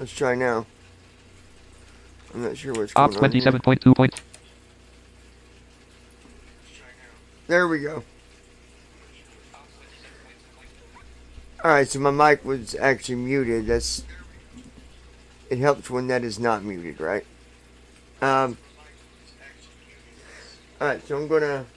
Let's try now. I'm not sure what's going Ops on. 27.2 points. There we go. Alright, so my mic was actually muted. It helps when that is not muted, right? Alright, so I'm gonna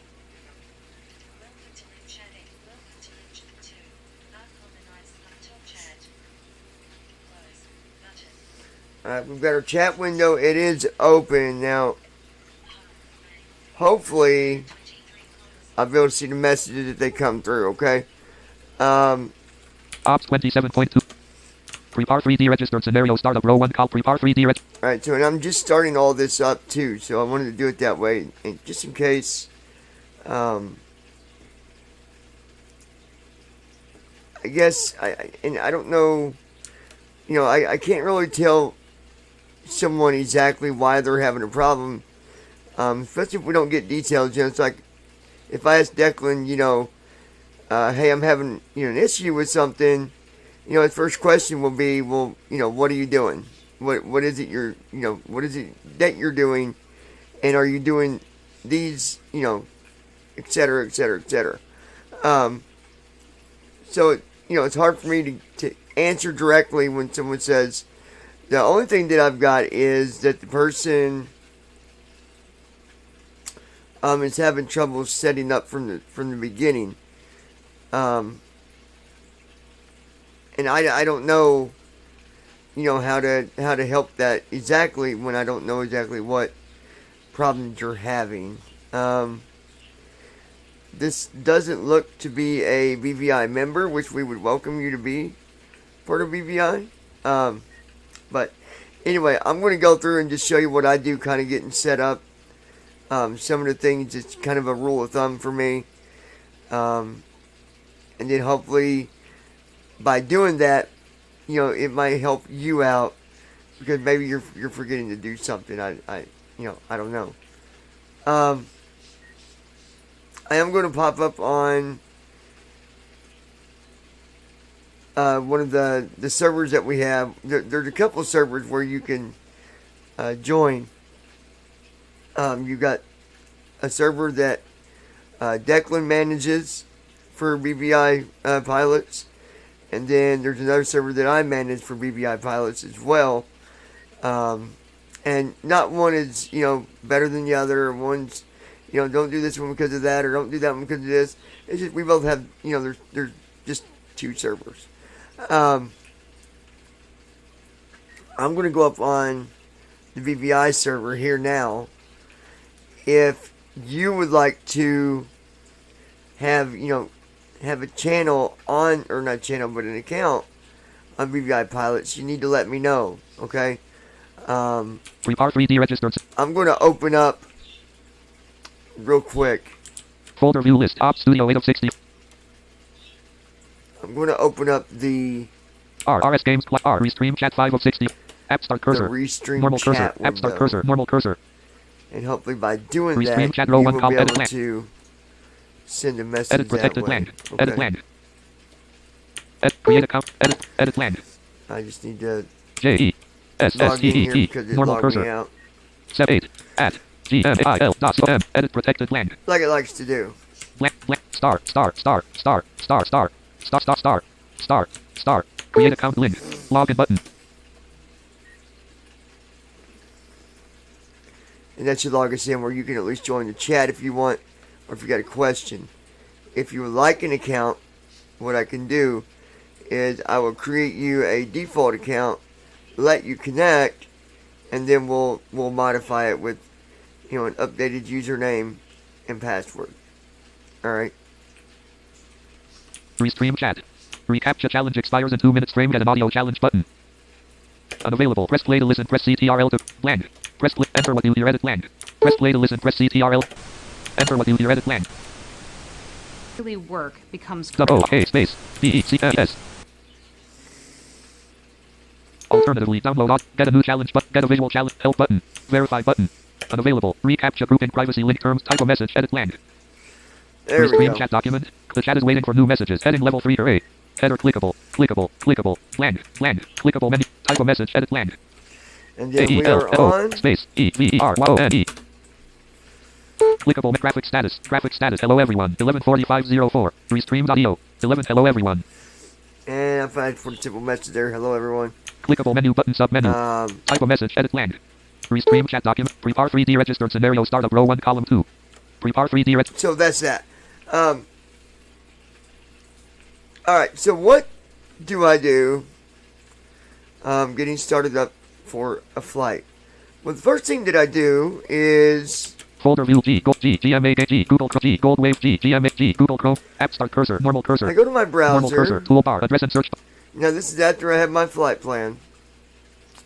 Alright, we've got our chat window. It is open now. Hopefully I'll be able to see the messages if they come through, okay? Ops 27.2. Prepare 3D registered scenario startup row 1 call prepare 3D Alright, so and I'm just starting all this up too, so I wanted to do it that way, and just in case, I guess, I don't know, you know, I can't really tell someone exactly why they're having a problem, especially if we don't get details. You know, it's like, if I ask Declan, you know, hey, I'm having, you know, an issue with something, you know, his first question will be, well, you know, what are you doing? What is it you're, you know, what is it that you're doing? And are you doing these, you know, et cetera, et cetera, et cetera. So, you know, it's hard for me to answer directly when someone says, the only thing that I've got is that the person is having trouble setting up from the beginning. And I don't know, you know, how to help that exactly when I don't know exactly what problems you're having. This doesn't look to be a BVI member, which we would welcome you to be part of BVI. But anyway, I'm going to go through and just show you what I do, kind of getting set up. Some of the things, it's kind of a rule of thumb for me. And then hopefully by doing that, you know, it might help you out, because maybe you're forgetting to do something. I you know, I don't know. I am going to pop up on one of the servers that we have. There's a couple of servers where you can join. You got a server that Declan manages for BVI pilots, and then there's another server that I manage for BVI pilots as well. And not one is, you know, better than the other, or one's, you know, don't do this one because of that, or don't do that one because of this. It's just, we both have, you know, there's just two servers. I'm going to go up on the BVI server here now. If you would like to have, you know, have a channel on, or not channel, but an account on BVI Pilots, you need to let me know, okay? Prepare 3D registered. I'm going to open up real quick. Folder view list. Ops Studio 8 of 60. I'm going to open up the RS Games R Restream Chat 5 of 60. App Start Cursor. Restream Normal chat cursor. window. App Start Cursor. Normal cursor. And hopefully by doing Restream that, chat you row will 1 be call edit able plan. to send a message Edit that protected way. land. Okay. Edit land. Create account. Edit land. I just need to JESSEET. log in here because it Normal logged me cursor. out. Step 8. At GMIL.com. Edit protected land. Like it likes to do. Start. Create account link. Login button. And that should log us in where you can at least join the chat if you want, or if you got a question. If you would like an account, what I can do is I will create you a default account, let you connect, and then we'll modify it with, you know, an updated username and password. Alright. Restream chat. Recaptcha challenge expires in 2 minutes. Frame get an audio challenge button. Unavailable. Press play to listen. Press CTRL to land. Press play. Enter what you hear. Edit land. Press play to listen. Press CTRL. Enter what you hear. Edit land. Daily work becomes O-A space DECS. Alternatively, download get a new challenge button. Get a visual challenge. Help button. Verify button. Unavailable. Recaptcha group and privacy link terms. Type a message. Edit land. There we Restream go. chat document. The chat is waiting for new messages. Heading level 3 or A. Header clickable. Clickable. Land. Clickable menu. Type a message. Edit land. And then we are on. Space EVERYONE. Clickable graphic status. Graphic status. Hello everyone. 11:45:04. Restream.io. 11. Hello everyone. And if I put a simple message there, hello everyone. Clickable menu button sub menu. Type a message. Edit land. Restream chat document. Prepare 3D registered scenario startup row 1 column 2. Prepare 3D So that's that. Alright, so what do I do getting started up for a flight? Well, the first thing that I do is folder view G, Gold G, GMA G, Google Chrome G, Gold Wave G, GMA G, Google Chrome, App Start Cursor, Normal Cursor. I go to my browser. Normal Cursor, Toolbar, Address and Search. Now this is after I have my flight plan.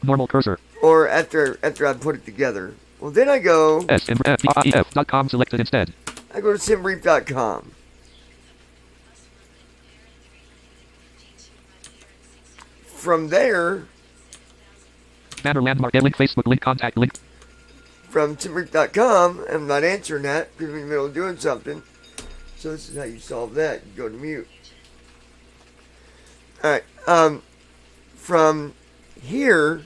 Normal Cursor. Or after I put it together. Well, then I go. simbrief.com selected instead. I go to simbrief.com. From there. Banner landmark link, Facebook link, contact link. From simbrief.com, I'm not answering that because I'm in the middle of doing something. So this is how you solve that. You go to mute. Alright, from here,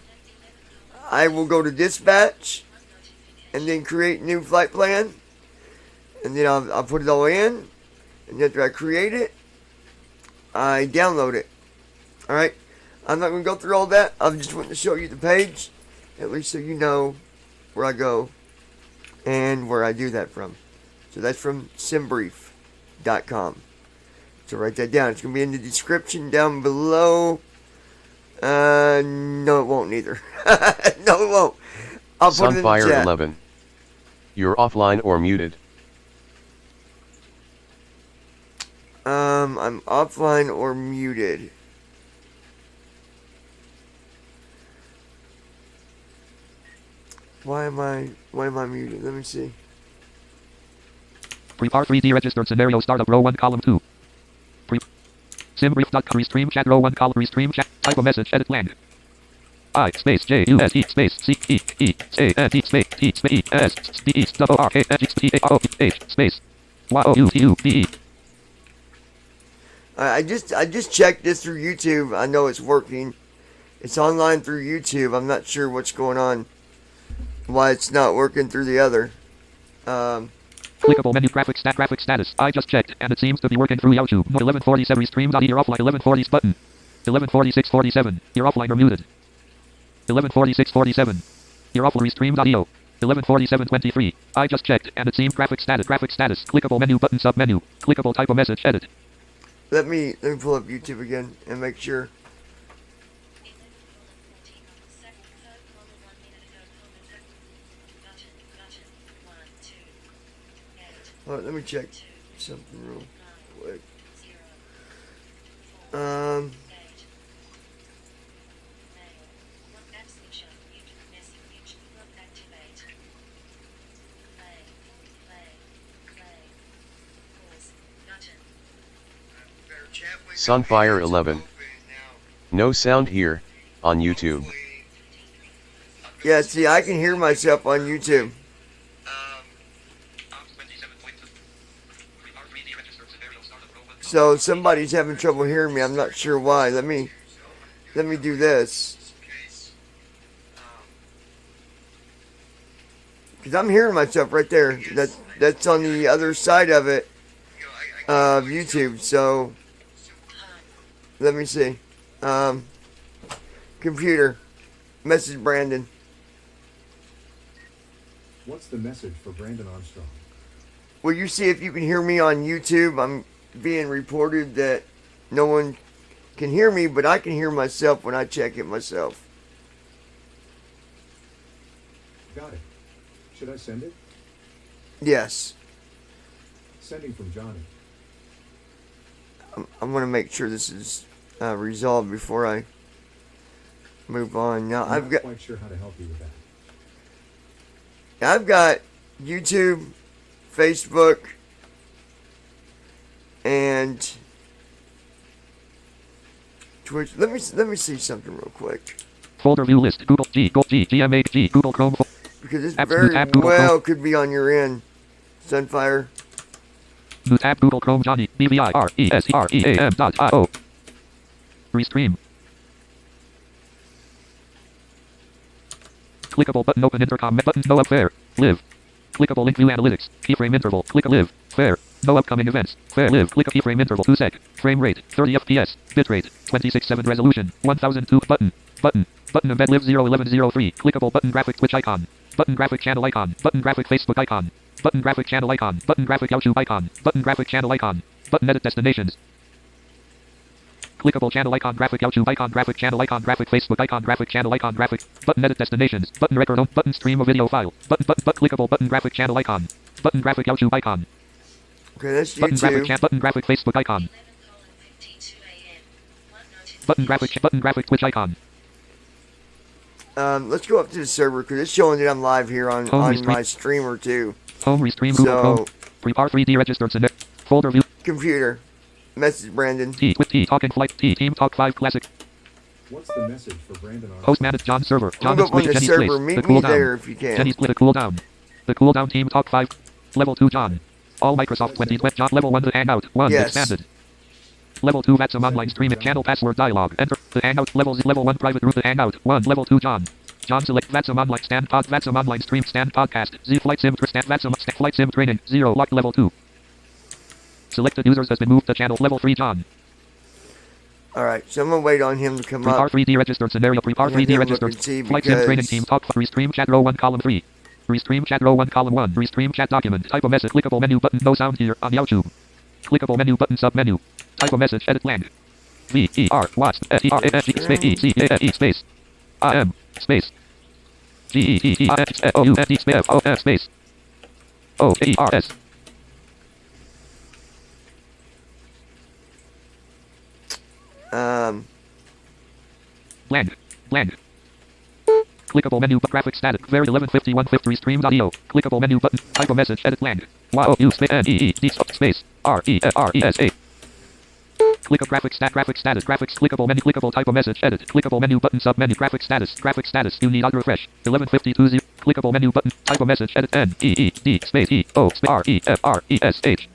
I will go to dispatch and then create new flight plan. And then I'll put it all in. And after I create it, I download it. Alright, I'm not going to go through all that. I just want to show you the page, at least so you know where I go and where I do that from. So that's from simbrief.com. So write that down. It's going to be in the description down below. No, it won't either. No, it won't. I'll put it in the chat. 11. You're offline or muted. I'm offline or muted. Why am I muted? Let me see. Prepare 3D registered scenario startup row 1 column 2. Simbrief.com restream chat row 1 column restream chat. Type a message. Edit land. I space J U S E space C E E A N E space T space E S D E W R K N G T A O H space Y O U T U B E. I just checked this through YouTube. I know it's working. It's online through YouTube. I'm not sure what's going on. Why it's not working through the other. Clickable menu graphic status. I just checked and it seems to be working through YouTube. 11:47 restream. You're offline. 11:40 button. 11:46:47. You're offline or muted. 11:46:47. You're offline. Restream.io. 11:47:23. I just checked and it seems graphic status. Clickable menu button sub menu. Clickable type of message edit. Let me pull up YouTube again and make sure. Alright, let me check something real quick. Sunfire 11. No sound here, on YouTube. Yeah, see, I can hear myself on YouTube. So somebody's having trouble hearing me. I'm not sure why. Let me do this. Because I'm hearing myself right there. That's on the other side of it, of YouTube. So let me see. Computer. Message Brandon. What's the message for Brandon Armstrong? Will you see if you can hear me on YouTube? I'm being reported that no one can hear me, but I can hear myself when I check it myself. Got it. Should I send it? Yes. Sending from Johnny. I'm going to make sure this is resolved before I move on. Now I'm not quite sure how to help you with that. I've got YouTube, Facebook, and Twitch. Let me see something real quick. Folder view list. Google G, GMA G, Google Chrome. Because this Absolute very app, Google well Chrome. could be on your end, Sunfire. New tab Google Chrome Johnny BVIRESEREAM.io. Restream. Clickable button open intercom buttons no up fair. Live. Clickable link view analytics. Keyframe interval. Click live. Fair. No upcoming events. Fair live. Click keyframe interval 2 sec. Frame rate 30 FPS. Bitrate 26.7 resolution 1002 button. Button. Button embed live 01103. Clickable button graphic Twitch icon. Button graphic channel icon. Button graphic Facebook icon. Button graphic channel icon. Button graphic YouTube icon. Button graphic channel icon. Button edit destinations. Clickable channel icon graphic YouTube icon graphic channel icon graphic Facebook icon graphic channel icon graphic button edit destinations button record on button stream a video file button clickable button graphic channel icon button graphic YouTube icon Okay, that's button graphic YouTube. button graphic Facebook icon button graphic Twitch icon. Let's go up to the server because it's showing that I'm live here on my streamer too. Home restream Google Chrome. Prepare 3D registered scenario. Folder view. Computer. Message Brandon. T with T talking flight T team talk 5 classic. What's the message for Brandon Armstrong? Host managed John server. I'm John going on the Jenny's server. place. Meet The me cooldown. there if you can. Jenny's split the cooldown. The cooldown team talk 5. Level 2 John. All Microsoft 2020 John level 1 the hangout. 1 Yes. expanded. Level 2 VATSIM online streaming channel password dialog. Enter the hangout level 1 private room the hangout. 1 level 2 John. John select VATSIM online stand pod VATSIM online stream stand podcast. Z flight sim stand VATSIM flight sim training 0 lock level 2. Selected users has been moved to channel level 3 John. Alright, so I'm going to wait on him to come Prepare up. 3D registered scenario. Prepare Yeah, 3D look registered. and see Flight sim training because- team talk. Restream chat row 1 column 3. Restream chat row 1 column 1. Restream chat document. Type a message. Clickable menu button. No sound here on YouTube. Clickable menu button sub menu. Type a message. Edit lang. V E R Watts S E R A S G space E C A E space I M space G E T T I X O U N D space O F space O A E R S. Bland. Bland. Clickable menu but graphic static. Very 1151 streams audio. Clickable menu button. Type a message. Edit bland. Y O U space N E E D space R E F R E S A. Click a graphic status graphics clickable menu clickable type a message edit clickable menu button sub menu graphic status you need auto refresh 1152 clickable menu button type a message edit N E E D space E O space R E F R E S H.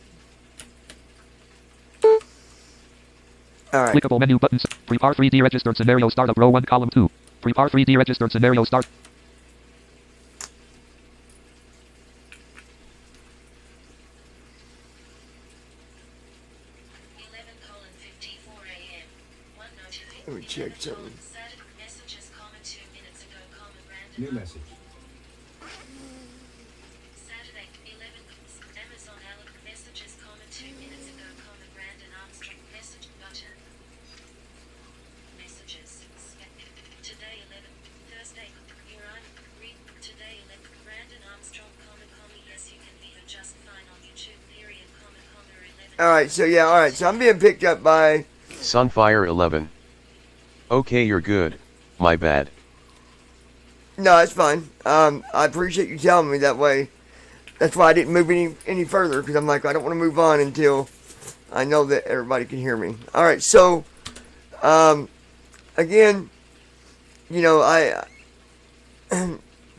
Alright. Clickable menu buttons. Prepare 3D registered scenario startup row 1 column 2. Prepare 3D registered scenario start. Let me check something. New message. Saturday, 11. Amazon Allen messages, 2 minutes ago, Brandon Armstrong message button. Messages. Today, 11. Thursday, Iran. Read. Today, 11. Brandon Armstrong, yes, you can hear just fine on YouTube, period, 11. Alright, so yeah, alright. So I'm being picked up by... Sunfire 11. Okay, you're good. My bad. No, it's fine. I appreciate you telling me that way. That's why I didn't move any further, because I'm like, I don't want to move on until I know that everybody can hear me. Alright, so, again, you know,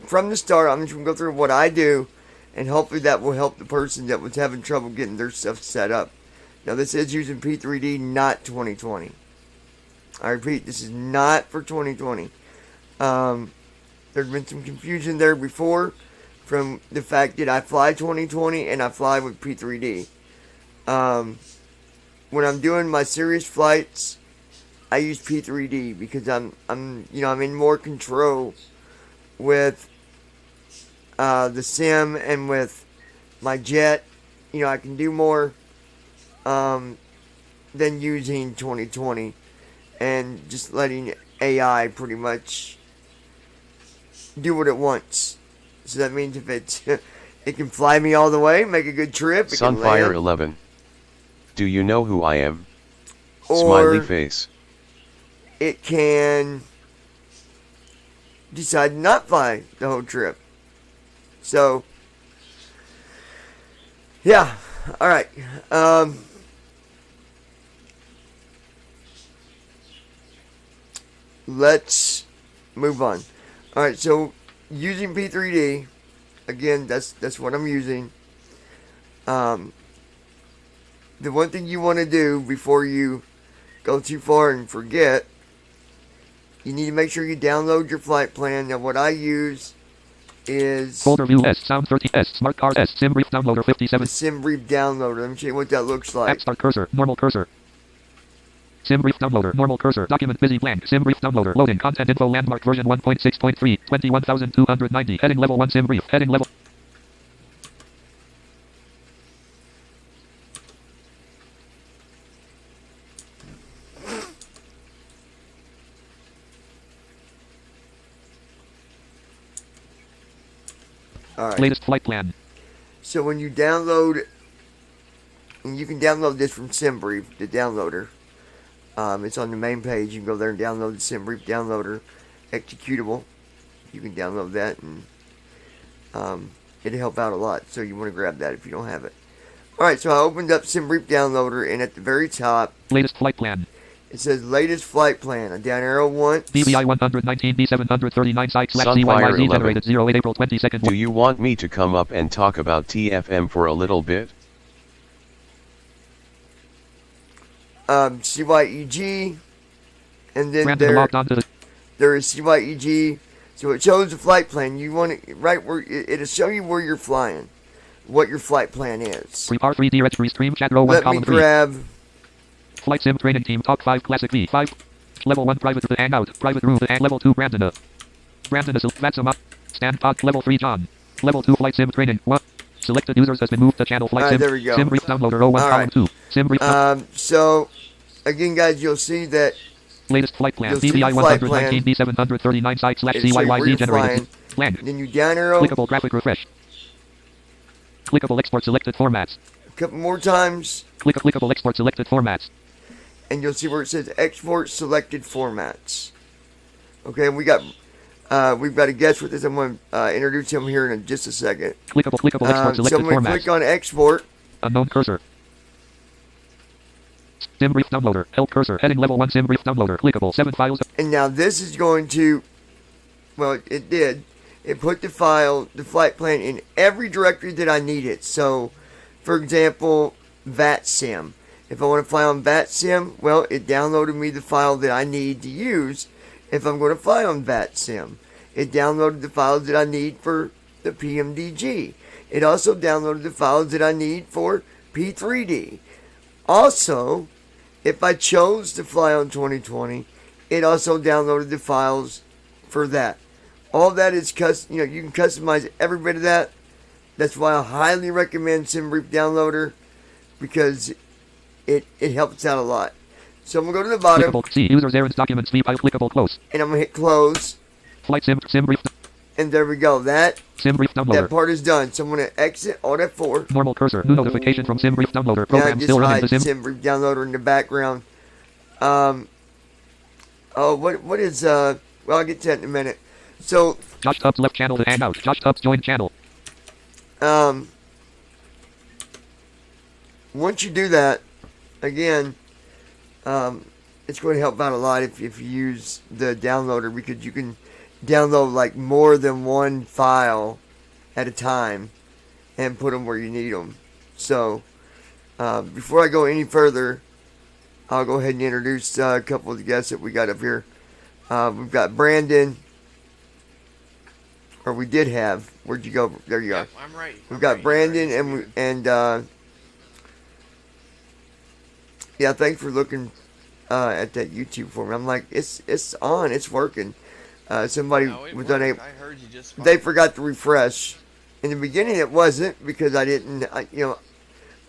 from the start, I'm just going to go through what I do, and hopefully that will help the person that was having trouble getting their stuff set up. Now, this is using P3D, not 2020. I repeat, this is not for 2020. There's been some confusion there before from the fact that I fly 2020 and I fly with P3D. When I'm doing my serious flights, I use P3D because I'm in more control with the sim and with my jet. You know, I can do more than using 2020 and just letting AI pretty much do what it wants. So that means if it can fly me all the way, make a good trip. It can Sunfire land, 11. Do you know who I am? or Smiley face. it can decide to not fly the whole trip. So, yeah. All right. Let's move on. All right. So, using P3D, again, that's what I'm using. The one thing you want to do before you go too far and forget you need to make sure you download your flight plan. Now, what I use is Folder view S, Sound 30 S, Smart Cars S, Sim Brief Downloader the 57. Sim Brief Downloader. Let me show you what that looks like. App Start Cursor, Normal Cursor. Sim Brief Downloader, Normal Cursor, Document Busy Blank, Sim Brief Downloader, Loading, Content Info Landmark version 1.6.3, 21,290, Heading Level 1 Sim Brief, Heading Level. All right. Latest flight plan. So when you download, and you can download this from SimBrief, the downloader. It's on the main page. You can go there and download the SimBrief downloader executable. You can download that, and it'll help out a lot. So you want to grab that if you don't have it. All right. So I opened up SimBrief downloader, and at the very top, Latest flight plan. it says latest flight plan. A down arrow once. BBI 119 B739 site slash Sunfire CYYZ 11. generated 08 April 22nd. Do you want me to come up and talk about TFM for a little bit? CYEG, and then Brandon logged on to the there is CYEG. So it shows the flight plan. You want it right where it'll show you where you're flying, what your flight plan is. Prepare 3D registry stream chat row 1 Let me column 3. grab. Flight Sim Training Team Talk 5 Classic V5. Level 1 Private the Hangout. Private Room and Level 2 Brandon. Brandon is Vatsama. Stand Pod Level 3 John. Level 2 Flight Sim Training 1. Selected users has been moved to channel Flight Alright, Sim. there we go. Sim Brief Downloader 01 Alright. column 2. Sim Brief So again, guys, you'll see that Latest flight plan. you'll see the BBI flight 119 B739 site slash It'll show you where CYYZ you're generated. flying. Blank. then you down arrow Clickable graphic refresh. Clickable export selected formats. a couple more times, Clickable export selected formats. and you'll see where it says export selected formats. Okay, and we've got a guest with this. I'm going to introduce him here in just a second. Clickable export So I'm selected going to formats. click on export. Unknown cursor. Sim Brief Downloader. Help cursor. Heading level 1 Sim Brief Downloader. Clickable. 7 files. And now this is going to, well, it did. It put the flight plan in every directory that I need it. So, for example, VATSIM. If I want to fly on VATSIM, well, it downloaded me the file that I need to use if I'm going to fly on VATSIM. It downloaded the files that I need for the PMDG. It also downloaded the files that I need for P3D. Also, if I chose to fly on 2020, it also downloaded the files for that. All that is you can customize every bit of that. That's why I highly recommend SimBrief Downloader, because it helps out a lot. So I'm gonna go to the bottom, Clickable. See users errands documents V file. Clickable close. and I'm gonna hit close, Flight Sim Brief. and there we go. That Sim Brief that Downloader. part is done. So I'm gonna exit Alt F4. Normal cursor. New notification from Sim Brief Downloader. Now Program just still running. hide The Sim. SimBrief Downloader in the background. What is well, I'll get to that in a minute. So Josh Tubbs left channel to Hangout. Josh Tubbs joined channel. once you do that, again, it's going to help out a lot if you use the downloader, because you can download like more than one file at a time and put them where you need them. So before I go any further, I'll go ahead and introduce a couple of the guests that we got up here. We've got Brandon, or we did have. Where'd you go? There you are. Yep, I'm right. We've got Brandon and yeah, thanks for looking at that YouTube for me. I'm like, it's on, it's working. Somebody was unable. I heard you just fine. They forgot to refresh. In the beginning, it wasn't, because I didn't.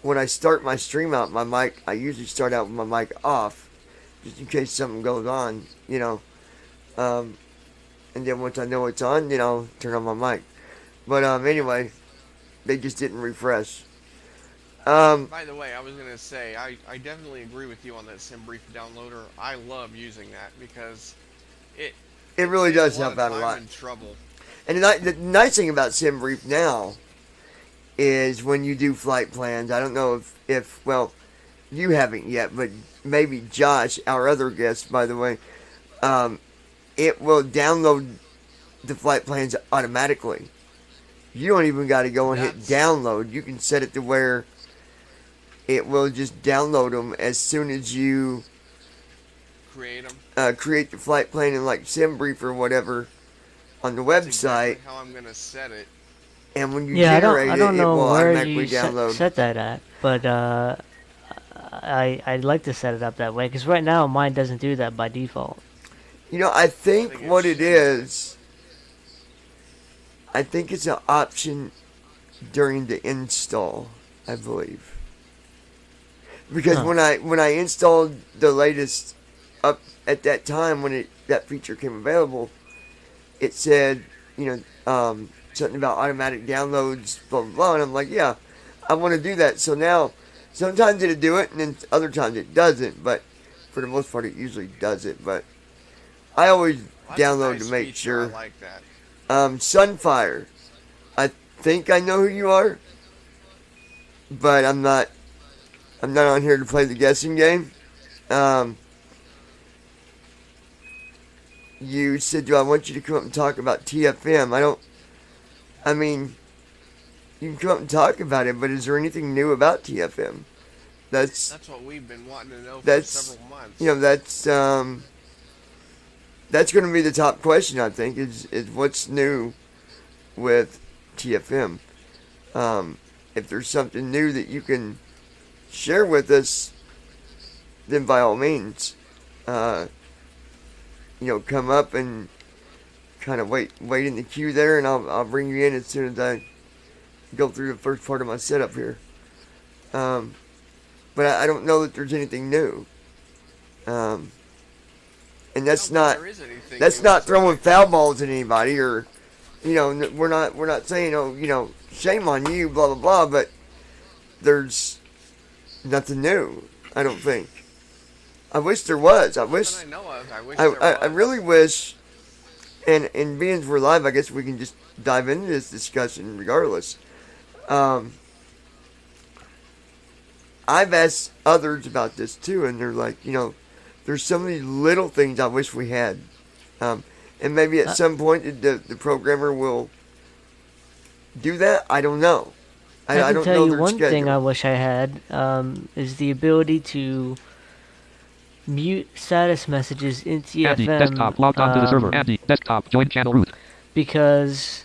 When I start my stream out, my mic, I usually start out with my mic off, just in case something goes on. And then once I know it's on, I'll turn on my mic. But anyway, they just didn't refresh. By the way, I was going to say, I definitely agree with you on that SimBrief downloader. I love using that because it really does saves help out a time lot. and trouble. And the nice thing about SimBrief now is when you do flight plans, I don't know if well, you haven't yet, but maybe Josh, our other guest, by the way, it will download the flight plans automatically. You don't even got to go and hit download. You can set it to where it will just download them as soon as you create them. create the flight plan in like SimBrief or whatever on the That's website, exactly how I'm gonna set it. and when you Yeah, generate I don't it know will where automatically you set, download. set that at, but I'd like to set it up that way because right now mine doesn't do that by default. I think think what it's- it is, I think it's an option during the install, I believe. Because Huh. when I installed the latest up at that time when that feature came available, it said, something about automatic downloads, blah blah blah, and I'm like, yeah, I want to do that. So now, sometimes it'll do it, and then other times it doesn't. But for the most part, it usually does it. But I always That's a download nice to make feature, sure. I like that. Sunfire, I think I know who you are, but I'm not on here to play the guessing game. You said, I want you to come up and talk about TFM. You can come up and talk about it, but is there anything new about TFM? That's What we've been wanting to know for That's- several months. that's going to be the top question, I think, is what's new with TFM. If there's something new that you can share with us, then by all means, come up and kind of wait in the queue there, and I'll bring you in as soon as I go through the first part of my setup here. But I don't know that there's anything new. And that's I don't not think there is anything that's new. not throwing foul balls at anybody, or we're not saying shame on you, blah blah blah. But there's nothing new. I don't think. I wish there was. I wish. Nothing I know of. I wish I there was. really wish. And being we're live, I guess we can just dive into this discussion regardless. I've asked others about this too, and they're like, there's so many little things I wish we had. And maybe at some point the programmer will do that. I don't know. I I can don't tell know you their one thing I schedule. wish I had is the ability to mute status messages in Andy, TFM. desktop, logged onto the server. Andy, desktop, join channel root. Because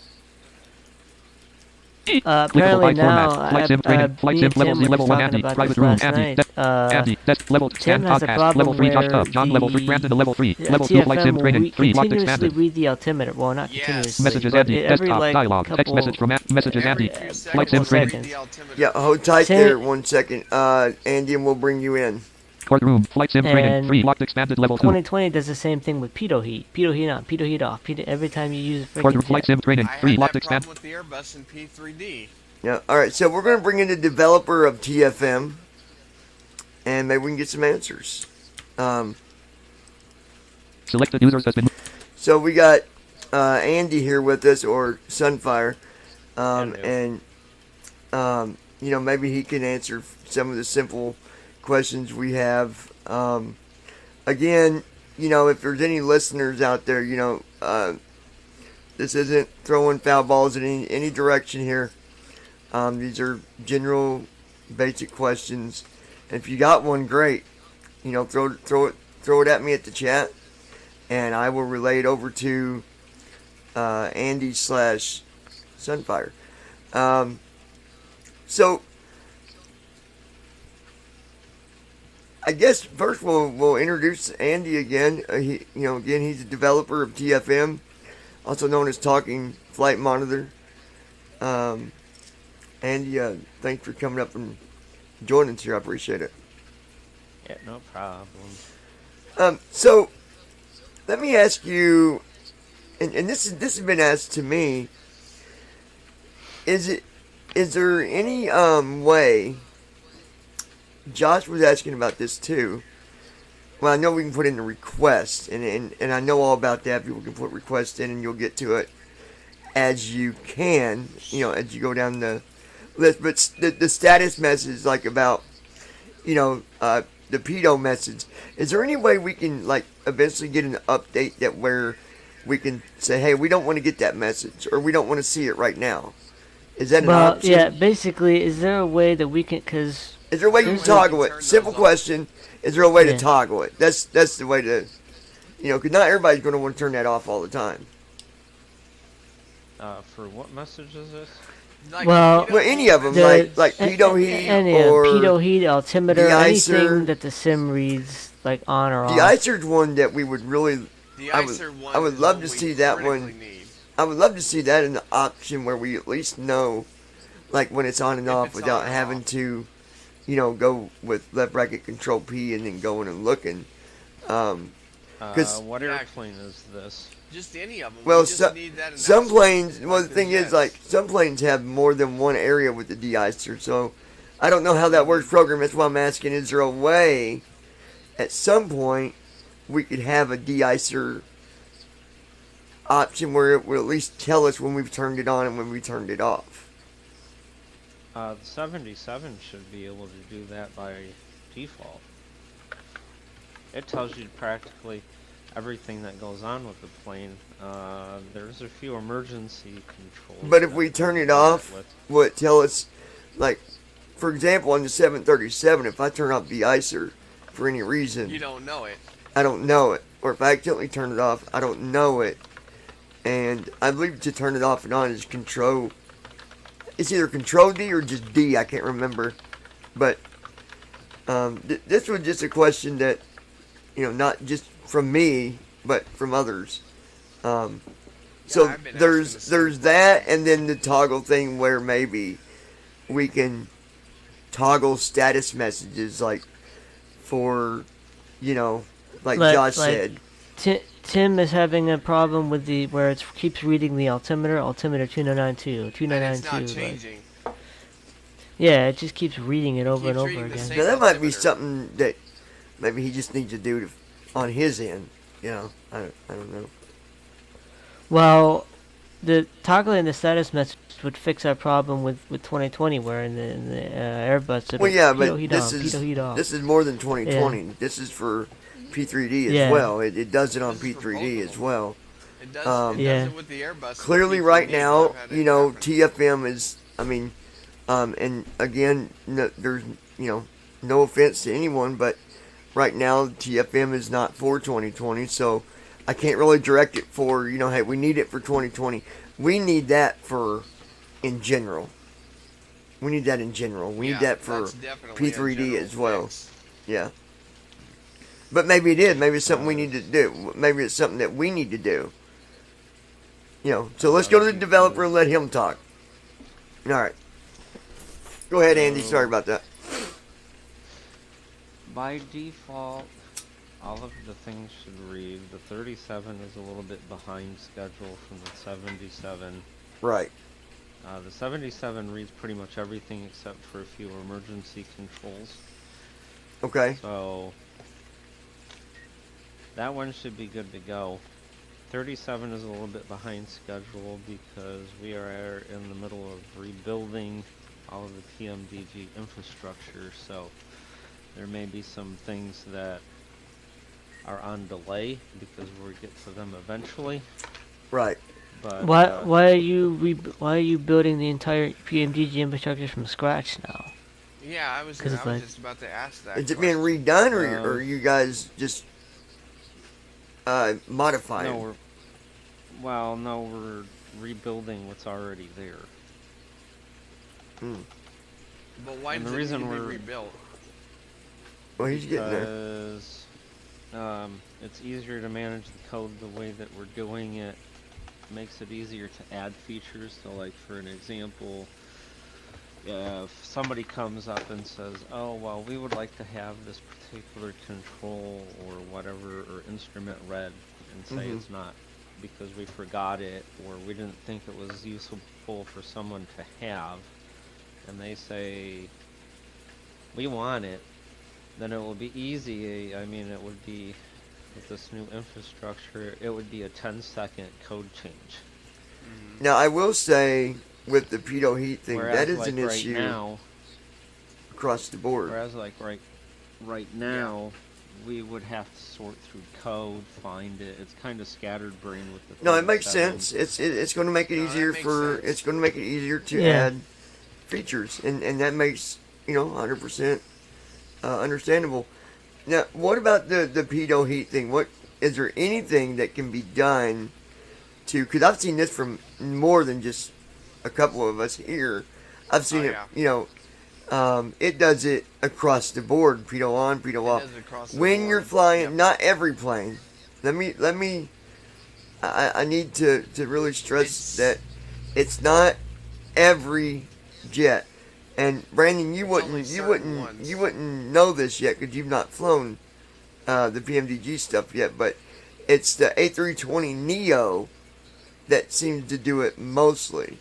Clickable apparently byte now, format. Flight sim training. Flight me sim and level Tim Z were level just 1 talking Andy. about Private this room last Andy. night. Andy. Desk level 10 Tim has a podcast. problem Level 3 Josh where Tubb. John level 3 the- Brandon to level 3. Level 2 flight sim TFM training. will 3 locked continuously expanded. read the altimeter. Well, not Yes. continuously. Messages but Andy. every, Desktop dialog. Text couple message from messages Andy. Every few Flight sim seconds, training. read the altimeter. Yeah, hold tight Say- there 1 second, Andy, and we'll bring you in. Courtroom. Flight sim training. And 3 locked expanded level 2. 2020 does the same thing with pitot heat. Pitot heat on, pitot heat off. Every time you use a Courtroom. freaking Flight jet. sim training. I 3 had locked that expanded. problem with the Airbus and P3D. Yeah. All right. So we're going to bring in the developer of TFM, and maybe we can get some answers. Selected users has been. So we got Andy here with us, or Sunfire, and maybe he can answer some of the simple questions we have. Again, if there's any listeners out there, this isn't throwing foul balls in any direction here. These are general, basic questions. And if you got one, great. Throw it at me at the chat, and I will relay it over to Andy/Sunfire. So I guess first we'll introduce Andy again. Again, he's a developer of TFM, also known as Talking Flight Monitor. Andy, thanks for coming up and joining us here. I appreciate it. Yeah, no problem. So let me ask you, and this has been asked to me. Is there any way? Josh was asking about this too. Well, I know we can put in a request, and I know all about that. People can put requests in, and you'll get to it as you can, as you go down the list. But the status message, like about, the pedo message. Is there any way we can eventually get an update that where we can say, hey, we don't want to get that message, or we don't want to see it right now? Is that an option? Yeah, basically, is there a way that we can, because Is there a way you can There's toggle turn it? those Simple off. question. Is there a way to Yeah. toggle it? That's the way to, because not everybody's going to want to turn that off all the time. For what message is this? Like, Well- Well, any of them, The- like pitot heat Any or pitot heat, altimeter, de-icer. anything that the sim reads like on or off. the icer's one that we would really. the I would- icer one I would is love what to we see that critically one. need. I would love to see that in the option where we at least know, like when it's on and If off, it's on without and having off. to, go with left bracket control P and then going and looking. 'Cause- What airplane is this? Just any of them. Well, we just need that some announcement, planes. Well, the the thing is, jets. like some planes have more than one area with the de-icer, so I don't know how that works. Program. That's why I'm asking. Is there a way, at some point, we could have a de-icer option where it will at least tell us when we've turned it on and when we turned it off? The 77 should be able to do that by default. It tells you practically everything that goes on with the plane. There's a few emergency controls. But if that we you turn can it do that off, with. will it tell us, like, for example, on the 737, if I turn off the icer for any reason, You don't know it. I don't know it. Or if I accidentally turn it off, I don't know it. And I believe to turn it off and on is control. It's either control D or just D. I can't remember. But this was just a question that, not just from me, but from others. So I've been asking the there's same that, and then the toggle thing where maybe we can toggle status messages, like for, like Josh said. Tim is having a problem with where it keeps reading the altimeter 2992, And 2992. it's not like- changing. yeah, it just keeps reading it over and Keeps over reading the again. same- Now that might be altimeter. something that maybe he just needs to do on his end. I don't know. Well, the toggling the status message would fix our problem with 2020, where in the Airbus. Well, yeah, but pitot heat this on, is pitot heat off. this is more than 2020. This is for P3D as Yeah. well. It does it on This is for P3D both of as them. well. It does, Um, it Yeah. does it with the Airbus. Clearly, P3D, right but now, I've had it happen. TFM is. And again, there's no offense to anyone, but right now TFM is not for 2020, so I can't really direct it for hey, we need it for 2020. We need that in general. We need that in general. We Yeah, need that for that's definitely a P3D general as well. fix. Yeah. But maybe it is. Maybe it's something we need to do. Maybe it's something that we need to do. So let's go to the developer and let him talk. All right. Go ahead, Andy. Sorry about that. By default, all of the things should read. The 37 is a little bit behind schedule from the 77. Right. The 77 reads pretty much everything except for a few emergency controls. Okay. So that one should be good to go. 37 is a little bit behind schedule because we are in the middle of rebuilding all of the PMDG infrastructure, so there may be some things that are on delay because we'll get to them eventually. Right. But Why are you building the entire PMDG infrastructure from scratch now? Yeah, I was 'Cause it's like- just about to ask that. Is it being question. redone, or are you guys just modifying? no, we're rebuilding what's already there. But why and does the it reason need to be we're- rebuilt? Well, he's getting there. Because it's easier to manage the code the way that we're doing it. Makes it easier to add features. So, like for an example, if somebody comes up and says, "Oh, well, we would like to have this particular control or whatever or instrument read," and say Mhm. it's not because we forgot it or we didn't think it was useful for someone to have, and they say we want it, then it will be easy. I mean, it would be, with this new infrastructure, it would be a 10-second code change. Now, I will say, with the pitot heat thing, Whereas, that is like an issue now, across the board. whereas like right now, we would have to sort through code, find it. It's kind of scattered brain with the. No, it makes 37. sense. It's going to make it No, that easier makes for sense. it's going to make it easier to Yeah. add features, and that makes 100% understandable. Now, what about the pitot heat thing? What is there anything that can be done to? Because I've seen this from more than just a couple of us here. I've seen it. It does it across the board. Pitot on, pitot off. When you're flying, not every plane. Let me. I need to really stress that it's not every jet. And Brandon, you wouldn't know this yet because you've not flown the PMDG stuff yet. But it's the A320neo that seems to do it mostly.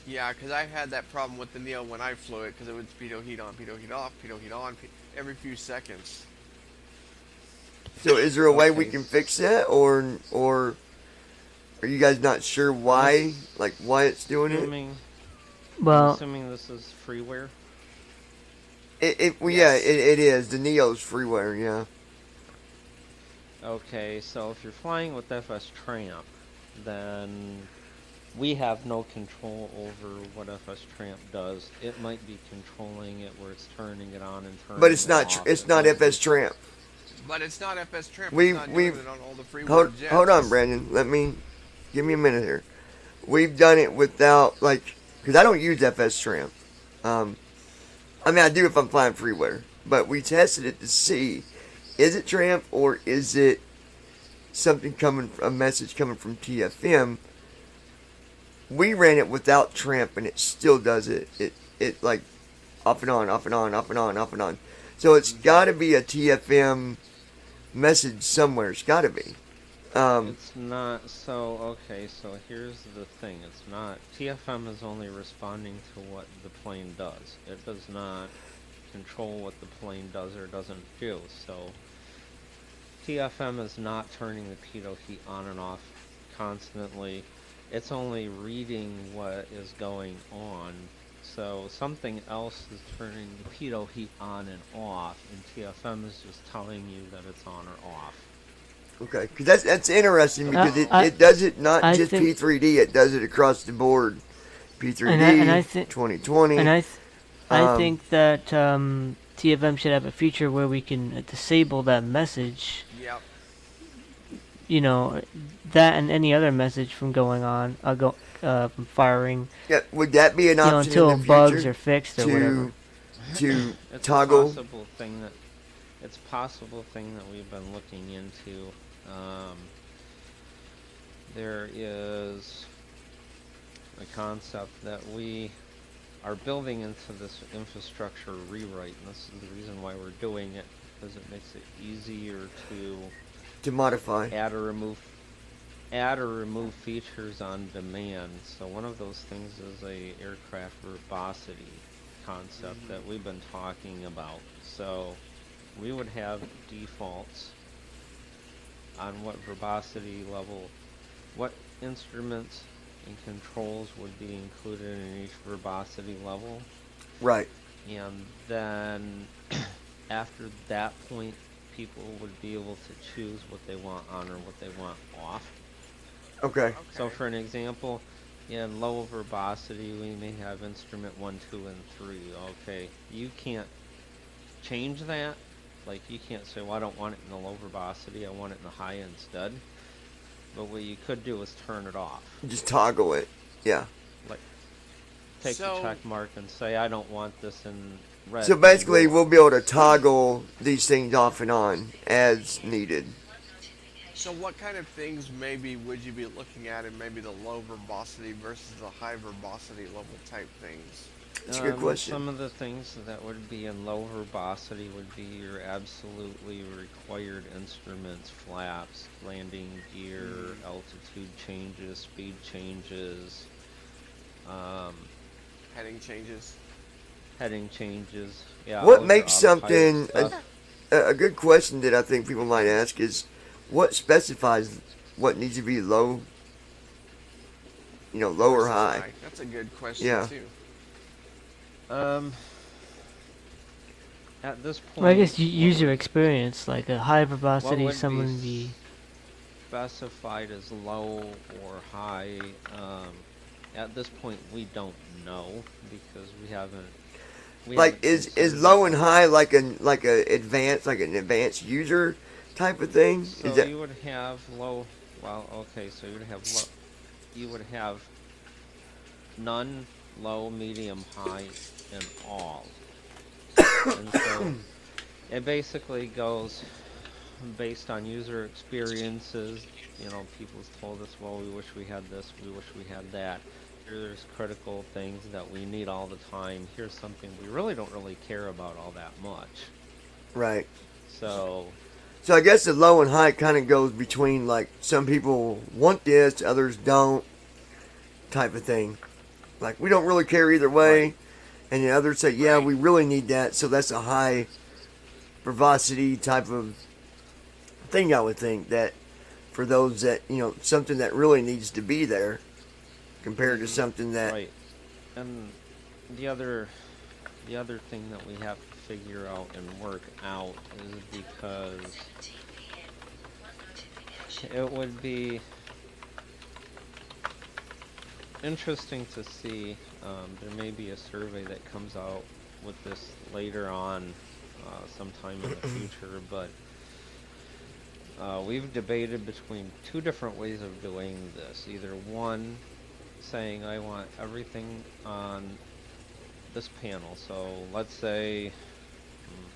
Yeah, because I had that problem with the Neo when I flew it because it would pitot heat on, pitot heat off, pitot heat on every few seconds. So is there a way we can fix that, or are you guys not sure why it's doing it? Well, assuming this is freeware. Yeah, it is. The Neo's freeware, yeah. Okay, so if you're flying with FS Tramp, then we have no control over what FS Tramp does. It might be controlling it where it's turning it on and turning but it's it not. off. It's not FS Tramp. But it's not FS Tramp. We've it's not doing it on all the freeware jets. Hold on, Brandon. Give me a minute here. We've done it without because I don't use FS Tramp. I mean, I do if I'm flying freeware, but we tested it to see is it Tramp or is it something a message coming from TFM. We ran it without Tramp and it still does it. It like off and on, off and on, off and on, off and on. So it's got to be a TFM message somewhere. It's got to be. It's not. So okay. So here's the thing. It's not. TFM is only responding to what the plane does. It does not control what the plane does or doesn't do. So TFM is not turning the pitot heat on and off constantly. It's only reading what is going on. So something else is turning the pitot heat on and off, and TFM is just telling you that it's on or off. Okay, because that's interesting because it does it not just P3D, it does it across the board. P3D, and I 2020. And I think that TFM should have a feature where we can disable that message. Yep. You know, that and any other message from going on, from firing. Yeah, would that be an option until in the bugs are fixed or whatever? To It's toggle. It's a possible thing that we've been looking into. There is a concept that we are building into this infrastructure rewrite, and this is the reason why we're doing it, because it makes it easier to modify, add or remove features on demand. So one of those things is a aircraft verbosity concept that we've been talking about. So we would have defaults on what verbosity level, what instruments and controls would be included in each verbosity level. Right. And then after that point, people would be able to choose what they want on or what they want off. Okay. So for an example, in low verbosity, we may have instrument 1, 2, and 3. Okay, you can't change that. Like, you can't say, well, I don't want it in the low verbosity, I want it in the high instead. But what you could do is turn it off. Just toggle it. Yeah. Like, take the check mark and say, I don't want this in red. So basically, we'll be able to toggle these things off and on as needed. So what kind of things maybe would you be looking at in maybe the low verbosity versus the high verbosity level type things? That's a good question. Some of the things that would be in low verbosity would be your absolutely required instruments, flaps, landing gear, altitude changes, speed changes, heading changes. Yeah. What makes something a good question that I think people might ask is, what specifies what needs to be low? Low or high? That's a good question too. At this point, well, I guess user experience, like a high verbosity, someone would be specified as low or high. At this point, we don't know because we haven't we Like haven't is considered low that. and high like an advanced user type of thing? So Is that you would have low. Well, okay. So you would have low. You would have none, low, medium, high, and all. And so it basically goes based on user experiences. You know, people's told us, well, we wish we had this, we wish we had that. Here's critical things that we need all the time. Here's something we really don't really care about all that much. right? So, So I guess the low and high kind of goes between like some people want this, others don't, type of thing. Like we don't really care either way, Right. and the others say, yeah, we really need that. So that's a high verbosity type of thing. I would think that for those that something that really needs to be there compared to something that right. And the other thing that we have to figure out and work out is because 17 p.m. What notification? it would be interesting to see. There may be a survey that comes out with this later on, sometime in the future, but we've debated between two different ways of doing this. Either one, saying I want everything on this panel. So let's say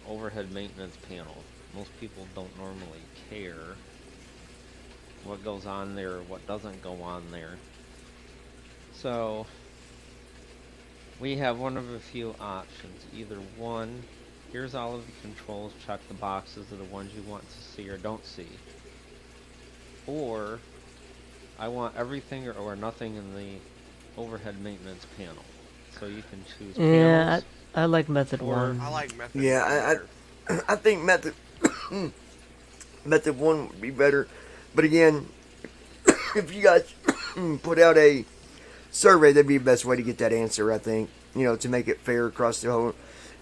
overhead maintenance panel. Most people don't normally care what goes on there, what doesn't go on there. So we have one of a few options. Either one, here's all of the controls, check the boxes of the ones you want to see or don't see. Or I want everything or nothing in the overhead maintenance panel. So you can choose Yeah, panels. I like method Or- one. I like method. Yeah, I think method one would be better. But again, if you guys put out a survey, that'd be the best way to get that answer. I think to make it fair across the whole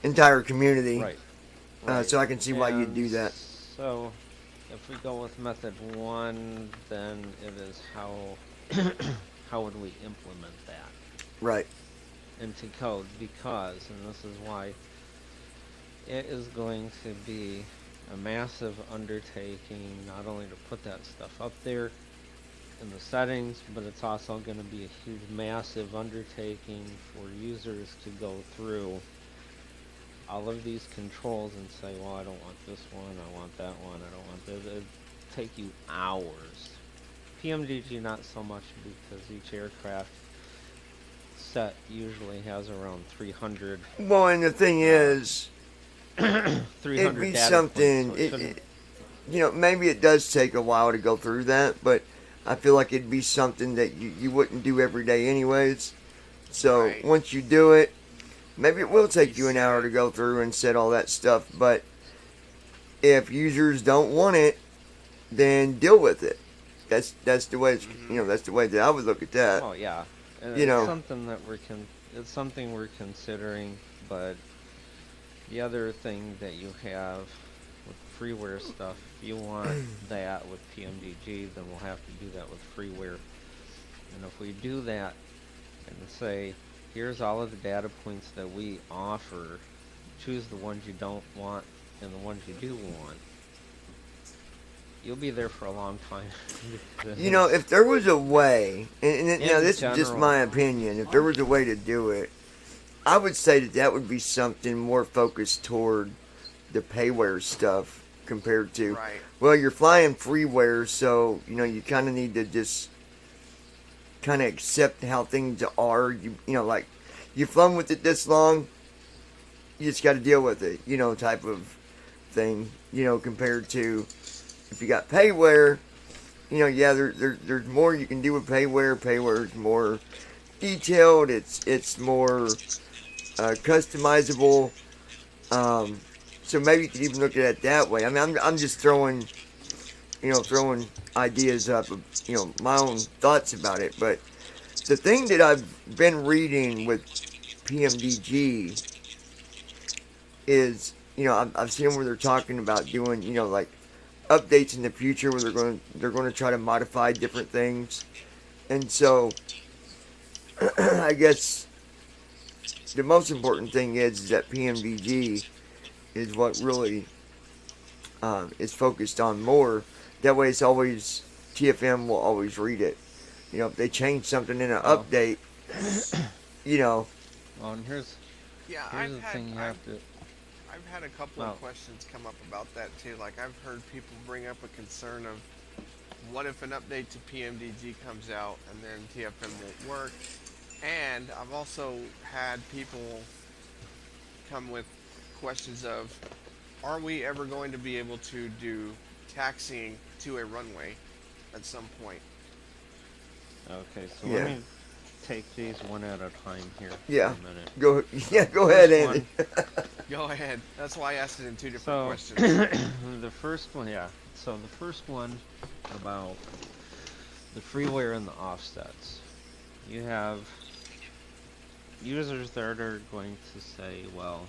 entire community. Right. So I can see why you'd And do that. So if we go with method one, then it is how would we implement that Right. into code? Because, and this is why, it is going to be a massive undertaking not only to put that stuff up there in the settings, but it's also going to be a huge, massive undertaking for users to go through all of these controls and say, well, I don't want this one, I want that one, I don't want this. It'd take you hours. PMDG not so much, because each aircraft set usually has around 300 Well, and the thing is, 300 it'd be data something. points, so it shouldn't- Maybe it does take a while to go through that, but I feel like it'd be something that you wouldn't do every day, anyways. So Right. once you do it, maybe it will take you an hour to go through and set all that stuff. But if users don't want it, then deal with it. That's the way it's, that's the way that I would look at that. Oh yeah, and You know. it's something that it's something we're considering. But the other thing that you have with freeware stuff, if you want that with PMDG, then we'll have to do that with freeware. And if we do that and say, here's all of the data points that we offer, choose the ones you don't want and the ones you do want, you'll be there for a long time. If there was a way, and now In this is just general. my opinion, if there was a way to do it, I would say that would be something more focused toward the payware stuff compared to, Right. well, you're flying freeware, so, you kind of need to just kind of accept how things are. Like, you've flown with it this long, you just got to deal with it, type of thing, compared to if you got payware, there's more you can do with payware. Payware is more detailed. It's more customizable. So maybe you could even look at it that way. I mean, I'm just throwing ideas up of, my own thoughts about it. But the thing that I've been reading with PMDG is, I've seen where they're talking about doing, like updates in the future where they're going to try to modify different things. And so I guess the most important thing is that PMDG is what really is focused on more. That way, it's always TFM will always read it. You know, if they change something in an Oh. update, you know, Well, and here's Yeah, the thing you have to. I've had a couple Oh. of questions come up about that too. Like I've heard people bring up a concern of what if an update to PMDG comes out and then TFM won't work? And I've also had people come with questions of, are we ever going to be able to do taxiing to a runway at some point? Okay, so Yeah. let me take these one at a time here Yeah. for a minute. Go ahead, First Andy. Go ahead. That's why I asked it in two different So questions. the first one, yeah. So the first one about the freeware and the offsets. You have users that are going to say, well,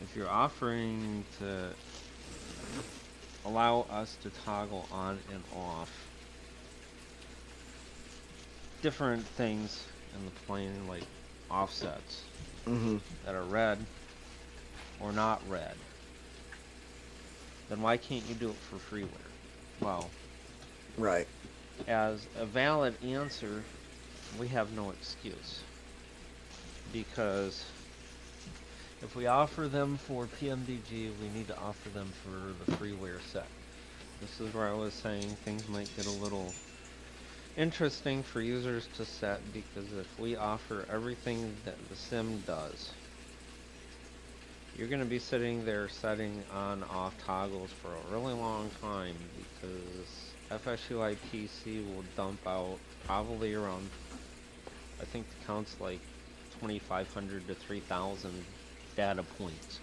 if you're offering to allow us to toggle on and off different things in the plane, like offsets Mm-hmm. that are red or not red, then why can't you do it for freeware? Well, Right. as a valid answer, we have no excuse. Because if we offer them for PMDG, we need to offer them for the freeware set. This is where I was saying things might get a little interesting for users to set, because if we offer everything that the sim does, you're going to be sitting there setting on off toggles for a really long time, because FSU IPC will dump out probably around, I think the count's like 2,500 to 3,000 data points.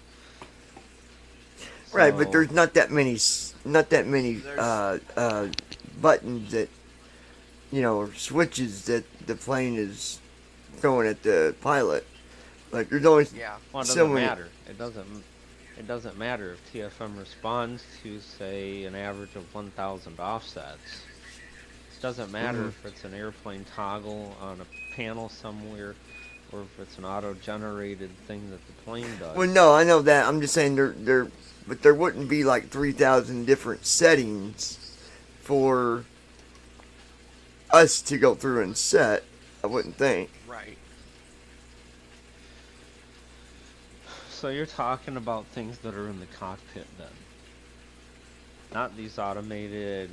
Right, but So- there's not that many buttons that, you know, or switches that the plane is throwing at the pilot. Like there's always Yeah. Well, it so doesn't many. matter. It doesn't matter if TFM responds to, say, an average of 1,000 offsets. It doesn't matter if it's an airplane toggle on a panel somewhere, or if it's an auto-generated thing that the plane does. Well, no, I know that. I'm just saying but there wouldn't be like 3,000 different settings for us to go through and set. I wouldn't think. Right. So you're talking about things that are in the cockpit then, not these automated,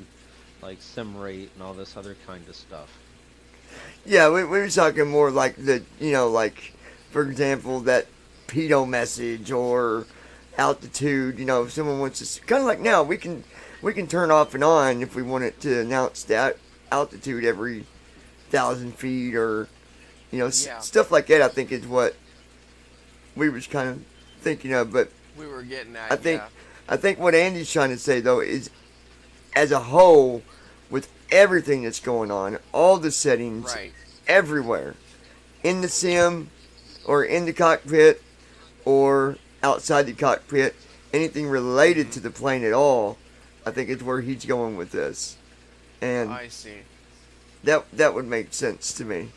like SimRate and all this other kind of stuff. Yeah, we were talking more like the, you know, like for example that pedo message or altitude. You know, if someone wants to, kind of like now we can turn off and on if we want it to announce that altitude every 1,000 feet, or you know, Yeah. stuff like that. I think is what we was kind of thinking of, but We were getting at, I think what Andy's trying to say though is, as a whole, with everything that's going on, all the settings, right. everywhere, in the sim, or in the cockpit, or outside the cockpit, anything related to the plane at all, I think is where he's going with this, and I see. that would make sense to me.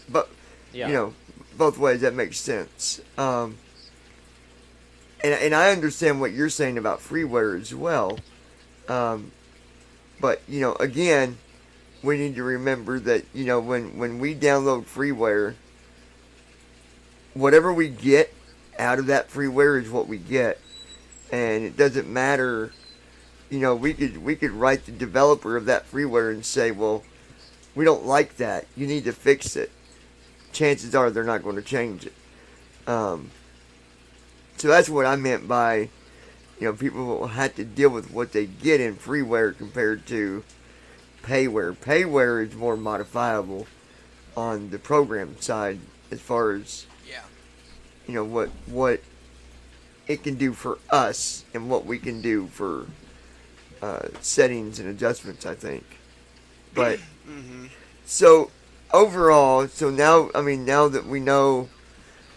But Yeah. you know, both ways that makes sense. And I understand what you're saying about freeware as well. But, you know, again, we need to remember that, you know, when we download freeware, whatever we get out of that freeware is what we get. And it doesn't matter, you know, we could write the developer of that freeware and say, well, we don't like that. You need to fix it. Chances are they're not going to change it. So that's what I meant by, you know, people will have to deal with what they get in freeware compared to payware. Payware is more modifiable on the program side as far as, Yeah. you know, what it can do for us and what we can do for settings and adjustments, I think. But so overall, so now, I mean, now that we know,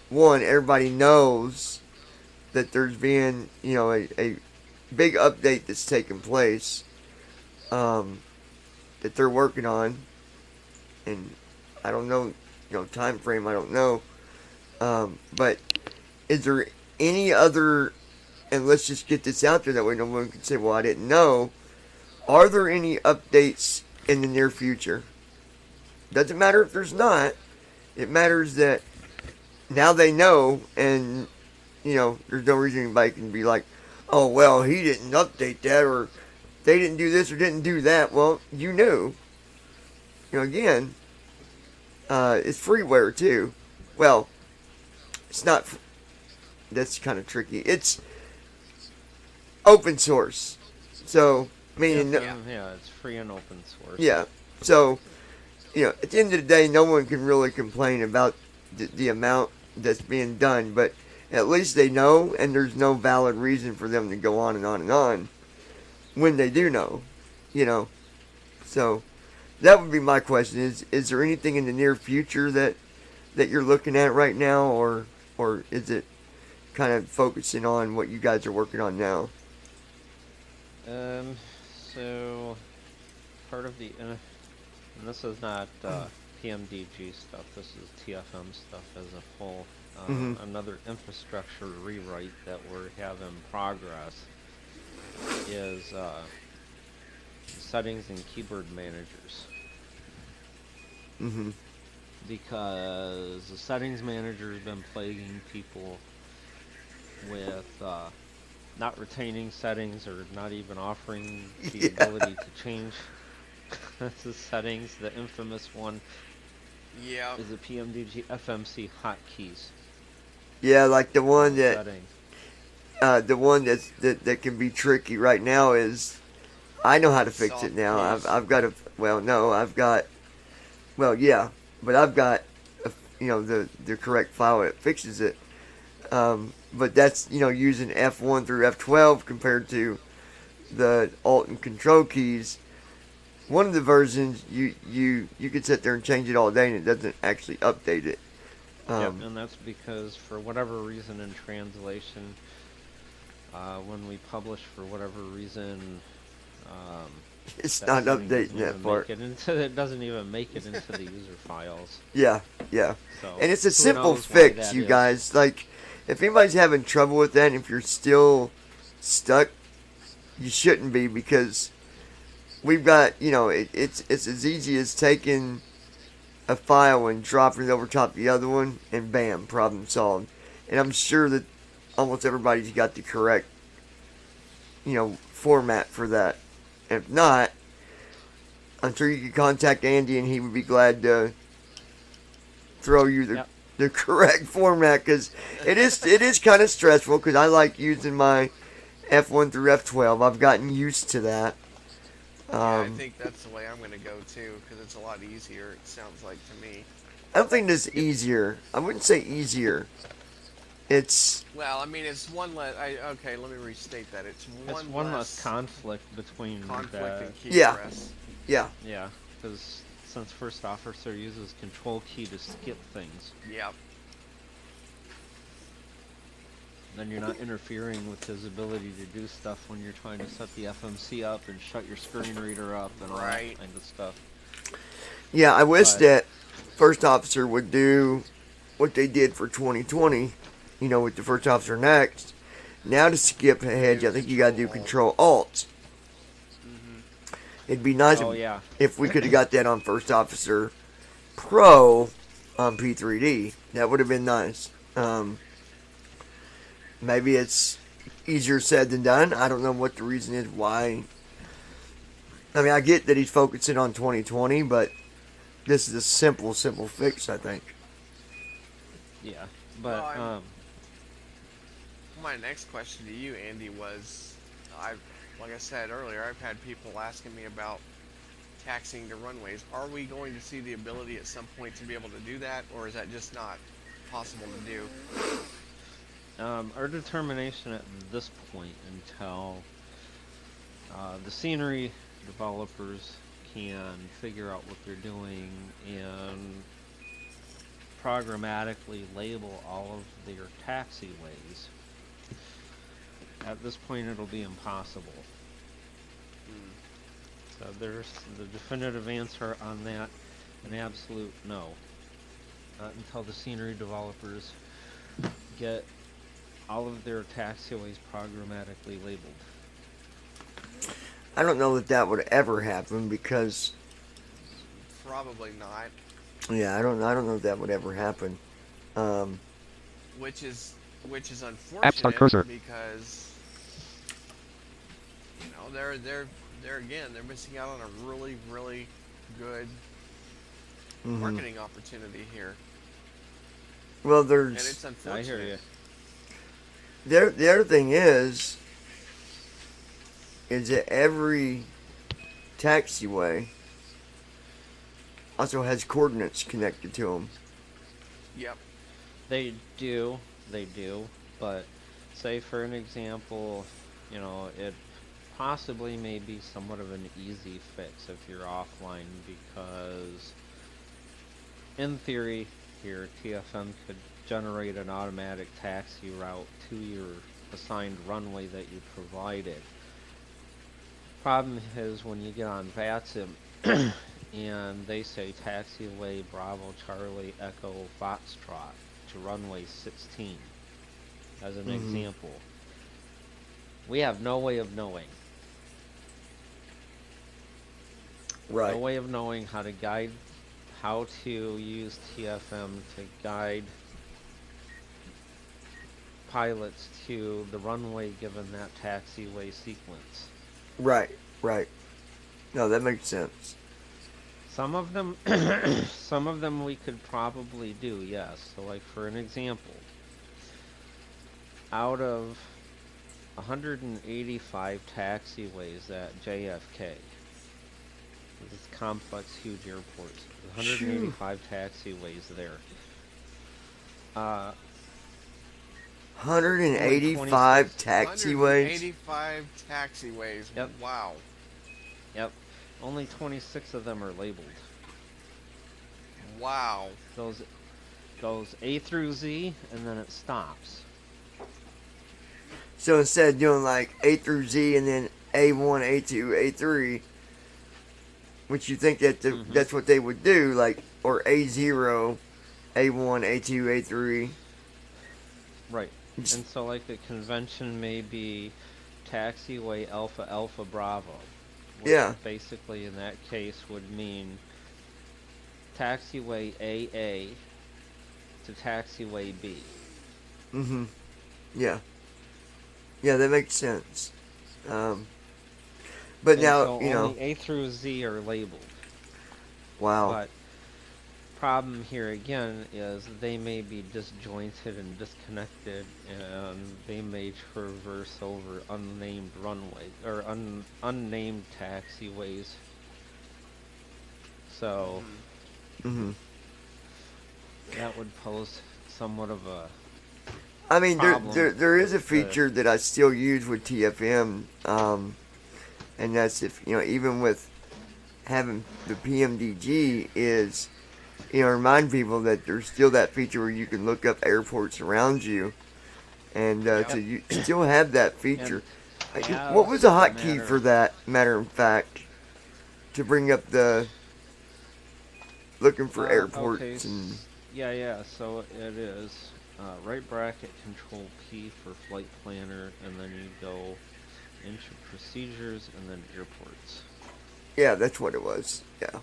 one, everybody knows that there's been, you know, a big update that's taken place, that they're working on, and I don't know, you know, time frame, I don't know, But is there any other, and let's just get this out there that way no one can say, well, I didn't know. Are there any updates in the near future? Doesn't matter if there's not. It matters that now they know, and, there's no reason anybody can be like, oh, well, he didn't update that, or they didn't do this or didn't do that. Well, you knew. Again, it's freeware too. Well, it's not. That's kind of tricky. It's open source. So, meaning. Yeah, it's free and open source. Yeah. So, at the end of the day, no one can really complain about the amount that's being done, but at least they know, and there's no valid reason for them to go on and on and on when they do know, So, that would be my question: is there anything in the near future that you're looking at right now, or is it kind of focusing on what you guys are working on now? So part of the and this is not PMDG stuff. This is TFM stuff as a whole. Another infrastructure rewrite that we have in progress is settings and keyboard managers. Because the settings manager has been plaguing people with not retaining settings or not even offering the ability to change the settings. The infamous one is the PMDG FMC hotkeys. Yeah, like the one that that can be tricky right now is, I know how to fix it now. I've got the correct file that fixes it. But that's, using F1 through F12 compared to the Alt and Control keys. One of the versions, you could sit there and change it all day and it doesn't actually update it. And that's because for whatever reason in translation, when we publish for whatever reason, it's not updating that part. It doesn't even make it into the user files. Yeah. So, and it's a simple fix, you guys. Like, if anybody's having trouble with that, and if you're still stuck, you shouldn't be, because we've got, it's as easy as taking a file and dropping it over top the other one, and bam, problem solved. And I'm sure that almost everybody's got the correct, format for that. If not, I'm sure you could contact Andy and he would be glad to throw you the correct format, because it is kind of stressful, because I like using my F1 through F12. I've gotten used to that. I think that's the way I'm going to go too, because it's a lot easier, it sounds like to me. I don't think it's easier. I wouldn't say easier. It's... Well, I mean, it's one less... Okay, let me restate that. It's one less conflict between conflict and key Yeah. press. Yeah. Yeah, because since first officer uses control key to skip things. Yep. Then you're not interfering with his ability to do stuff when you're trying to set the FMC up and shut your screen reader up and all that kind of stuff. Yeah, I wish that first officer would do what they did for 2020, with the first officer next. Now to skip ahead, I think you gotta do Control Alt. It'd be nice if we could have got that on First Officer Pro on P3D. That would have been nice. Maybe it's easier said than done. I don't know what the reason is why. I mean, I get that he's focusing on 2020, but this is a simple fix, I think. Yeah, but my next question to you, Andy, was, like I said earlier, I've had people asking me about taxiing to runways. Are we going to see the ability at some point to be able to do that, or is that just not possible to do? Our determination at this point, until the scenery developers can figure out what they're doing and programmatically label all of their taxiways, at this point it'll be impossible. So there's the definitive answer on that, an absolute no. Not until the scenery developers get all of their taxiways programmatically labeled. I don't know that that would ever happen because, Probably not. yeah, I don't know if that would ever happen. Which is App unfortunate start cursor. because they're again they're missing out on a really good marketing opportunity here, Well, and it's there's unfortunate. I hear you. the other thing is that every taxiway also has coordinates connected to them. Yep. They do, but say for an example, it possibly may be somewhat of an easy fix if you're offline, because in theory here TFM could generate an automatic taxi route to your assigned runway that you provided. Problem is when you get on VATSIM and they say taxiway Bravo Charlie Echo Foxtrot to runway 16 as an example. We have no way of knowing. Right. No way of knowing how to use TFM to guide pilots to the runway given that taxiway sequence. Right. No, that makes sense. Some of them we could probably do, yes. So like for an example, out of 185 taxiways at JFK, this complex, huge airports, 185 taxiways there. 185 taxiways. 185 taxiways. Yep. Wow. Yep. Only 26 of them are labeled. Wow. Goes A through Z and then it stops. So instead of doing like A through Z and then A1, A2, A3, which you think that that's what they would do, like, or A0, A1, A2, A3. Right. And so like the convention may be taxiway Alpha Alpha Bravo. Which Yeah. basically in that case would mean taxiway AA to taxiway B. Yeah. Yeah, that makes sense. But And now, so only A through Z are labeled. Wow. But problem here again is they may be disjointed and disconnected, and they may traverse over unnamed runway or unnamed taxiways. So that would pose somewhat of a I mean, problem there is a with the- feature that I still use with TFM, and that's if, even with having the PMDG is, remind people that there's still that feature where you can look up airports around you, and so you still have that feature. What was the hotkey for that, matter of fact, to bring up the looking for airports okay, and... Yeah, so it is right bracket control P for flight planner, and then you go into procedures and then airports. Yeah, that's what it was. Yeah.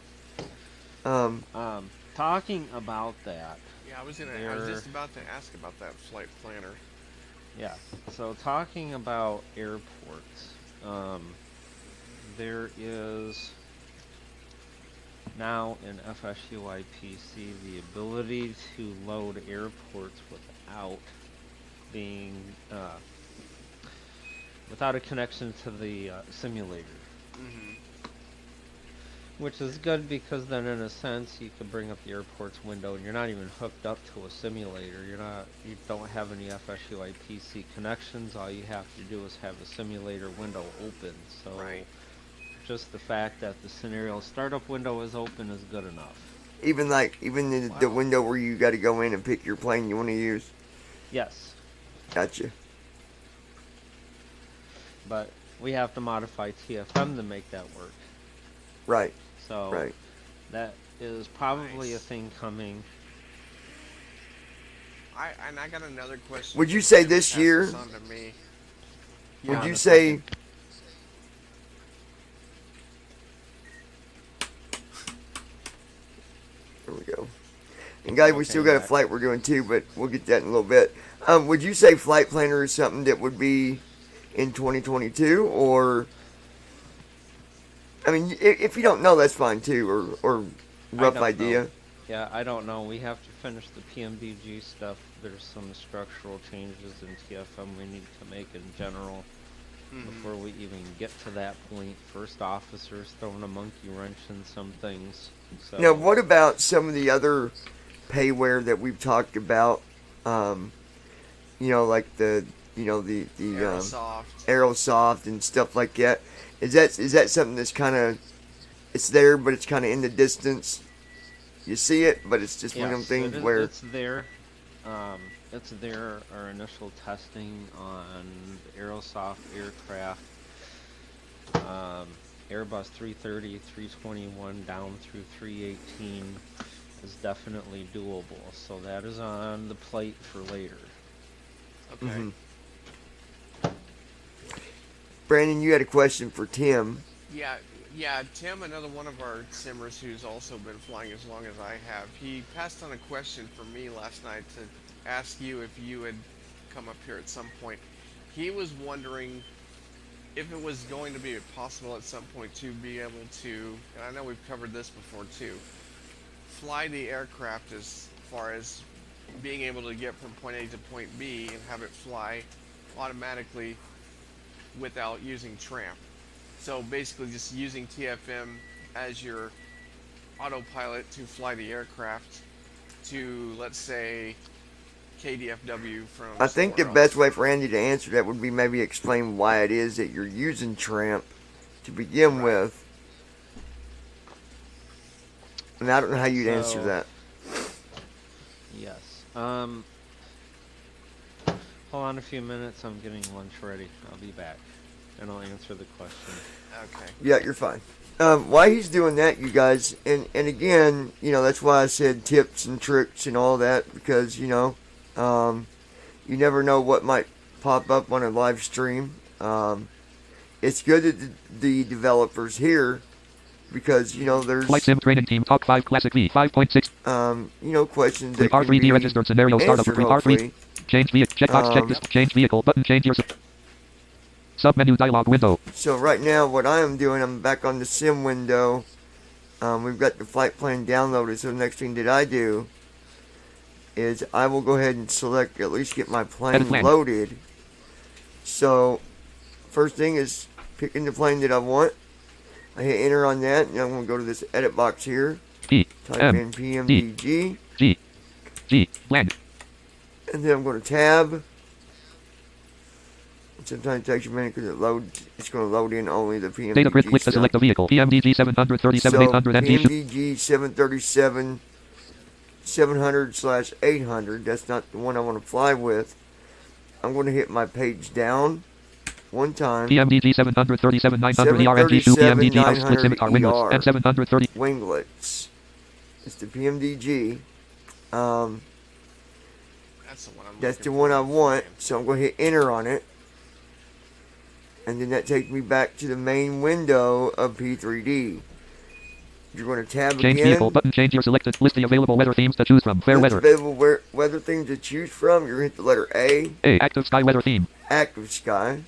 Talking about that. Yeah, I was just about to ask about that flight planner. Yeah. So talking about airports, there is now in FSUIPC the ability to load airports without being without a connection to the simulator. Which is good because then in a sense you can bring up the airport's window and you're not even hooked up to a simulator. You don't have any FSUIPC connections. All you have to do is have a simulator window open. So just the fact that the scenario startup window is open is good enough. Even the window where you got to go in and pick your plane you want to use. Yes. Gotcha. But we have to modify TFM to make that work. Right. So that is probably a thing coming. I got another question. Would you for say Tim. this Pass year? this on to me. Would Yeah. you say? There we go. And guys, we Okay, still got a Max. flight we're doing too, but we'll get that in a little bit. Would you say Flight Planner is something that would be in 2022, or? I mean, if you don't know, that's fine too, or rough don't idea. know. Yeah, I don't know. We have to finish the PMDG stuff. There's some structural changes in TFM we need to make in general before we even get to that point. First officers throwing a monkey wrench in some things. So Now, what about some of the other payware that we've talked about? Like the Aerosoft. Aerosoft and stuff like that. Is that something that's kind of, it's there, but it's kind of in the distance? You see it, but it's just one of them yes, things it is, where it's there. It's there. Our initial testing on the Aerosoft aircraft, Airbus 330, 321 down through 318 is definitely doable. So that is on the plate for later. Okay. Mhm. Brandon, you had a question for Tim. Yeah, Tim, another one of our simmers who's also been flying as long as I have, he passed on a question for me last night to ask you if you had come up here at some point. He was wondering if it was going to be possible at some point to be able to, and I know we've covered this before too, fly the aircraft as far as being able to get from point A to point B and have it fly automatically without using tramp. So basically just using TFM as your autopilot to fly the aircraft to, let's say, KDFW from I think the somewhere best else. way for Andy to answer that would be maybe explain why it is that you're using Tramp to begin with. And I don't know how you'd answer So- that. Yes. Hold on a few minutes. I'm getting lunch ready. I'll be back, and I'll answer the question. Okay. Yeah, you're fine. Why he's doing that, you guys, and again, that's why I said tips and tricks and all that, because, you never know what might pop up on a live stream. It's good that the developers here, because, there's, Flight Sim Training Team Talk 5 Classic V 5.6. questions that Prepar can 3D be registered scenario startup answered, Prepar 3 hopefully. change vehicle checkbox check this change vehicle button change your submenu dialog window. So right now, what I am doing, I'm back on the sim window. We've got the flight plan downloaded. So the next thing that I do is I will go ahead and select, at least get my plane Edit plan. loaded. So first thing is picking the plane that I want. I hit enter on that, and I'm going to go to this edit box here. P Type M in PMDG, G blank and then I'm going to tab. Sometimes it takes a minute because it's going to load in only the PMDG data grid click to stuff. select the vehicle PMDG 737 So 800 NG PMDG 737 700/800. That's not the one I want to fly with. I'm going to hit my page down one time. PMDG 737 900 ERNG2 PMDG house split scimitar winglets and 730 Winglets. It's the PMDG. That's the one I'm That's the looking one for. I want. So I'm going to hit enter on it. And then that takes me back to the main window of P3D. You're going to tab change again. vehicle button change your selected list the available weather themes to choose from fair List weather available weather things to choose from. You're going to hit the letter A. active sky weather theme Active sky.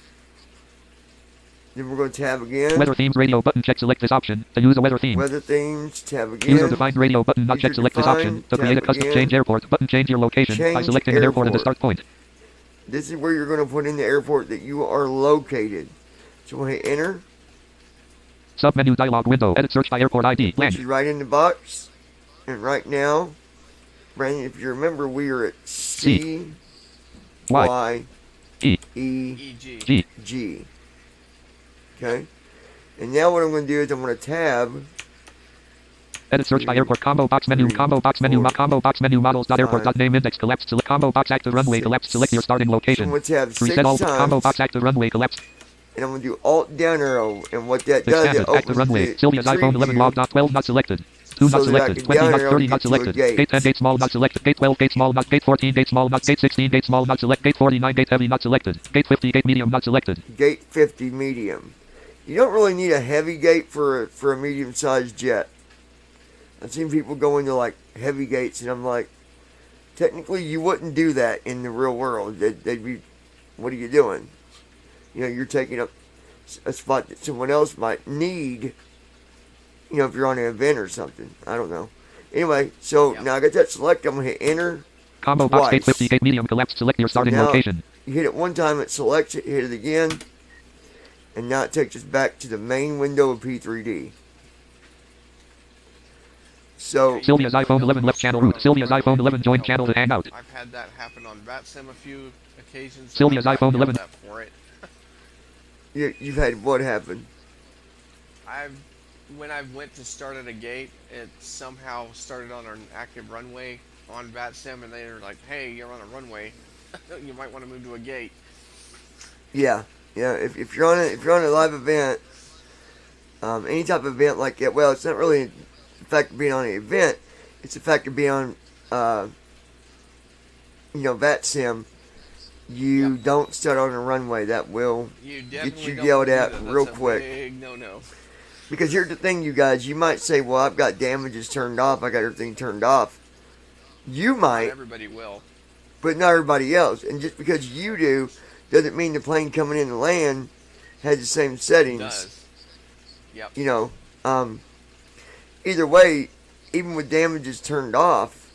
Then we're going to tab again. weather themes radio button check select this option to use a weather theme Weather themes. Tab again. user defined radio button not check User select this option defined, to create a tab custom again. change airport button change your location by Change selecting an airport as the airport. start point. This is where you're going to put in the airport that you are located. So we'll hit enter. Submenu dialog window edit search by airport ID Puts blank you right in the box. And right now, Brandon, if you remember, we are at C Y Y E E EG. G G. Okay. And now what I'm going to do is I'm going to tab. edit search by airport combo box menu Three, combo box menu four, combo box menu models dot airport dot five, name index collapsed select combo box active runway six. collapsed select your starting So I'm location going to tab 6 reset all times. combo box active runway collapsed And I'm going to do Alt down arrow. And what that does, it expanded active opens runway the Sylvia's iPhone 11 preview. log dot 12 not selected 2 so not that I selected. can 20 down not arrow 30 and not get to a selected. gate. Gate 10 gate small not selected. Gate 12 gate small not. Gate 14 gate small not. Gate 16 gate small not select. Gate 49 gate heavy not selected. Gate 50 gate medium not selected. Gate 50 medium. You don't really need a heavy gate for a medium-sized jet. I've seen people go into like heavy gates, and I'm like, technically you wouldn't do that in the real world. They'd be, what are you doing? You know, you're taking up a spot that someone else might need. You know, if you're on an event or something. I don't know. Anyway, so now I got that selected. I'm going to hit enter. Combo twice. box gate 50 gate medium collapsed. Select your starting now, location. You hit it one time, it selects it, hit it again. And now it takes us back to the main window of P3D. So, Sylvia's iPhone 11 left channel root. Sylvia's iPhone 11 joined channel to hangout. I've had that happen on VATSIM a few occasions. Sylvia's and I've iPhone gotten 11. yelled at for it. you've had what happen? When I went to start at a gate, it somehow started on an active runway on VATSIM, and they were like, "Hey, you're on a runway. You might want to move to a gate." Yeah. If you're on a live event, any type of event like that, well, it's not really the fact of being on an event. It's the fact of being on, VATSIM. You don't start on a runway. That will get you yelled at real quick. Big no. Because here's the thing, you guys. You might say, well, I've got damages turned off. I got everything turned off. You might. Not everybody will. But not everybody else. And just because you do, doesn't mean the plane coming in to land has the same settings. It does. Yep. You know, either way, even with damages turned off,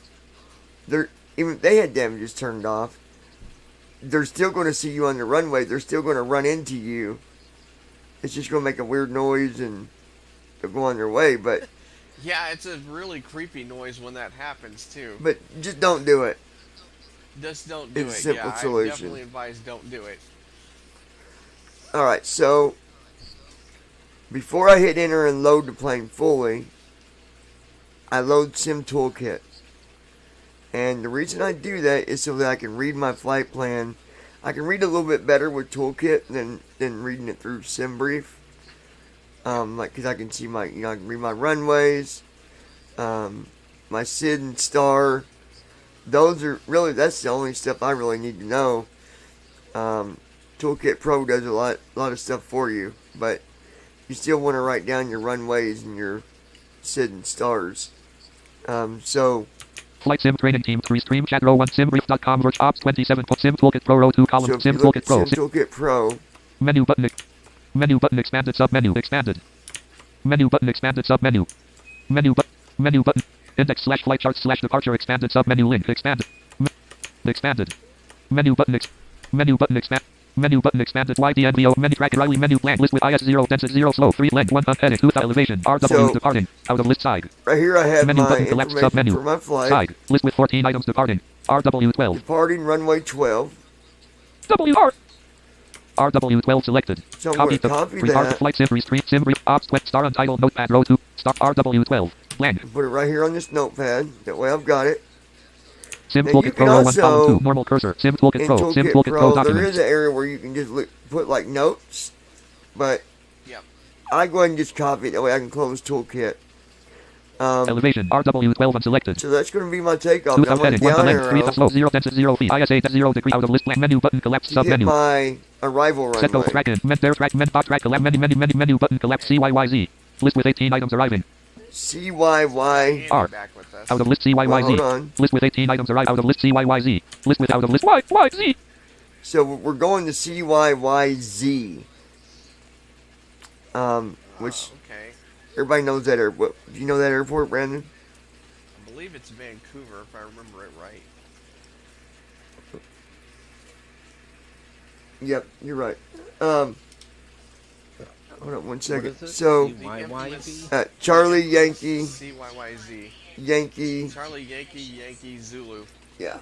even if they had damages turned off, they're still going to see you on the runway. They're still going to run into you. It's just going to make a weird noise and they'll go on their way. But yeah, it's a really creepy noise when that happens too. But just don't do it. Just don't do it. It's a simple I solution. definitely advise don't do it. Alright, so before I hit enter and load the plane fully, I load Sim Toolkit. And the reason I do that is so that I can read my flight plan. I can read a little bit better with Toolkit than reading it through SimBrief. Because I can see I can read my runways, my SID and star. That's the only stuff I really need to know. Toolkit Pro does a lot of stuff for you, but you still want to write down your runways and your SID and stars. So Flight Sim Training Team 3 Stream Chat Row 1 SimBrief.com Verge Ops 27 Sim Toolkit Pro Row 2 columns Sim Toolkit Pro Sim Toolkit Pro. Menu button expanded submenu expanded. Menu button expanded submenu. Menu button index / flight chart / departure expanded submenu link expanded. Expanded. Menu button expanded YDNVO menu track Riley menu blank list with IS0 density 0 slow 3 length 1 unheading 2 elevation RW So, departing out of list side. Right here I have Menu my button collapse information submenu. for my flight. Side list with 14 items departing RW12 Departing runway 12. WR RW12 selected. So I'm going to copy that. Flight Sim Stream SimBrief Ops Star Untitled Notepad Row 2 Star RW12 blank. Put it right here on this notepad. That way I've got it. Sim Now you Toolkit can Pro 1 also, column 2 normal cursor Sim Toolkit in Pro Sim Toolkit Toolkit Pro there documents. is an area where you can just put like notes, but Yep. I go ahead and just copy it. That way I can close Toolkit. Elevation RW12 unselected. So that's going to be my takeoff. 2 I'm going heading to 1 down length 3 arrow slow 0 density 0 feet ISA 0 degree out of list blank menu button collapse to hit submenu. my arrival Set go runway. track in men there track men bot track collapse menu button collapse CYYZ list with 18 items arriving. CYY. R. Back with us. Out of list Well, hold on. CYYZ. List with 18 items arrive out of list CYYZ. List with out of list YYZ. So we're going to CYYZ. Which Okay. everybody knows that airport. Do you know that airport, Brandon? I believe it's Vancouver, if I remember it right. Yep, you're right. Hold on one What second. is it? So, CYYZ? Charlie Yankee, CYYZ. Yankee, Charlie Yankee Zulu. yeah.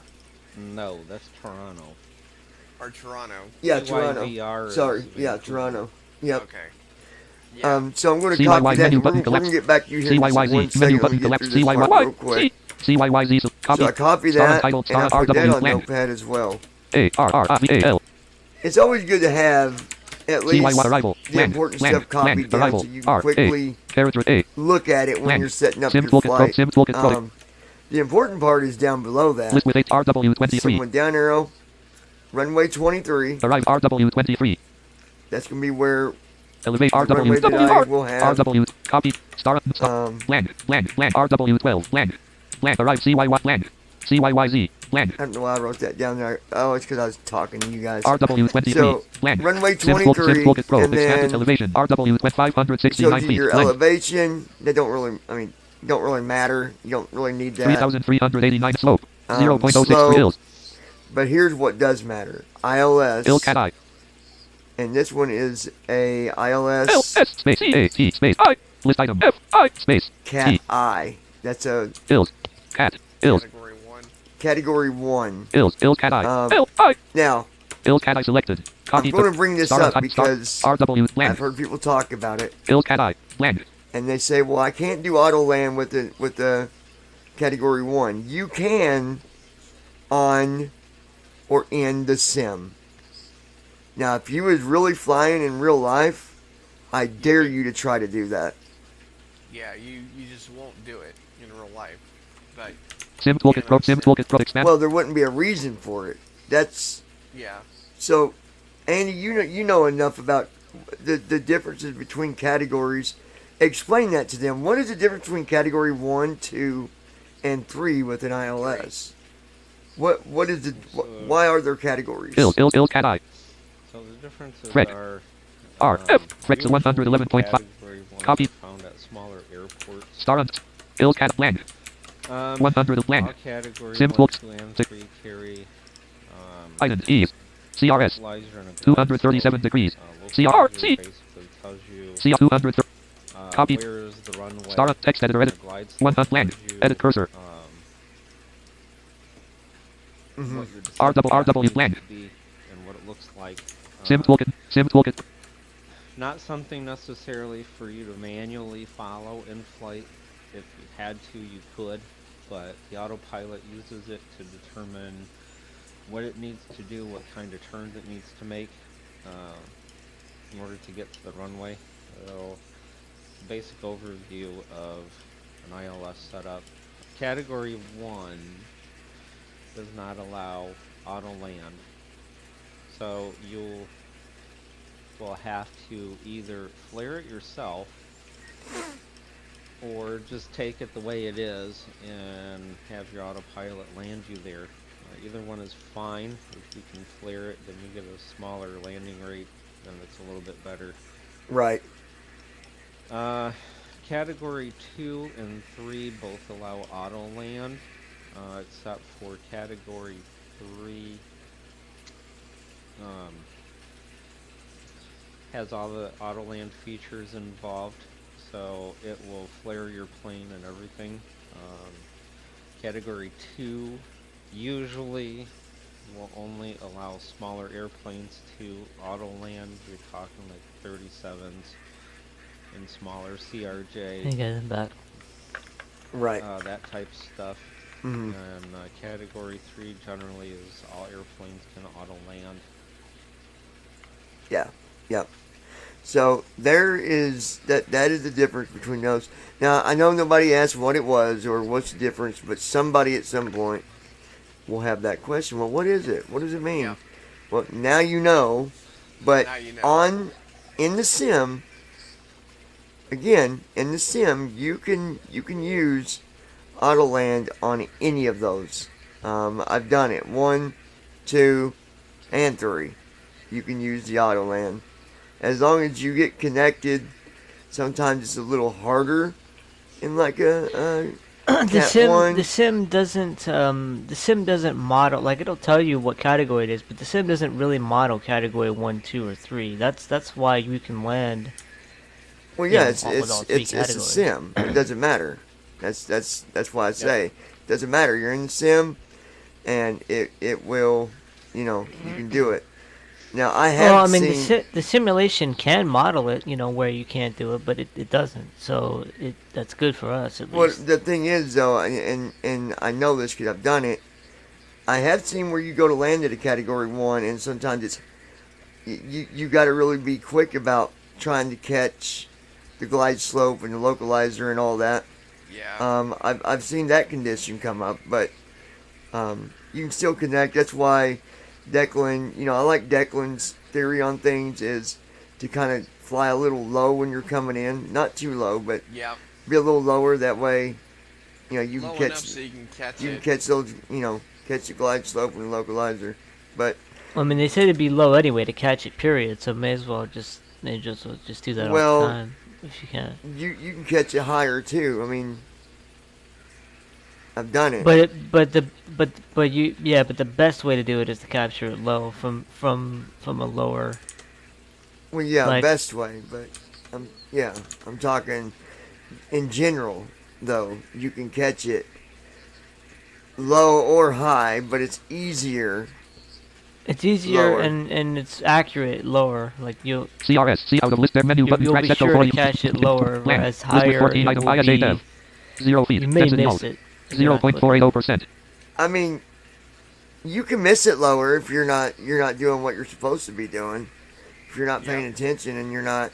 No, that's Toronto. Or Toronto. Yeah, Toronto. CYVR is Sorry, yeah, Vancouver. Toronto. Yep. Okay. Yeah. So I'm going to CYY copy that. menu We're button going to collapse. get back to you here in just one CYYZ second. menu Let button me get collapse through this part real quick. CYYZ So I copy Star that, Untitled and I Star put that RW on blank. Notepad as well. ARRVAL. It's always good to have at least CYY arrival. the Land. important Land. stuff copied Land. down Arrival. so you can R. quickly A. Character A. look at it when Land. you're setting up Sim your Toolkit Pro. flight. Sim Toolkit Pro. The important part is down below that. List with 8 RW23. Someone down arrow, runway 23. Arrive RW23. That's going to be where Elevate the runway that I will have. RW. Copy. Start. Stop. Land. Land. Land. RW12. Land. Land. Arrive CYY. Land. CYYZ. Land. I don't know why I wrote that down there. Oh, it's because I was talking to you guys. RW23. So, land. runway Sim 23, Toolkit Pro. and Expanded then elevation. RW 569 shows you feet. your Land. elevation. They don't really, don't really matter. You don't really need that. 3,389 slope. 0.06 slope. for hills. But here's what does matter. ILS. Hill cat I. And this one is a ILS. L S space C A T space I. List item F I space Cat T. I. That's a Hills. Cat. Hills. Category 1. category 1. Hills. Hill cat I. L I. Now, Hill cat I selected. I'm Copy. going to bring this Start up on type. because Start. RW I've land. heard people talk about it. Hill cat I. Land. And they say, well, I can't do auto land with the category 1. You can on or in the sim. Now, if you was really flying in real life, I dare you to try to do that. Yeah, you just won't do it in real life. But Sim Toolkit Pro. Sim Toolkit Pro. Expand. Well, there wouldn't be a reason for it. That's yeah, so. Andy, you know enough about the differences between categories. Explain that to them. What is the difference between category 1, 2, and 3 with an ILS? What is the why are there categories? Hill cat I. So the differences Fred. are R F. Fred 111.5. category 1 Copy. is found at smaller airports. Start on. Hill cat land. 100 of land. All category Sim 1 Toolkit. to land 3 carry Island Ease. CRS. localizer and a 237 glide degrees. slope. CRC. Basically tells you C 230. Copy. where is the runway. Start on text editor edit. and a glide slope 100 land. tells you, Edit cursor. Mhm. what your RW needs to land. be and what it looks like. Sim Toolkit. Sim Toolkit. Not something necessarily for you to manually follow in flight. If you had to, you could, but the autopilot uses it to determine what it needs to do, what kind of turns it needs to make in order to get to the runway. So, basic overview of an ILS setup. Category 1 does not allow auto land. So you will have to either flare it yourself or just take it the way it is and have your autopilot land you there. Either one is fine. If you can flare it, then you get a smaller landing rate, then it's a little bit better. Right. Category 2 and 3 both allow auto land, except for Category 3 has all the auto land features involved, so it will flare your plane and everything. Category 2 usually will only allow smaller airplanes to auto land. You're talking like 37s and smaller CRJ. I got it back. Right. That type stuff. Mhm. And Category 3 generally is all airplanes can auto land. Yeah. Yep. So there is that is the difference between those. Now I know nobody asked what it was or what's the difference, but somebody at some point will have that question. Well, what is it? What does it mean? Yeah. Well, now you know. But Now you know. in the sim, again, in the sim, you can use auto land on any of those. I've done it 1, 2, and 3. You can use the auto land. As long as you get connected, sometimes it's a little harder in like a Cat 1. The sim doesn't model, like it'll tell you what category it is, but the sim doesn't really model category 1, 2, or 3. That's why you can land. Well, yeah, with all three it's a categories. sim. It doesn't matter. That's why I say it doesn't matter. You're in the sim, and it will, you can do it. Now I have Well, I mean, seen. the simulation can model it, where you can't do it, but it doesn't. So that's good for us at Well, least. the thing is though, and I know this because I've done it. I have seen where you go to land at a category 1, and sometimes it's you got to really be quick about trying to catch the glide slope and the localizer and all that. Yeah. I've seen that condition come up, but you can still connect. That's why Declan, I like Declan's theory on things is to kind of fly a little low when you're coming in, not too low, but Yep. be a little lower. That way, you Low can enough catch so you can catch you it. can catch those, catch the glide slope and the localizer. But I mean, they say to be low anyway to catch it. Period. So may as well just do that all Well, the time if you can. you can catch it higher too. I mean, I've done it. But the best way to do it is to capture it low from a lower. Well, yeah, like- best way, but I'm talking in general though. You can catch it low or high, but it's easier. It's easier Lower. and it's accurate lower. Like you'll CRS. See out of list there menu button. you'll Track be set sure for to you. catch it lower, Blank. whereas List with higher 14 it item will ISA be. dev. 0 feet. You may Density miss alt. it. if you're not quick. 0.480%. I mean, you can miss it lower if you're not doing what you're supposed to be doing. If you're not paying attention and you're not,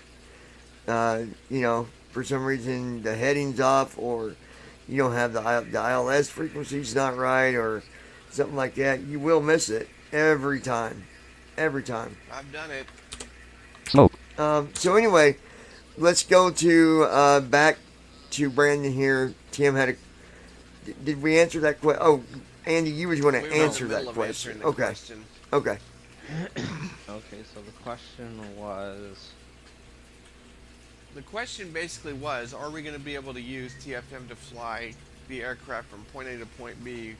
for some reason the heading's off or you don't have the ILS frequency's not right or something like that, you will miss it every time. Every time. I've done it. Slope. So anyway, let's go to back to Brandon here. Tim had did we answer that question? Oh, Andy, you was going to We were in the answer middle that of question. answering the Okay. question. Okay. Okay, so the question was, The question basically was, are we going to be able to use TFM to fly the aircraft from point A to point B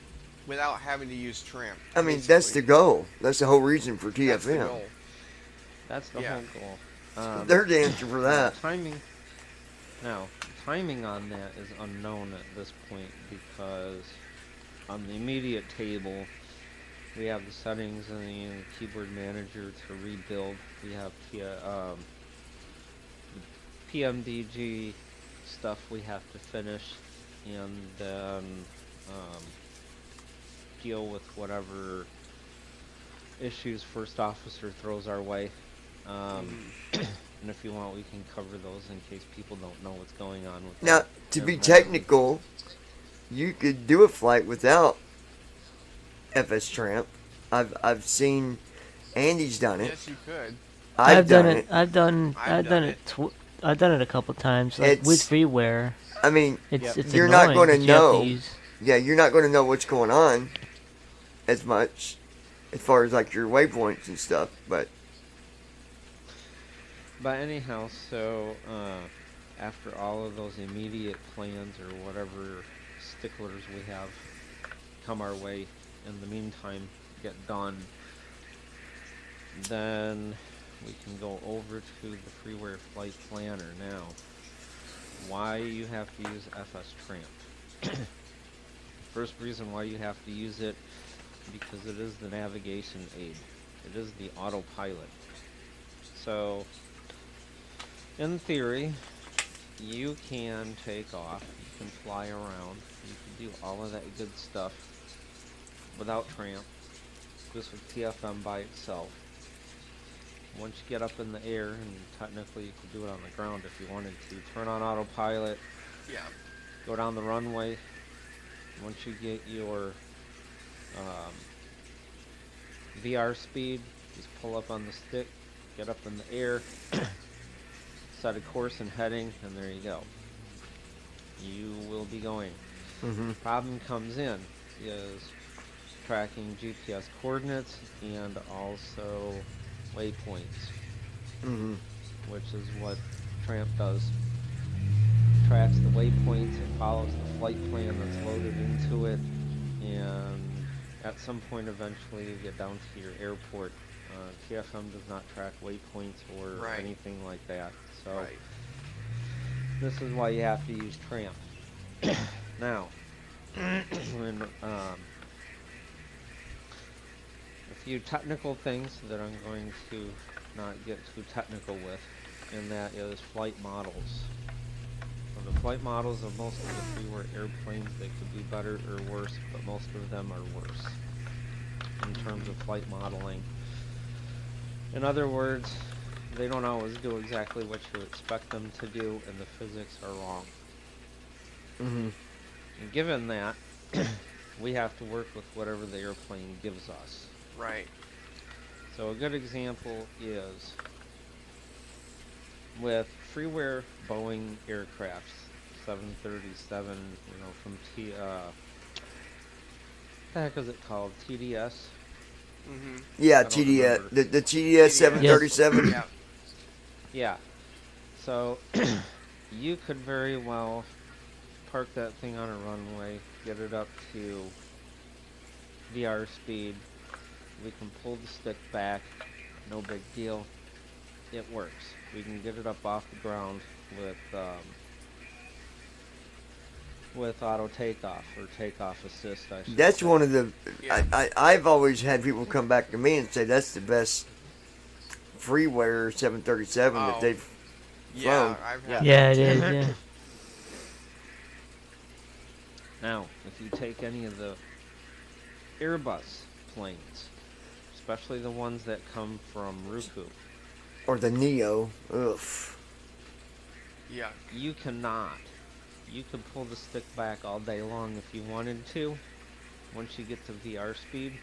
without having to use tramp? I mean, that's the basically. goal. That's the whole reason for That's the TFM. goal. that's the Yeah. whole goal. They're the answer for that. Timing on that is unknown at this point because on the immediate table we have the settings in the keyboard manager to rebuild. We have PMDG stuff we have to finish and then deal with whatever issues first officer throws our way. And if you want, we can cover those in case people don't know what's going on with Now, that. to be And, technical, you could do a flight without FS Tramp. I've seen Andy's done it. Yes, you could. I've done it. I've done it. I've done it a couple times, like with It's- freeware. I mean, It's You're not annoying gonna 'cause you have to know. use- yeah, you're not going to know what's going on as much as far as like your waypoints and stuff. But anyhow, so after all of those immediate plans or whatever sticklers we have come our way in the meantime get done, then we can go over to the freeware flight planner now. Why you have to use FS Tramp? First reason why you have to use it, because it is the navigation aid. It is the autopilot. So, in theory, you can take off, you can fly around, you can do all of that good stuff without Tramp, just with TFM by itself. Once you get up in the air, and technically you could do it on the ground if you wanted to, turn on autopilot, Yeah. go down the runway. Once you get your VR speed, just pull up on the stick, get up in the air, set a course and heading, and there you go. You will be going. Problem comes in is tracking GPS coordinates and also waypoints, which is what Tramp does. Tracks the waypoints, it follows the flight plan that's loaded into it, and at some point eventually you get down to your airport. TFM does not track waypoints or Right. anything like that, so Right. this is why you have to use Tramp. Now, when, a few technical things that I'm going to not get too technical with, and that is flight models. So the flight models of most of the freeware airplanes, they could be better or worse, but most of them are worse in terms of flight modeling. In other words, they don't always do exactly what you expect them to do, and the physics are wrong. Mm-hmm. And given that, we have to work with whatever the airplane gives us. Right. So a good example is with freeware Boeing aircrafts, 737, from what the heck is it called? TDS? Mm-hmm. Yeah, I don't TDS. remember. The TDS 737. Yeah. Yeah. So you could very well park that thing on a runway, get it up to VR speed. We can pull the stick back, no big deal. It works. We can get it up off the ground with auto takeoff or takeoff assist, I should That's say. one of the. Yeah. I've always had people come back to me and say that's the best freeware 737 that Oh. they've Yeah, flown. I've had Yeah, that it too. is. Yeah. Now, if you take any of the Airbus planes, especially the ones that come from Roku, Or the Neo. Ugh. Yeah. you cannot. You could pull the stick back all day long if you wanted to. Once you get to VR speed,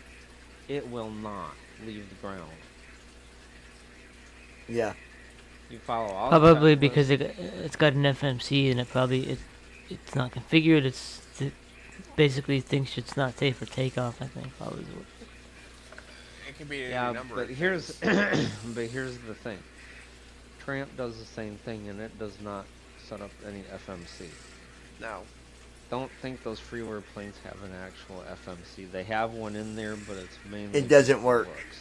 it will not leave the ground. Yeah. You follow all Probably the checklists. because it's got an FMC and it's not configured. It basically thinks it's not safe for takeoff. I think probably. Is what- It can be any Yeah, number but of here's things. but here's the thing. Tramp does the same thing, and it does not set up any FMC. No. Don't think those freeware planes have an actual FMC. They have one in there, but it's mainly It doesn't for work. looks.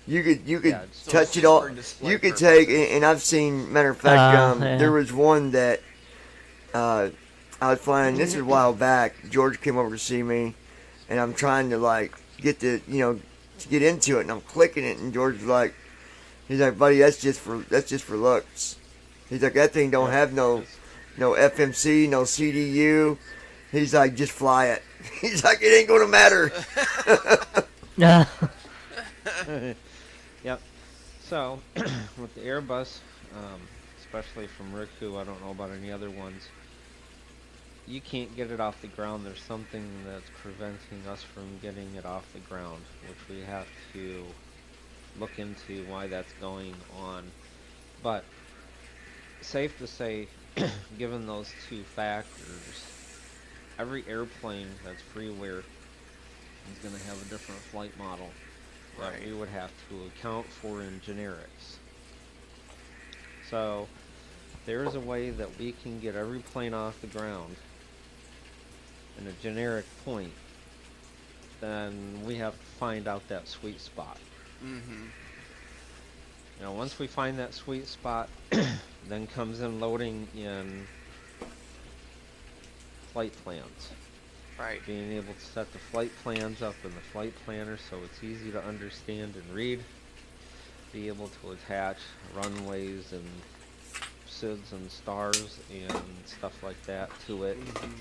You could Yeah, it's- So touch it's it just all. for display You could purposes. take, and I've seen. Matter of fact, Yeah. there was one that I was flying. This is a while back. George came over to see me, and I'm trying to get to get into it, and I'm clicking it, and George's like, he's like, buddy, that's just for looks. He's like, that thing don't have no FMC, no CDU. He's like, just fly it. He's like, it ain't gonna matter. Yep. So, with the Airbus, especially from Roku, I don't know about any other ones, you can't get it off the ground. There's something that's preventing us from getting it off the ground, which we have to look into why that's going on. But, safe to say, given those two factors, every airplane that's freeware is going to have a different flight model that Right. we would have to account for in generics. So there is a way that we can get every plane off the ground in a generic point. Then we have to find out that sweet spot. Mm-hmm. Once we find that sweet spot, then comes in loading in flight plans. Right. Being able to set the flight plans up in the flight planner so it's easy to understand and read. Be able to attach runways and SIDs and stars and stuff like that to it. Mm-hmm.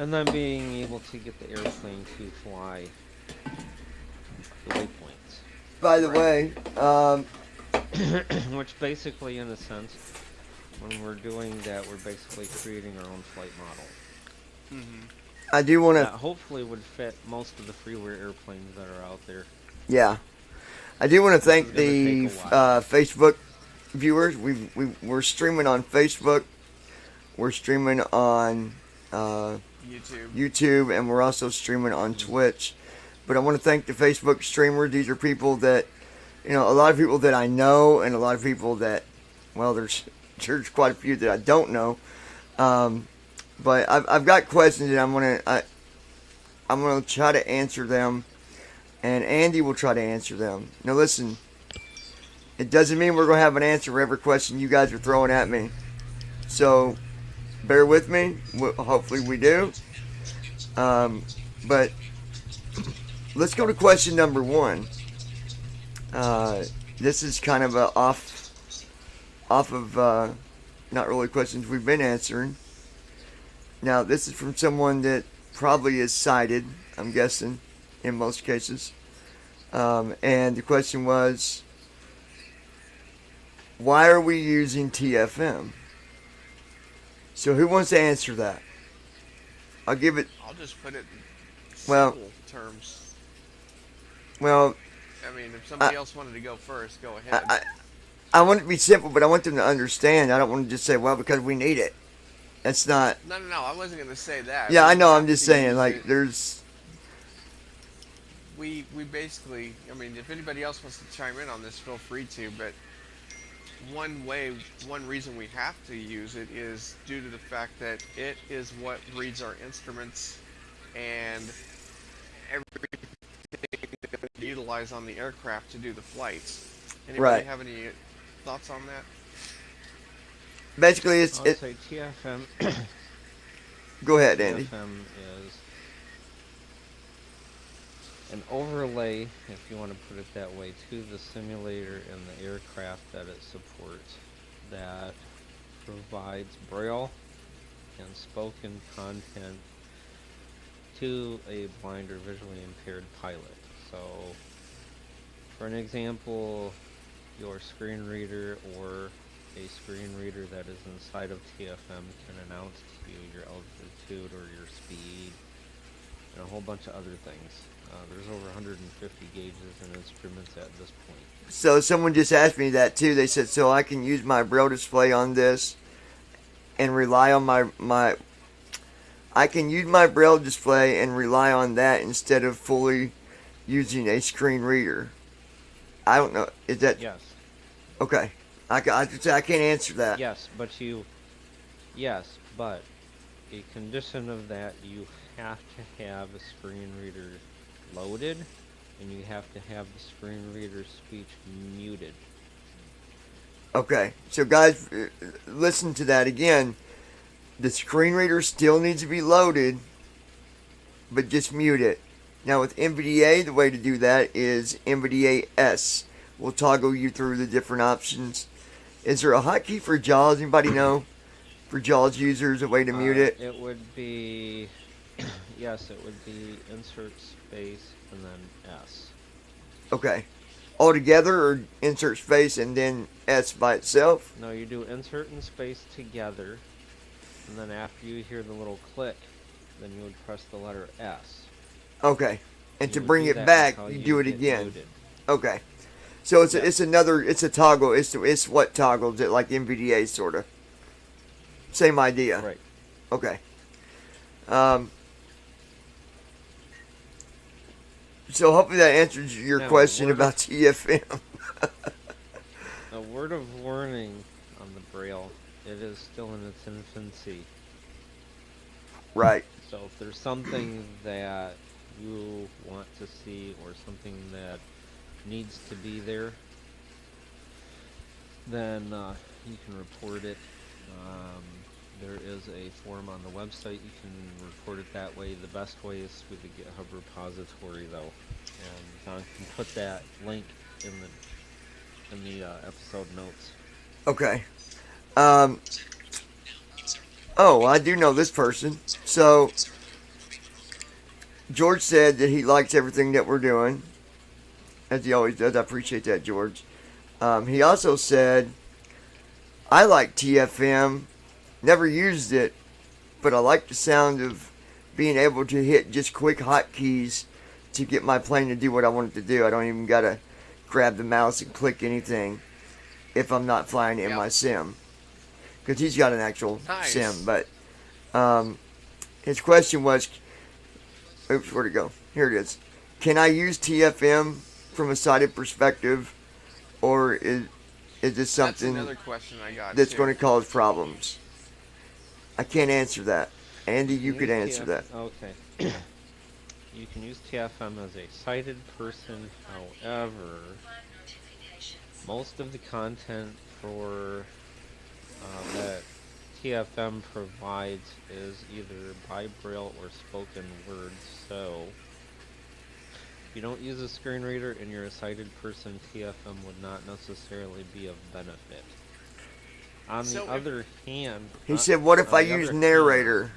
And then being able to get the airplane to fly the waypoints. By the way, Which basically, in a sense, when we're doing that, we're basically creating our own flight model. Mm-hmm. I do want That to. hopefully would fit most of the freeware airplanes that are out there. Yeah, I do want to thank This is the gonna take a while. Facebook viewers. We're streaming on Facebook. We're streaming on YouTube, and we're also streaming on Twitch. But I want to thank the Facebook streamers. These are people that, a lot of people that I know, and a lot of people that, well, there's quite a few that I don't know. But I've got questions, and I'm gonna try to answer them, and Andy will try to answer them. Now listen, it doesn't mean we're gonna have an answer for every question you guys are throwing at me. So bear with me. Hopefully we do. But let's go to question number 1. This is kind of off of not really questions we've been answering. Now, this is from someone that probably is sighted, I'm guessing, in most cases. And the question was, why are we using TFM? So who wants to answer that? I'll give it. I'll just put it in Well- simple terms. Well, I mean, if somebody else wanted to go first, go ahead. I want it to be simple, but I want them to understand. I don't want to just say, well, because we need it. That's not. No, I wasn't going to say that. Yeah, We I know. I'm have just to saying, use like, it. there's. We basically, I mean, if anybody else wants to chime in on this, feel free to, but one reason we have to use it is due to the fact that it is what reads our instruments and everything that we utilize on the aircraft to do the flights. Anybody Right. have any thoughts on that? Basically, it's. I'll say TFM. Go ahead, Andy. TFM is an overlay, if you want to put it that way, to the simulator and the aircraft that it supports that provides braille and spoken content to a blind or visually impaired pilot. So, for an example, your screen reader or a screen reader that is inside of TFM can announce to you your altitude or your speed and a whole bunch of other things. There's over 150 gauges and instruments at this point. So someone just asked me that too. They said, so I can use my braille display on this and rely on my I can use my braille display and rely on that instead of fully using a screen reader. I don't know. Is that Yes. okay? I can't answer that. Yes, but a condition of that, you have to have a screen reader loaded, and you have to have the screen reader speech muted. Okay, so guys, listen to that again. The screen reader still needs to be loaded, but just mute it. Now with NVDA, the way to do that is NVDA S. We'll toggle you through the different options. Is there a hotkey for JAWS? Anybody know? For JAWS users, a way to mute it? It would be, yes, it would be insert space and then S. Okay. All together or insert space and then S by itself? No, you do insert and space together, and then after you hear the little click, then you would press the letter S. Okay. And You to would bring do it that back, until you do it get again. muted. Okay. So it's Yeah. it's a toggle. It's what toggles it, like NVDA sort of. Same idea. Right. Okay. So hopefully that answers your Now, question word about TFM. A word of warning on the Braille, it is still in its infancy. Right. So if there's something that you want to see or something that needs to be there, then you can report it. There is a form on the website. You can report it that way. The best way is through the GitHub repository, though, and John can put that link in the episode notes. Okay. Oh, I do know this person. So George said that he likes everything that we're doing, as he always does. I appreciate that, George. He also said, I like TFM. Never used it, but I like the sound of being able to hit just quick hotkeys to get my plane to do what I want it to do. I don't even gotta grab the mouse and click anything if I'm not flying in my sim. Because he's got an actual sim, but his question was, oops, where'd it go? Here it is. Can I use TFM from a sighted perspective, or is this something That's another question I got that's too. going to cause problems? I can't answer that. Andy, you could answer that. Okay. You can use TFM as a sighted person, however, most of the content for that TFM provides is either by Braille or spoken words, so if you don't use a screen reader and you're a sighted person, TFM would not necessarily be of benefit. On the other hand... He said, what if I use narrator?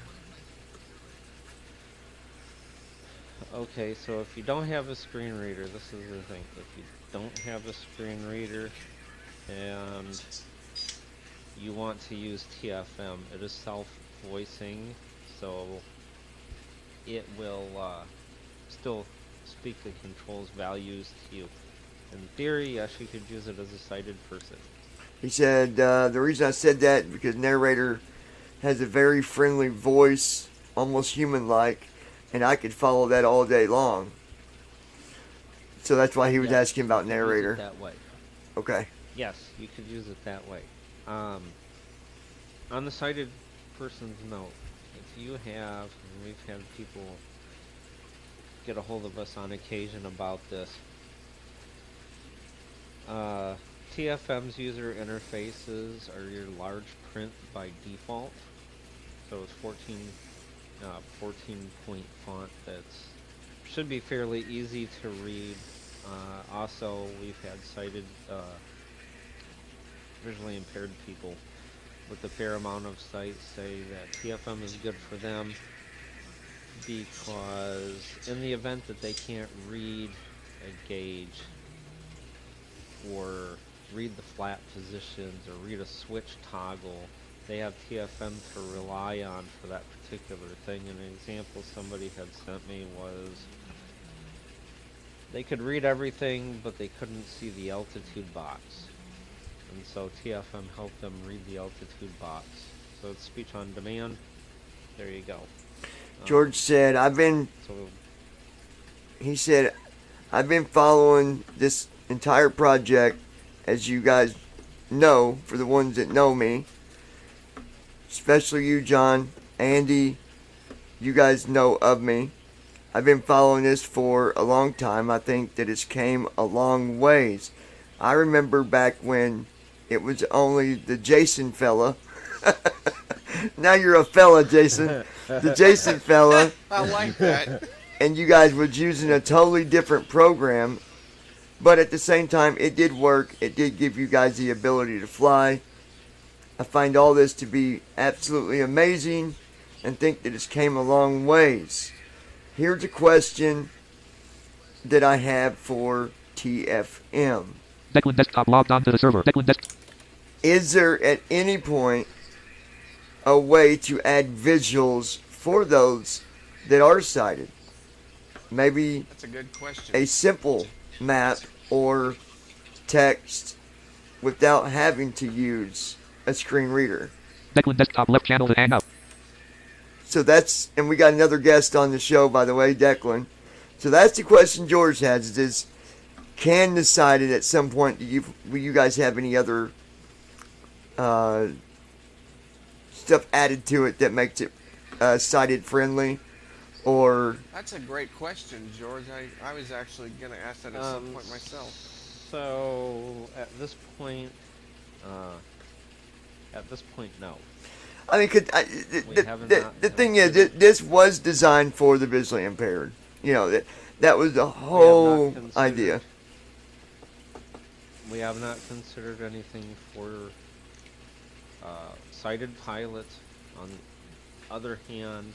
Okay, so if you don't have a screen reader, this is the thing. If you don't have a screen reader and you want to use TFM, it is self-voicing, so it will still speak the controls values to you. In theory, yes, you could use it as a sighted person. He said the reason I said that because narrator has a very friendly voice, almost human-like, and I could follow that all day long. So that's why he was Yes, asking you about could use it narrator. that way. Okay. Yes, you could use it that way. On the sighted person's note, if you have, and we've had people get a hold of us on occasion about this, TFM's user interfaces are your large print by default. So it's 14 point font that's should be fairly easy to read. Also, we've had sighted visually impaired people with a fair amount of sight say that TFM is good for them because in the event that they can't read a gauge or read the flat positions or read a switch toggle, they have TFM to rely on for that particular thing. An example somebody had sent me was they could read everything, but they couldn't see the altitude box. And so TFM helped them read the altitude box. So it's speech on demand. There you go. George said, he said, I've been following this entire project, as you guys know, for the ones that know me, especially you, John, Andy, you guys know of me. I've been following this for a long time. I think that it's came a long ways. I remember back when it was only the Jason fella. Now you're a fella, Jason. The Jason fella. I like that. And you guys was using a totally different program. But at the same time, it did work. It did give you guys the ability to fly. I find all this to be absolutely amazing and think that it's came a long ways. Here's a question that I have for TFM. Declan desktop logged onto the server. Declan desktop. Is there at any point a way to add visuals for those that are sighted? Maybe That's a good question. a simple map or text without having to use a screen reader. Declan desktop left channel to hang up. So that's, and we got another guest on the show, by the way, Declan. So that's the question George has, is can the sighted at some point, will you guys have any other stuff added to it that makes it sighted friendly? Or That's a great question, George. I was actually going to ask that at some point myself. So at this point, no. I mean, the thing is, this was designed for the visually impaired. You know, that was the whole idea. We have not considered anything for sighted pilots. On the other hand,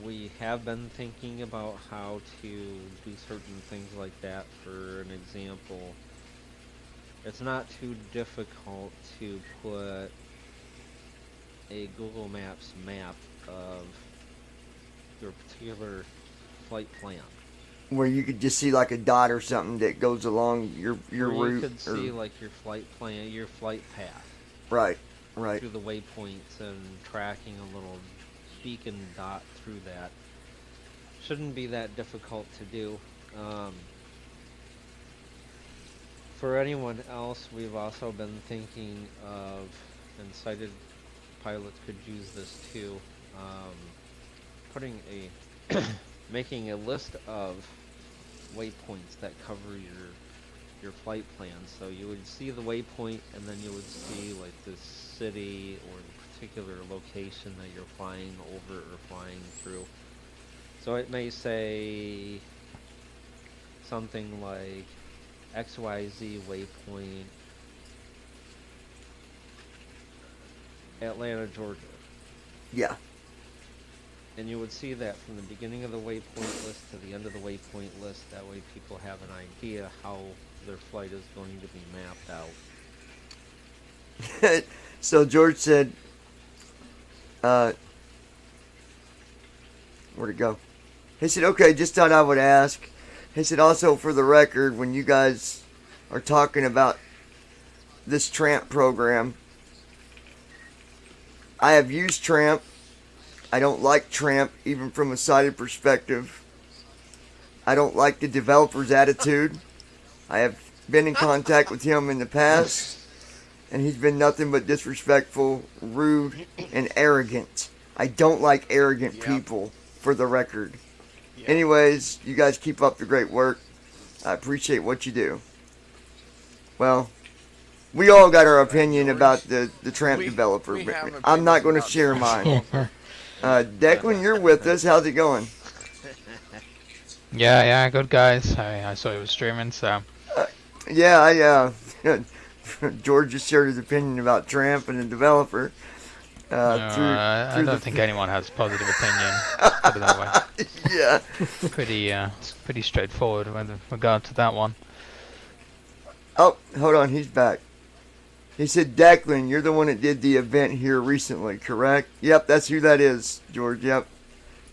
we have been thinking about how to do certain things like that. For an example, it's not too difficult to put a Google Maps map of your particular flight plan. Where you could just see like a dot or something that goes along your route. You could see like your flight plan, your flight path. Right. Through the waypoints and tracking a little beacon dot through that. Shouldn't be that difficult to do. For anyone else, we've also been thinking of, and sighted pilots could use this too, making a list of waypoints that cover your flight plan. So you would see the waypoint, and then you would see like the city or the particular location that you're flying over or flying through. So it may say something like XYZ waypoint, Atlanta, Georgia. Yeah. And you would see that from the beginning of the waypoint list to the end of the waypoint list. That way people have an idea how their flight is going to be mapped out. So George said, where'd it go? He said, okay, just thought I would ask. He said, also for the record, when you guys are talking about this Tramp program, I have used Tramp. I don't like Tramp, even from a sighted perspective. I don't like the developer's attitude. I have been in contact with him in the past, and he's been nothing but disrespectful, rude, and arrogant. I don't like arrogant people, for the record. Anyways, you guys keep up the great work. I appreciate what you do. Well, we all got our opinion about the Tramp developer, we but have I'm not going to opinions share about mine. Declan, you're with us. How's it going? Yeah, good guys. I saw you were streaming, so. Yeah, George just shared his opinion about Tramp and the developer. I don't think anyone has a positive opinion. Put it that way. Yeah. Pretty straightforward with regard to that one. Oh, hold on, he's back. He said, Declan, you're the one that did the event here recently, correct? Yep, that's who that is, George. Yep,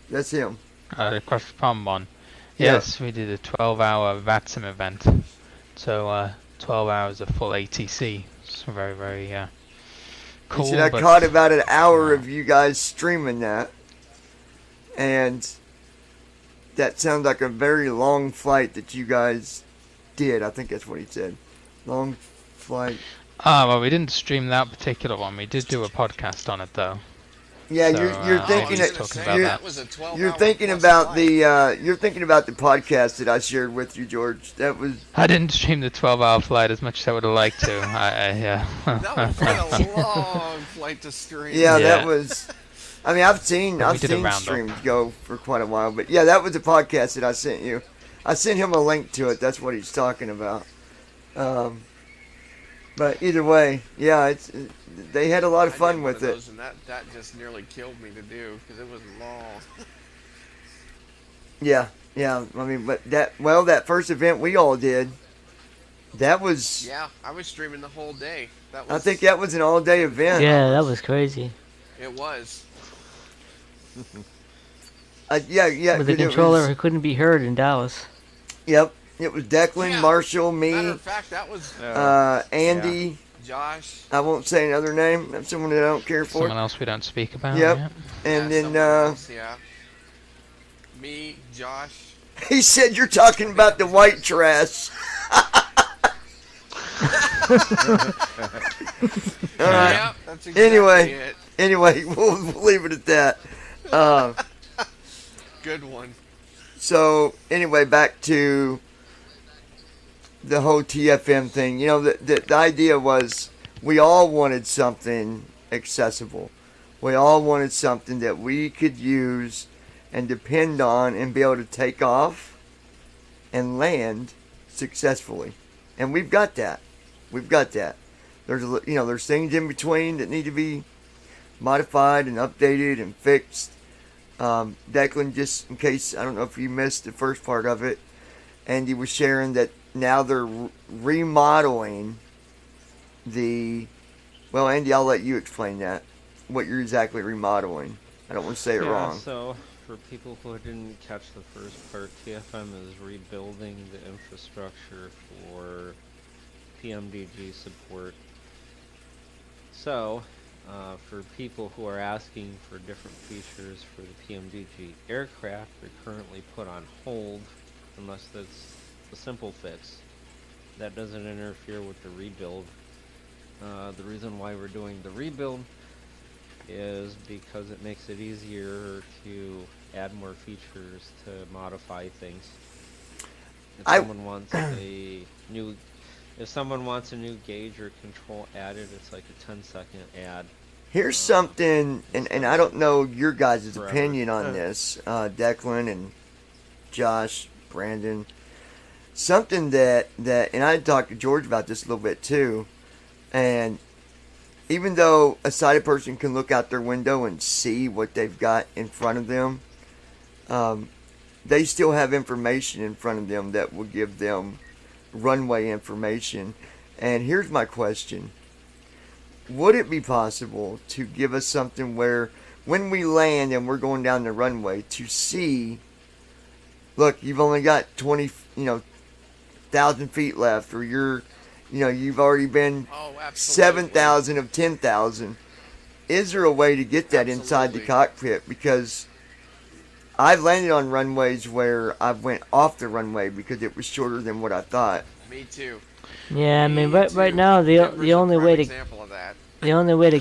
that's him. The Crush Palm one. Yeah. Yes, we did a 12-hour VATSIM event. So 12 hours of full ATC. It's very, very cool. He said, I caught about an hour of you guys streaming that. And that sounds like a very long flight that you guys did. I think that's what he said. Long flight. Well, we didn't stream that particular one. We did do a podcast on it, though. Yeah, So, you're thinking you're thinking about the podcast that I shared with you, George. That was. I didn't stream the 12-hour flight as much as I would have liked to. Yeah. That was quite a long flight to stream. Yeah, that was. I mean, I've seen did a roundup. streams go for quite a while, but yeah, that was the podcast that I sent you. I sent him a link to it. That's what he's talking about. But either way, yeah, they had a lot of fun with it. And that just nearly killed me to do because it was long. Yeah. I mean, but that first event we all did, that was. Yeah, I was streaming the whole day. I think that was an all-day event. Yeah, that was crazy. It was. Yeah. With the controller who couldn't be heard in Dallas. Yep. It was Declan, Marshall, me, Matter of fact, that was Andy, Josh. I won't say another name. That's someone that I don't care for. Someone else we don't speak about. Yep. Yeah. And then someone else, me, Josh. He said you're talking about the white trash. All right. Yep, that's exactly it. Anyway, we'll leave it at that. Good one. So anyway, back to the whole TFM thing. You know, the idea was we all wanted something accessible. We all wanted something that we could use and depend on and be able to take off and land successfully. And we've got that. There's things in between that need to be modified and updated and fixed. Declan, just in case, I don't know if you missed the first part of it, Andy was sharing that now they're remodeling well, Andy, I'll let you explain that, what you're exactly remodeling. I don't want to say it wrong. So, for people who didn't catch the first part, TFM is rebuilding the infrastructure for PMDG support. So, for people who are asking for different features for the PMDG aircraft, they're currently put on hold unless that's a simple fix. That doesn't interfere with the rebuild. The reason why we're doing the rebuild is because it makes it easier to add more features to modify things. If someone wants a new gauge or control added, it's like a 10-second add. Here's something, and I don't know your guys' opinion on this, Declan and Josh, Brandon. Something that, and I talked to George about this a little bit too, and even though a sighted person can look out their window and see what they've got in front of them, they still have information in front of them that will give them runway information. And here's my question. Would it be possible to give us something where when we land and we're going down the runway to see, look, you've only got 1,000 feet left, or you've already been Oh, absolutely. 7,000 of 10,000. Is there a way to get that inside the Absolutely. cockpit? Because I've landed on runways where I went off the runway because it was shorter than what I thought. Me too. Yeah, I mean, Me right too. now Denver's the a only prime way to example of that.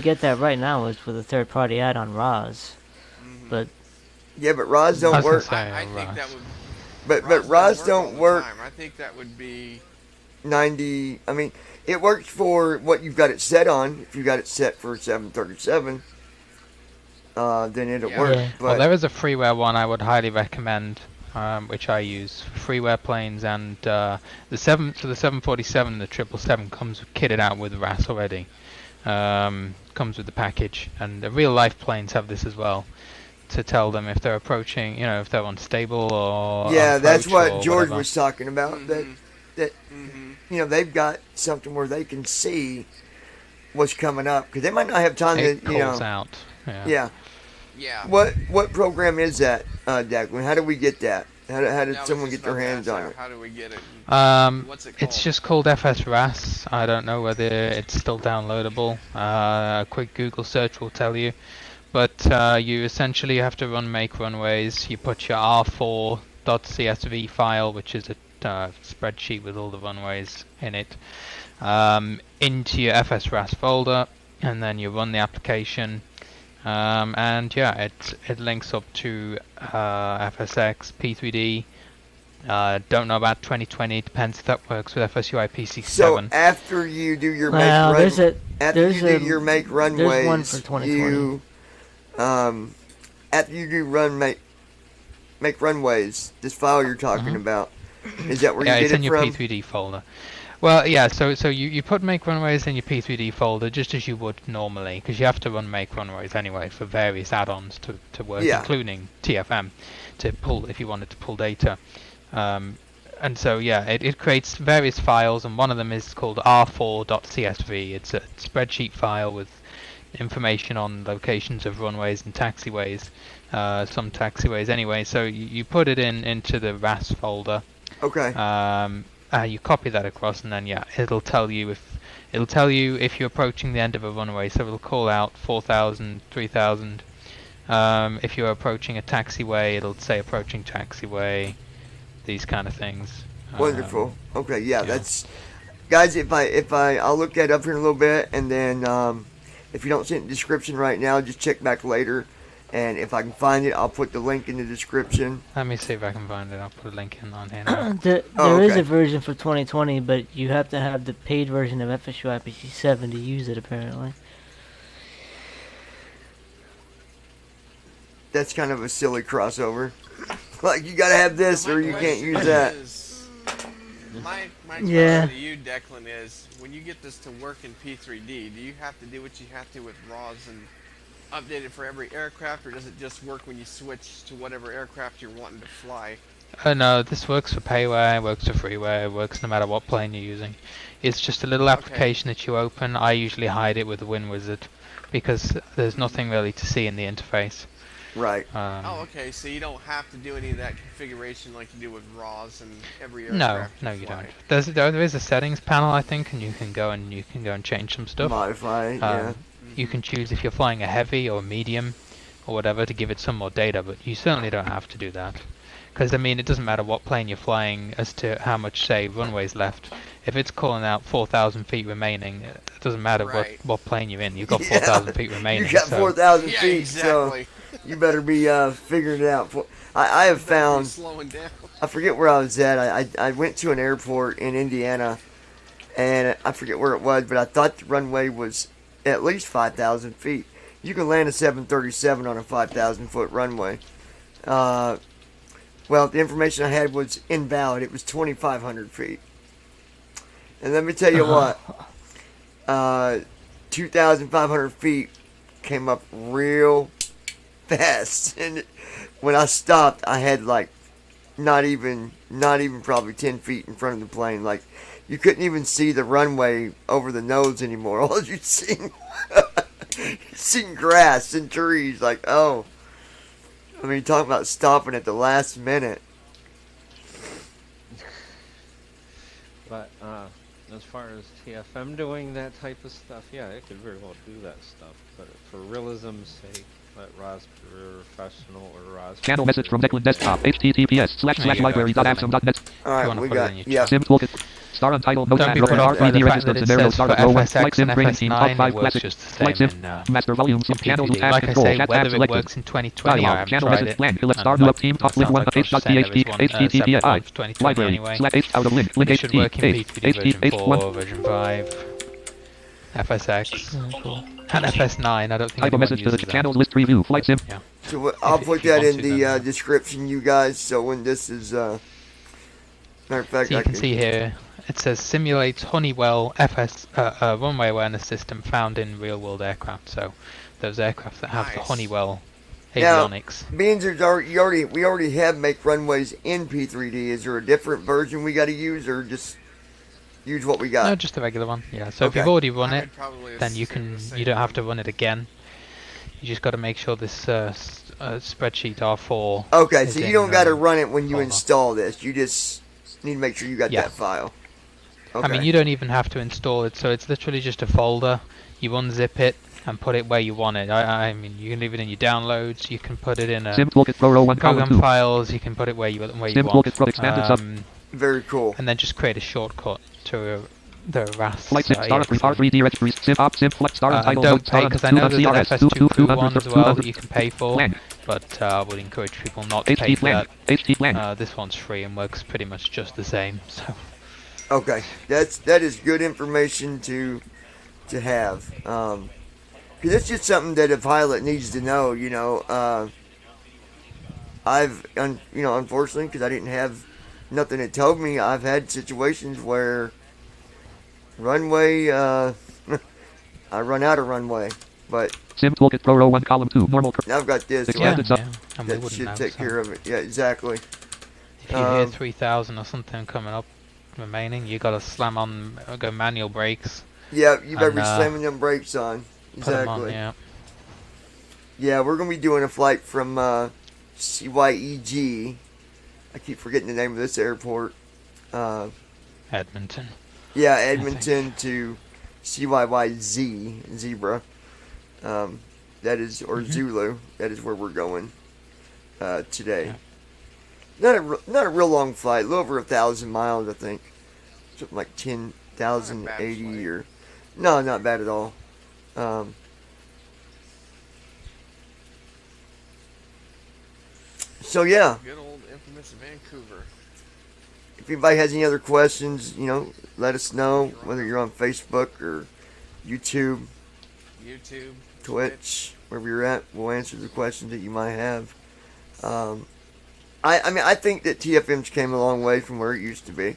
get that right now is with a third party add-on RAS. But Yeah, but RAS I don't was gonna work. say, I think Ross. that would. But RAS all don't the work time. I think that would be. 90. I mean, it works for what you've got it set on. If you got it set for 737, then it'll Yeah. work. Yeah. But Well, there is a freeware one I would highly recommend, which I use for freeware planes, and the 747 and the 777 comes kitted out with RAS already. Comes with the package, and the real life planes have this as well, to tell them if they're approaching, if they're unstable or yeah, on that's approach what or George whatever. was talking about. Mhm. That Mhm. they've got something where they can see what's coming up because they might not have time It to calls out. Yeah. Yeah. Yeah. What program is that, Declan? How do we get that? How did That was someone just get their about to hands ask on you, it? How do we get it? What's it called? It's just called FSRAS. I don't know whether it's still downloadable. A quick Google search will tell you. But you essentially have to make runways. You put your r4.csv file, which is a spreadsheet with all the runways in it, into your FSRAS folder, and then you run the application. And yeah, it links up to FSX, P3D. Don't know about 2020. Depends if that works with FSUI PC7. So after you do your well, make there's run, a after there's you do a your make runways, there's one for 2020. you after you do make runways, this file you're talking about, is that where Yeah, you it's get in it your from? P3D folder. Well, yeah, so you put make runways in your P3D folder just as you would normally, because you have to run make runways anyway for various add-ons to work, Yeah. including TFM, to pull if you wanted to pull data. And so yeah, it creates various files, and one of them is called r4.csv. It's a spreadsheet file with information on locations of runways and taxiways, some taxiways anyway. So you put it into the RAS folder. Okay. You copy that across, and then yeah, it'll tell you if you're approaching the end of a runway. So it'll call out 4,000, 3,000. If you're approaching a taxiway, it'll say approaching taxiway. These kind of things. Wonderful. Okay, yeah, yeah. that's guys. I'll look that up here in a little bit, and then if you don't see it in the description right now, just check back later, and if I can find it, I'll put the link in the description. Let me see if I can find it. I'll put a link in on here now. There Oh, is okay. a version for 2020, but you have to have the paid version of FSUI PC7 to use it, apparently. That's kind of a silly crossover. Like you gotta have this, or you can't use question that. is- My Yeah. question to you, Declan, is when you get this to work in P3D, do you have to do what you have to with RAWs and update it for every aircraft, or does it just work when you switch to whatever aircraft you're wanting to fly? No, this works for payware, works for freeware, works no matter what plane you're using. It's just a little application that you open. I usually hide it with the WinWizard because there's nothing really to see in the interface. Right. Oh, okay, so you don't have to do any of that configuration like you do with RAWs and every No, aircraft no, you you fly. don't. There is a settings panel, I think, and you can go and change some stuff. Modify it, yeah. You can choose if you're flying a heavy or medium or whatever to give it some more data, but you certainly don't have to do that. Because, I mean, it doesn't matter what plane you're flying as to how much, say, runway's left. If it's calling out 4,000 feet remaining, it doesn't matter Right. what plane you're in. You've got Yeah. 4,000 feet remaining. You got so 4,000 Yeah, feet, exactly. so you better be figuring it out. I have found, Slowing down. I forget where I was at. I went to an airport in Indiana, and I forget where it was, but I thought the runway was at least 5,000 feet. You can land a 737 on a 5,000 foot runway. Well, the information I had was invalid. It was 2,500 feet. And let me tell you what, 2,500 feet came up real fast, and when I stopped, I had like not even probably 10 feet in front of the plane. Like, you couldn't even see the runway over the nose anymore. All you'd seen, seen grass and trees. Like, oh, I mean, talking about stopping at the last minute. But as far as TFM doing that type of stuff, yeah, it could very well do that stuff. But for realism's sake, let Raspberry Professional or Raspberry... Channel message from Declan Desktop. https://library.absam.net. Alright, we got, yeah. Sim Toolkit. Star Untitled no Don't be tag put off by the R3D fact register that it scenario says for start row 1 FSX flight sim and training team top FS9 5 it works classic just the flight same sim in master volume in channels PPD. task Like I control say, chat tab whether it selected. works in 2020 I Dialog haven't channel tried message it. blank. Let's And start like, new up team top it link sounds 1 like Josh was saying, there is one https separate one for 2020 library anyway. select H out of link It should work in HT PPD version H 4, H1 version 5, FSX, and FS9. I don't think type a anyone message to the uses channels them. list preview flight sim. Yeah. So I'll put if you that want in to, the then, description, you guys. So when this is, matter of fact, So you I can see here, it says simulates Honeywell FS runway awareness system found in real-world aircraft. So those aircraft that have the Nice. Honeywell Now, avionics. being there's we already have make runways in P3D. Is there a different version we got to use, or just use what we got? No, just a regular one. Yeah. So if Okay. you've already run I it, would probably then you assume can the same you don't have one. to run it again. You just got to make sure this spreadsheet R4. Okay, is so you in, don't got to run it when you folder. install this. You just need to make sure you got Yeah. that file. Okay. I mean, you don't even have to install it, so it's literally just a folder. You unzip it and put it where you want it. I mean, you can leave it in your downloads. You can put it in Sim Toolkit Pro Row 1 column program 2. files. You can put it where you Sim want. Toolkit Pro expanded sub. Very cool. And then just create a shortcut to the RAS. Flight sim star R3D registry sim op sim flight star And Untitled don't note star pay, because I know there's an CRS FS2 one as well that 200 you can pay for, blank but I would encourage people not to pay HT for that. blank HT blank. This one's free and works pretty much just the same. So Okay, that is good information to have. Because it's just something that a pilot needs to know. You know, unfortunately, because I didn't have nothing that told me, I've had situations where runway, I run out of runway, but Sim Toolkit Pro Row 1 column 2 normal. now I've got this. So yeah, Expanded sub. and we that wouldn't should know, take so. care of it. Yeah, exactly. If you hear 3,000 or something coming up remaining, you gotta slam on, go manual brakes. Yeah, you better And, be slamming them brakes on. Put 'em Exactly. on, yeah. Yeah, we're going to be doing a flight from CYEG. I keep forgetting the name of this airport. Edmonton. Yeah, Edmonton to CYYZ, Zebra. That is, or Zulu. That is where we're going today. Yeah. Not a real long flight. A little over 1,000 miles, I think. Something like 10,080 Not a bad flight. or... No, not bad at all. So yeah, Good old infamous Vancouver. if anybody has any other questions, let us know, whether you're on Facebook or YouTube, YouTube, Twitch, wherever you're at. We'll answer the questions that you might have. I think that TFM's came a long way from where it used to be.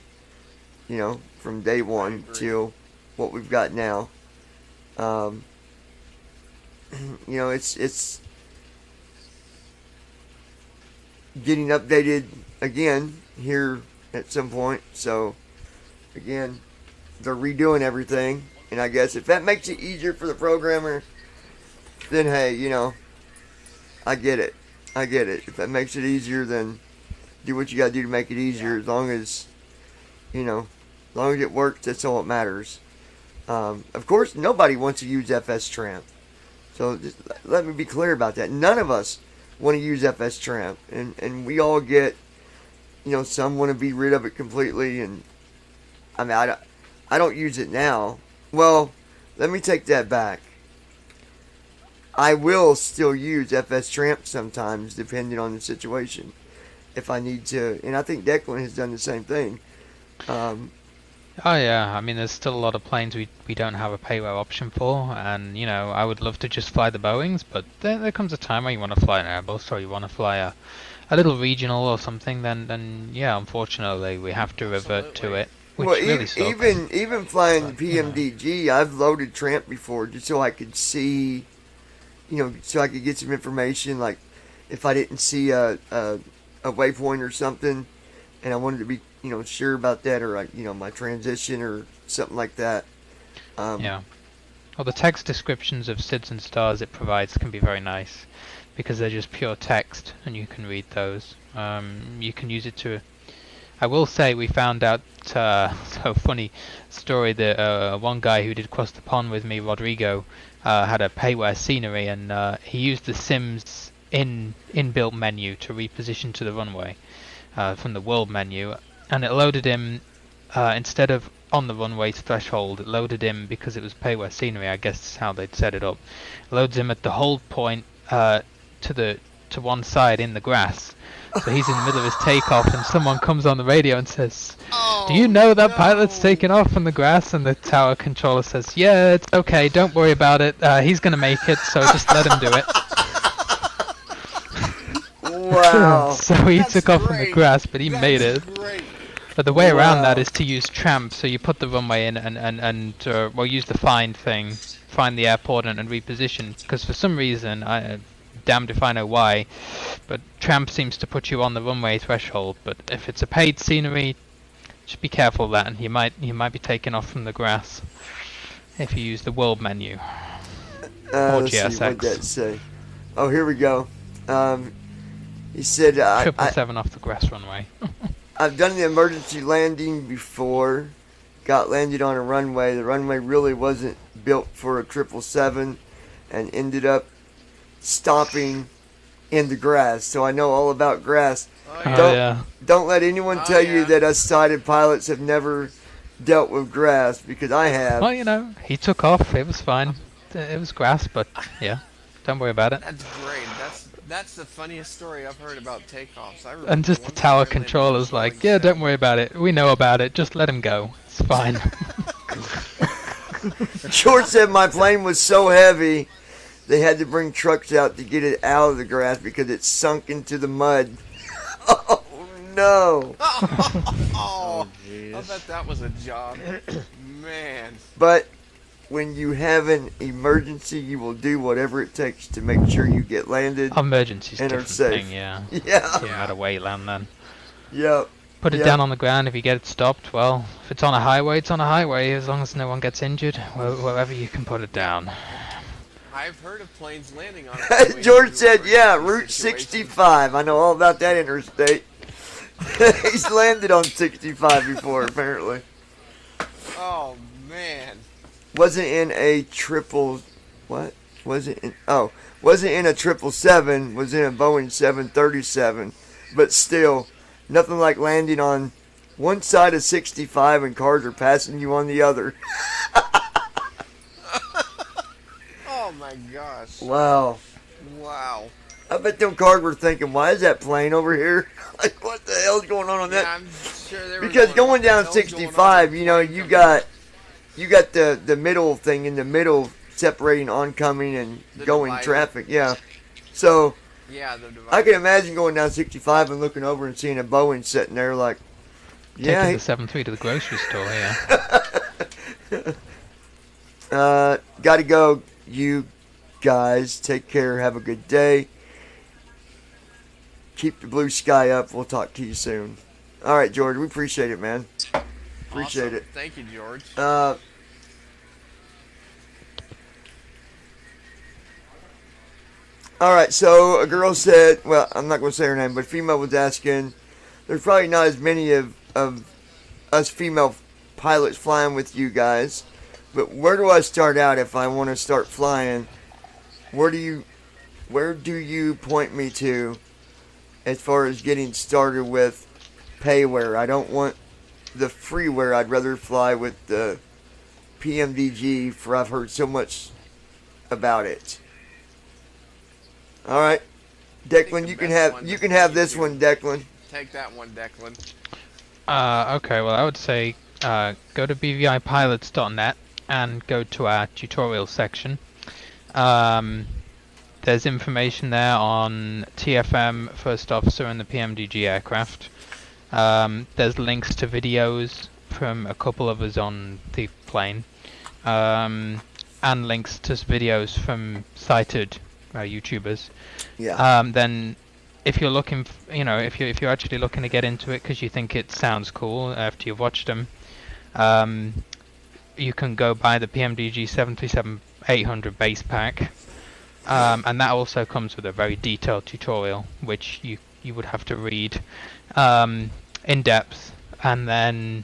From day one till what we've got now. It's getting updated again here at some point. So again, they're redoing everything, and I guess if that makes it easier for the programmer, then hey, I get it. If that makes it easier, then do what you gotta do to make it easier. As long as it works, that's all that matters. Of course, nobody wants to use FS Tramp. So just let me be clear about that. None of us want to use FS Tramp, and we all get, some want to be rid of it completely, and I mean, I don't use it now. Well, let me take that back. I will still use FS Tramp sometimes, depending on the situation, if I need to, and I think Declan has done the same thing. Oh yeah, I mean there's still a lot of planes we don't have a payware option for, and I would love to just fly the Boeings, but there comes a time where you want to fly an Airbus or you want to fly a little regional or something, then yeah, unfortunately we have to revert to it. which well, really sucks. even flying But, you know. PMDG, I've loaded Tramp before just so I could see, so I could get some information. Like if I didn't see a waypoint or something, and I wanted to be, sure about that, or my transition or something like that. Yeah. Well, the text descriptions of SIDS and stars it provides can be very nice because they're just pure text and you can read those. You can use it to... I will say we found out, so funny story that one guy who did Cross the Pond with me, Rodrigo, had a payware scenery and he used the Sim's inbuilt menu to reposition to the runway from the world menu, and it loaded him instead of on the runway's threshold, it loaded him because it was payware scenery. I guess that's how they'd set it up. It loads him at the hold point to one side in the grass. So he's in the middle of his takeoff, and someone comes on the radio and says, "Do you know that pilot's taking off from the grass?" And the tower controller says, "Yeah, it's okay. Don't worry about it. He's gonna make it. So just let him do it." Wow. So he took off from the grass, but he made it. Great. But the way around that is to use Tramp. So you put the runway in and use the find thing, find the airport and reposition. Because for some reason, damned if I know why, but Tramp seems to put you on the runway threshold. But if it's a paid scenery, just be careful of that, and you might be taken off from the grass if you use the world menu or Let's see, GSX. what'd that say? Oh, here we go. He said, 777 off the grass runway. I've done the emergency landing before, got landed on a runway. The runway really wasn't built for a 777 and ended up stopping in the grass. So I know all about grass. Don't let anyone tell you that us sighted pilots have never dealt with grass, because I have. Well, he took off. It was fine. It was grass, but yeah, don't worry about it. That's great. That's the funniest story I've heard about takeoffs. And just the tower controller's like, "Yeah, don't worry about it. We know about it. Just let him go. It's fine." George said my plane was so heavy they had to bring trucks out to get it out of the grass because it sunk into the mud. Oh no! Oh, I bet that was a job, man. But when you have an emergency, you will do whatever it takes to make sure you get landed. Emergency's and are different safe. thing, yeah. Yeah. Yeah, out of weight land then. Yep. Put it down on the ground if you get it stopped. Well, if it's on a highway, it's on a highway. As long as no one gets injured, wherever you can put it down. I've heard of planes landing on it. George said, "Yeah, Route 65. I know all about that interstate." He's landed on 65 before, apparently. Oh man. Wasn't in a triple. What? Wasn't in. Oh, wasn't in a 777. Was in a Boeing 737. But still, nothing like landing on one side of 65 and cars are passing you on the other. Oh my gosh. Wow. Wow. I bet them cars were thinking, "Why is that plane over here? Like, what the hell's going on that?" Yeah, I'm sure they were Because going down "What the hell's 65, going on?" you got the middle thing in the middle separating oncoming and The going divider. traffic. Yeah. So Yeah, the I can imagine going down 65 and looking over and seeing a Boeing sitting there like, yeah. Taking the 7-3 to the grocery store, yeah. Gotta go, you guys. Take care. Have a good day. Keep the blue sky up. We'll talk to you soon. All right, George. We appreciate it, man. Appreciate Awesome. it. Thank you, George. All right, so a girl said, well, I'm not going to say her name, but a female was asking, there's probably not as many of us female pilots flying with you guys, but where do I start out if I want to start flying? Where do you point me to as far as getting started with payware? I don't want the freeware. I'd rather fly with the PMDG, for I've heard so much about it. All right, Declan, you can have this one, Declan. Take that one, Declan. Okay, well I would say go to bvipilots.net and go to our tutorial section. There's information there on TFM, First Officer, and the PMDG aircraft. There's links to videos from a couple of us on the plane, and links to videos from cited YouTubers. Yeah. Then if you're looking, if you're actually looking to get into it because you think it sounds cool after you've watched them, you can go buy the PMDG 737-800 base pack, and that also comes with a very detailed tutorial, which you would have to read in depth, and then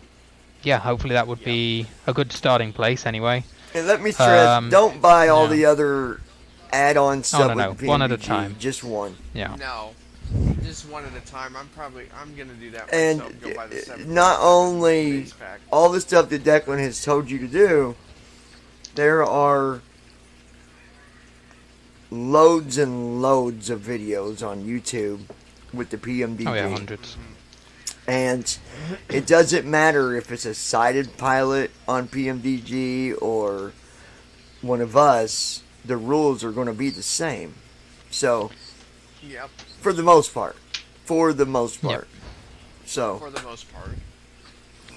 hopefully that would be a good starting place anyway. And let me stress, don't buy all the other add-on stuff no, with PMDG. one at a time. Just one. Yeah. No, just one at a time. I'm gonna do that And myself. Go buy the 7 not only base pack. all the stuff that Declan has told you to do, there are loads and loads of videos on YouTube with the PMDG. Oh yeah, hundreds. And it doesn't matter if it's a sighted pilot on PMDG or one of us, the rules are going to be the same. So, Yep. for the most part. Yep. So, For the most part.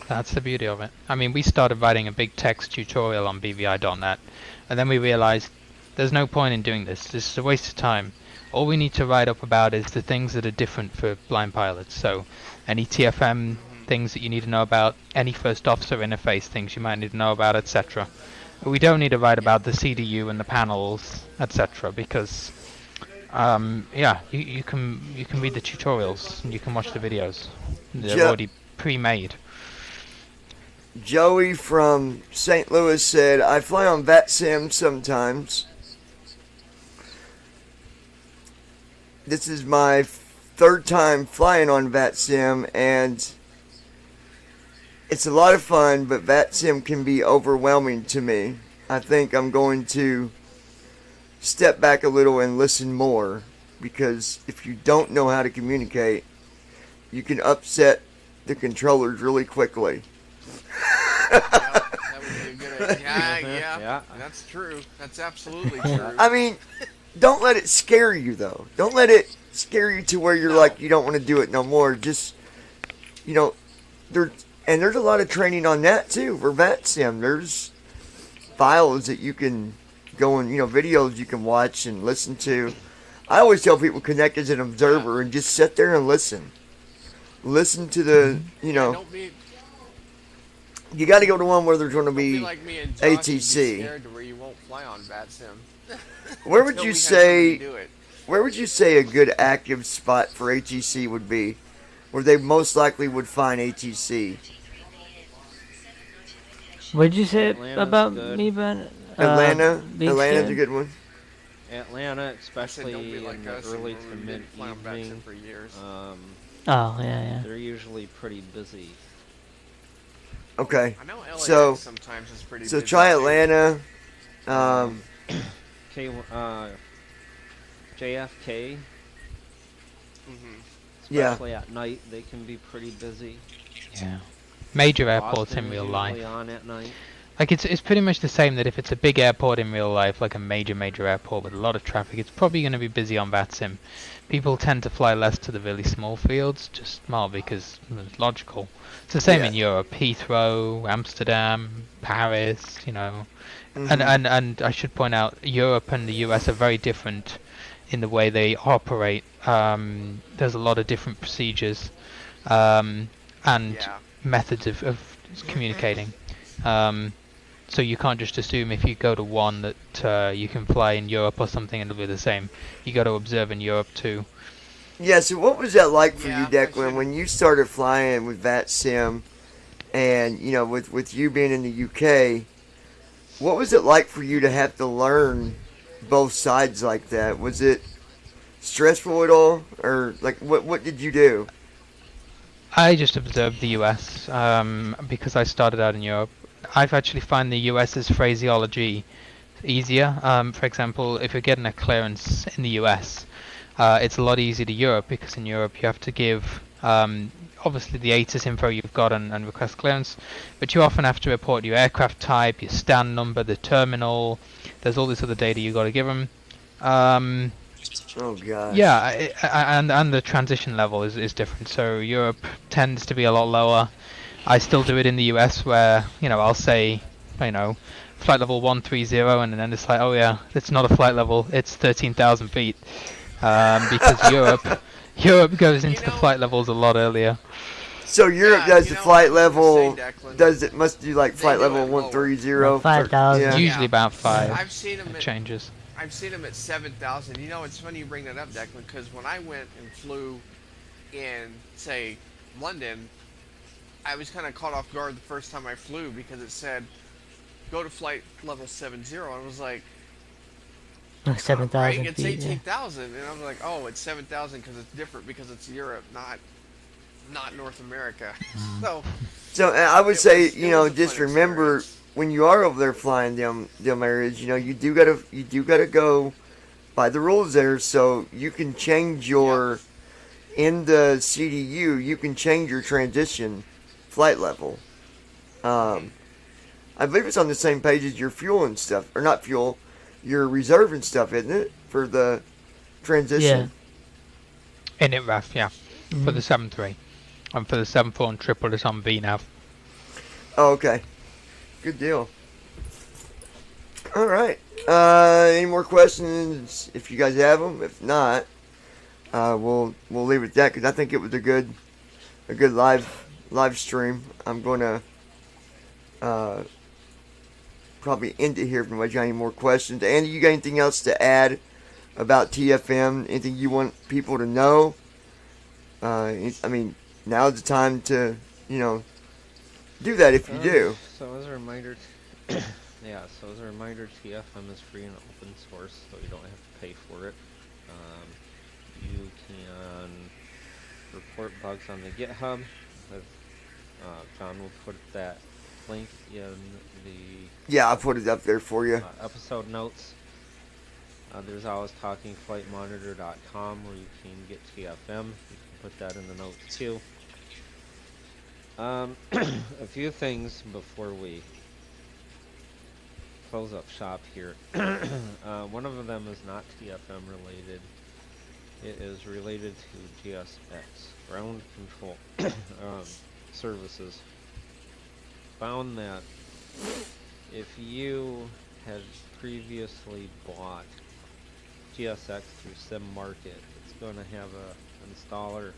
That's the beauty of it. I mean, we started writing a big text tutorial on BVI.net, and then we realized there's no point in doing this. This is a waste of time. All we need to write up about is the things that are different for blind pilots. So, any TFM things that you need to know about, any first officer interface things you might need to know about, etc. We don't need to write about the CDU and the panels, etc. Because, you can read the tutorials and you can watch the videos. They're already pre-made. Joey from St. Louis said, I fly on VATSIM sometimes. This is my third time flying on VATSIM, and it's a lot of fun, but VATSIM can be overwhelming to me. I think I'm going to step back a little and listen more, because if you don't know how to communicate, you can upset the controllers really quickly. That would be a good idea. Yeah, that's true. That's absolutely true. I mean, don't let it scare you, though. Don't let it scare you to where you're like, you don't want to do it no more. Just, there's a lot of training on that, too, for VATSIM. There's files that you can go and, videos you can watch and listen to. I always tell people connect as an observer and just sit there and listen. Listen to the, Don't be you got to go to one where there's going to be like me and Josh, you'd be ATC. scared to where you won't fly on VATSIM. Where would Until you we had say? somebody do it. Where would you say a good active spot for ATC would be? Where they most likely would find ATC? What did you say Atlanta's about good. me, Ben? Atlanta. being Atlanta's scared? a good one. Atlanta, I said, especially don't be like in the us. early and to we've mid been flying on VATSIM evening, for years. Oh, yeah. they're usually pretty busy. Okay. I know LAX So- sometimes is pretty So busy try too. Atlanta. JFK, Mhm. Yeah. especially at night, they can be pretty busy. Yeah. Major airports Boston in is real usually life. on at night. Like it's pretty much the same that if it's a big airport in real life, like a major airport with a lot of traffic, it's probably going to be busy on VATSIM. People tend to fly less to the really small fields, just because it's logical. It's the same in Europe, Heathrow, Amsterdam, Paris, and I should point out Europe and the US are very different in the way they operate. There's a lot of different procedures and methods of communicating. So you can't just assume if you go to one that you can fly in Europe or something and it'll be the same. You got to observe in Europe too. Yeah. So what was that like for Yeah, you, I Declan, should've- when you started flying with VATSIM, and with you being in the UK, what was it like for you to have to learn both sides like that? Was it stressful at all, or like what did you do? I just observed the US because I started out in Europe. I've actually found the US's phraseology easier. For example, if you're getting a clearance in the US, it's a lot easier to Europe because in Europe you have to give obviously the ATIS info you've got and request clearance, but you often have to report your aircraft type, your stand number, the terminal. There's all this other data you got to give them. Oh god. Yeah, and the transition level is different. So Europe tends to be a lot lower. I still do it in the US where, you know, I'll say, you know, flight level 130, and then it's like, oh yeah, it's not a flight level, it's 13,000 feet. Because Europe goes into the flight levels a lot earlier. So Europe Yeah, does you the know, flight I was gonna say, level. Declan, Does it must do like they flight do level it lower. 130? About 5,000. Yeah. Usually about 5. I've seen them It at changes. I've seen them at 7,000. You know, it's funny you bring that up, Declan, because when I went and flew in, say, London, I was kind of caught off guard the first time I flew because it said go to flight level 70. I was like, 7,000 right, it's feet. Yeah. 18,000, and I was like, oh, it's 7,000 because it's different because it's Europe, not North America. So I would say, it you know, was a just fun remember experience. when you are over there flying them areas, you know, you do gotta go by the rules there. So you can change your in the CDU, you can change your transition flight level. I believe it's on the same page as your fuel and stuff, or not fuel, your reserve and stuff, isn't it? For the transition. In it, RAF, yeah. For the 7.3. And for the 7.4 and triple, it's on VNAV. Oh, okay. Good deal. All right. Any more questions? If you guys have them, if not, we'll leave it at that because I think it was a good live stream. I'm gonna probably end it here if nobody's got any more questions. Andy, you got anything else to add about TFM? Anything you want people to know? I mean, now's the time to, you know, do that if you do. So as a reminder, TFM is free and open source, so you don't have to pay for it. You can report bugs on the GitHub. John will put that link in the Yeah, I put it up there for you. episode notes. There's always talkingflightmonitor.com where you can get TFM. You can put that in the notes too. A few things before we close up shop here. One of them is not TFM related. It is related to GSX, ground control services. Found that if you had previously bought GSX through Sim Market, it's going to have an installer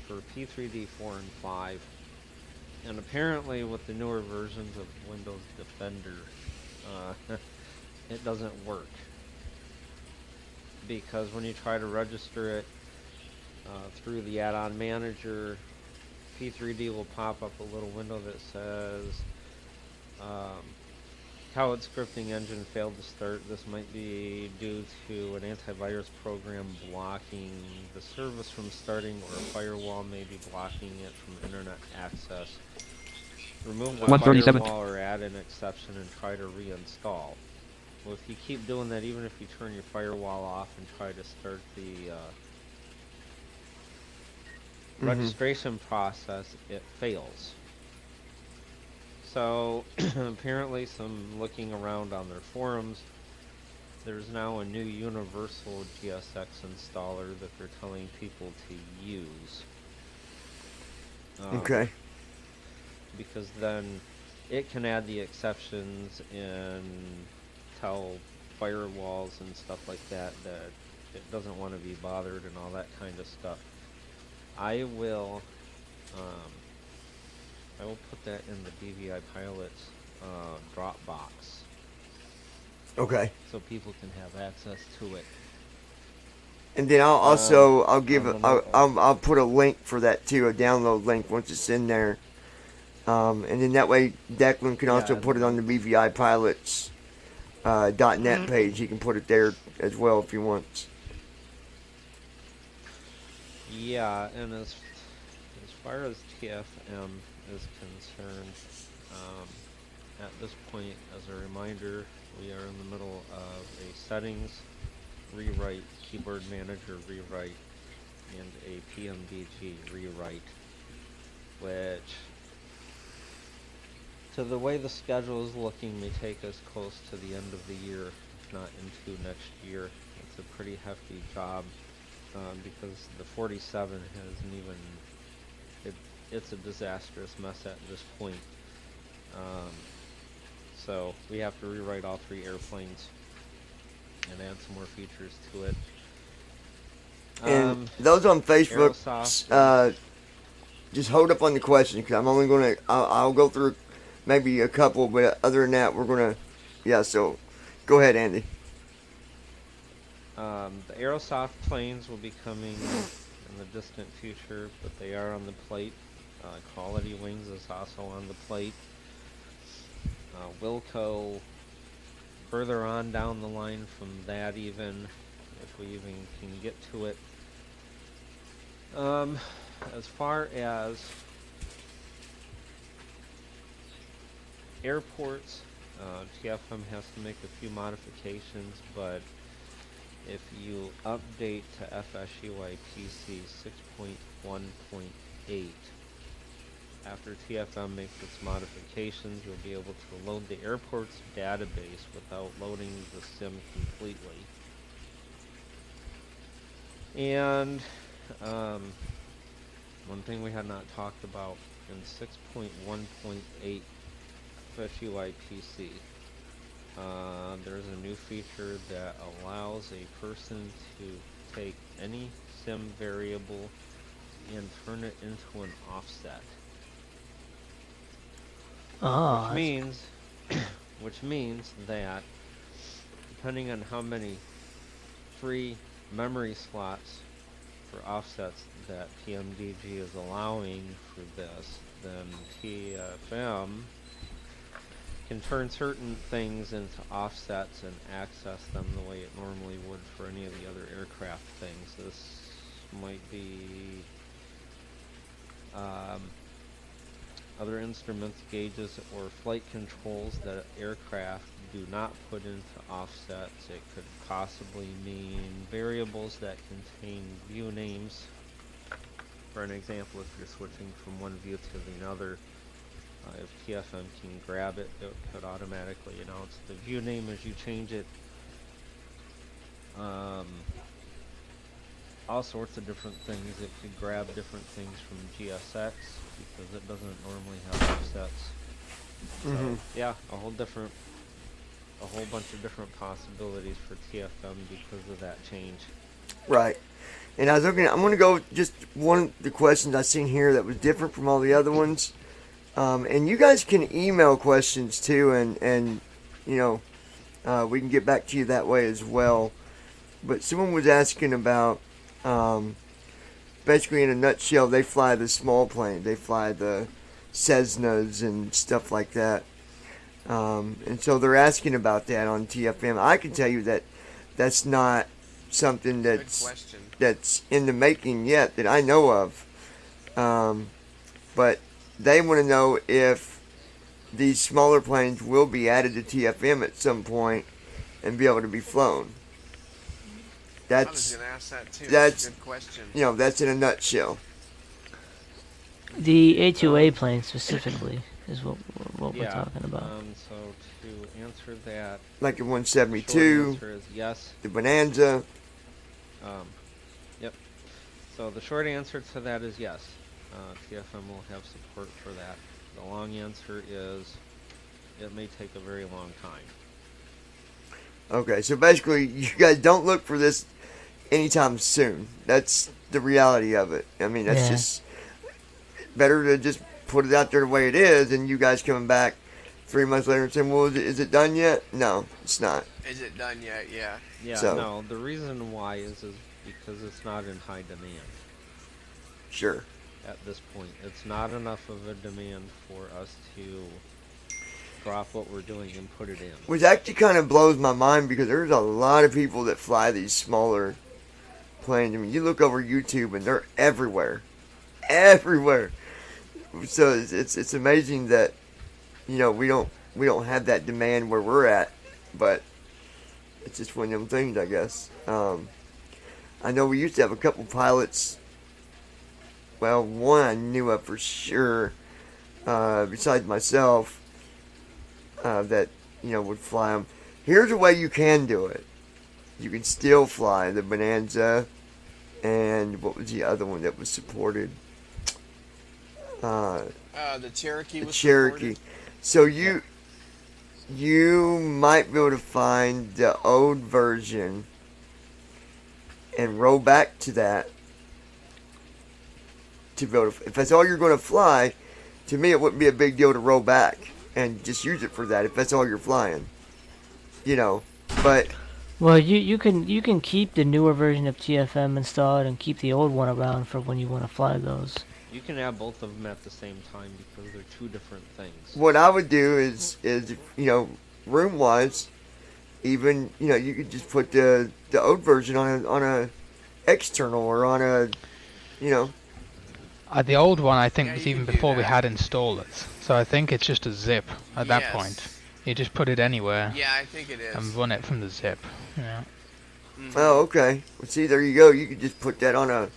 for P3D 4 and 5. And apparently with the newer versions of Windows Defender, it doesn't work. Because when you try to register it through the add-on manager, P3D will pop up a little window that says Coward scripting engine failed to start. This might be due to an antivirus program blocking the service from starting, or a firewall may be blocking it from internet access. Remove the 137. firewall or add an exception and try to reinstall. Well, if you keep doing that, even if you turn your firewall off and try to start the registration process, it fails. So apparently, some looking around on their forums, there's now a new universal GSX installer that they're telling people to use. Okay. Because then it can add the exceptions and tell firewalls and stuff like that that it doesn't want to be bothered and all that kind of stuff. I will put that in the DVI Pilots Dropbox. Okay. So people can have access to it. And then I'll put a link for that too, a download link once it's in there. And then that way Declan can also put it on the BVI Pilots .net page. He can put it there as well if he wants. Yeah, and as far as TFM is concerned, at this point, as a reminder, we are in the middle of a settings rewrite, keyboard manager rewrite, and a PMDG rewrite, which, to the way the schedule is looking, may take us close to the end of the year, if not into next year. It's a pretty hefty job, because the 47 hasn't even, it's a disastrous mess at this point. So we have to rewrite all 3 airplanes and add some more features to it. And those on Facebook, Aerosoft. just hold up on the question because I'm only going to, I'll go through maybe a couple, but other than that, we're going to, yeah, so go ahead, Andy. The Aerosoft planes will be coming in the distant future, but they are on the plate. Quality Wings is also on the plate. Wilco, further on down the line from that even, if we even can get to it. As far as airports, TFM has to make a few modifications, but if you update to FSUIPC 6.1.8, after TFM makes its modifications, you'll be able to load the airport's database without loading the sim completely. And one thing we had not talked about in 6.1.8 FSUIPC, there's a new feature that allows a person to take any sim variable and turn it into an offset. Oh, Which means that depending on how many free memory slots for offsets that PMDG is allowing for this, then TFM can turn certain things into offsets and access them the way it normally would for any of the other aircraft things. This might be other instruments, gauges, or flight controls that aircraft do not put into offsets. It could possibly mean variables that contain view names. For an example, if you're switching from one view to the other, if TFM can grab it, it could automatically announce the view name as you change it. All sorts of different things. It could grab different things from GSX because it doesn't normally have offsets. So yeah, a whole bunch of different possibilities for TFM because of that change. Right. And I was looking, I'm going to go just one of the questions I seen here that was different from all the other ones. And you guys can email questions too, and you know, we can get back to you that way as well. But someone was asking about, basically in a nutshell, they fly the small plane. They fly the Cessnas and stuff like that. And so they're asking about that on TFM. I can tell you that that's not something that's in the making yet that I know of. But they want to know if these smaller planes will be added to TFM at some point and be able to be flown. I was going to ask that too. That's a good question. You know, that's in a nutshell. The A2A plane specifically is what we're talking about. So to answer that, like the 172, answer is yes. The Bonanza. Yep. So the short answer to that is yes. TFM will have support for that. The long answer is it may take a very long time. Okay, so basically, you guys don't look for this anytime soon. That's the reality of it. I mean, that's just better to just put it out there the way it is, and you guys coming back 3 months later and saying, well, is it done yet? No, it's not. Is it done yet? Yeah. Yeah, so, no, the reason why is because it's not in high demand. Sure. At this point, it's not enough of a demand for us to drop what we're doing and put it in. Which actually kind of blows my mind because there's a lot of people that fly these smaller planes. I mean, you look over YouTube and they're everywhere. Everywhere. So it's amazing that, you know, we don't have that demand where we're at, but it's just one of them things, I guess. I know we used to have a couple pilots. Well, one I knew of for sure, besides myself, that, you know, would fly them. Here's a way you can do it. You can still fly the Bonanza, and what was the other one that was supported? The Cherokee the was Cherokee. So you might be able to find the old version and roll back to that to be able to, if that's all you're going to fly, to me it wouldn't be a big deal to roll back and just use it for that if that's all you're flying. You know, but Well, you can keep the newer version of TFM installed and keep the old one around for when you want to fly those. You can have both of them at the same time because they're two different things. what I would do is you know, room wise, even you know, you could just put the old version on a external or on a, you know. The old one I think Yeah, was you even can do before we that. had installers, so I think it's just a zip at that Yes. point. You just put it anywhere Yeah, I think it is. and run it from the zip. Yeah. Oh, okay. Well, see, there you go. You could just put that on a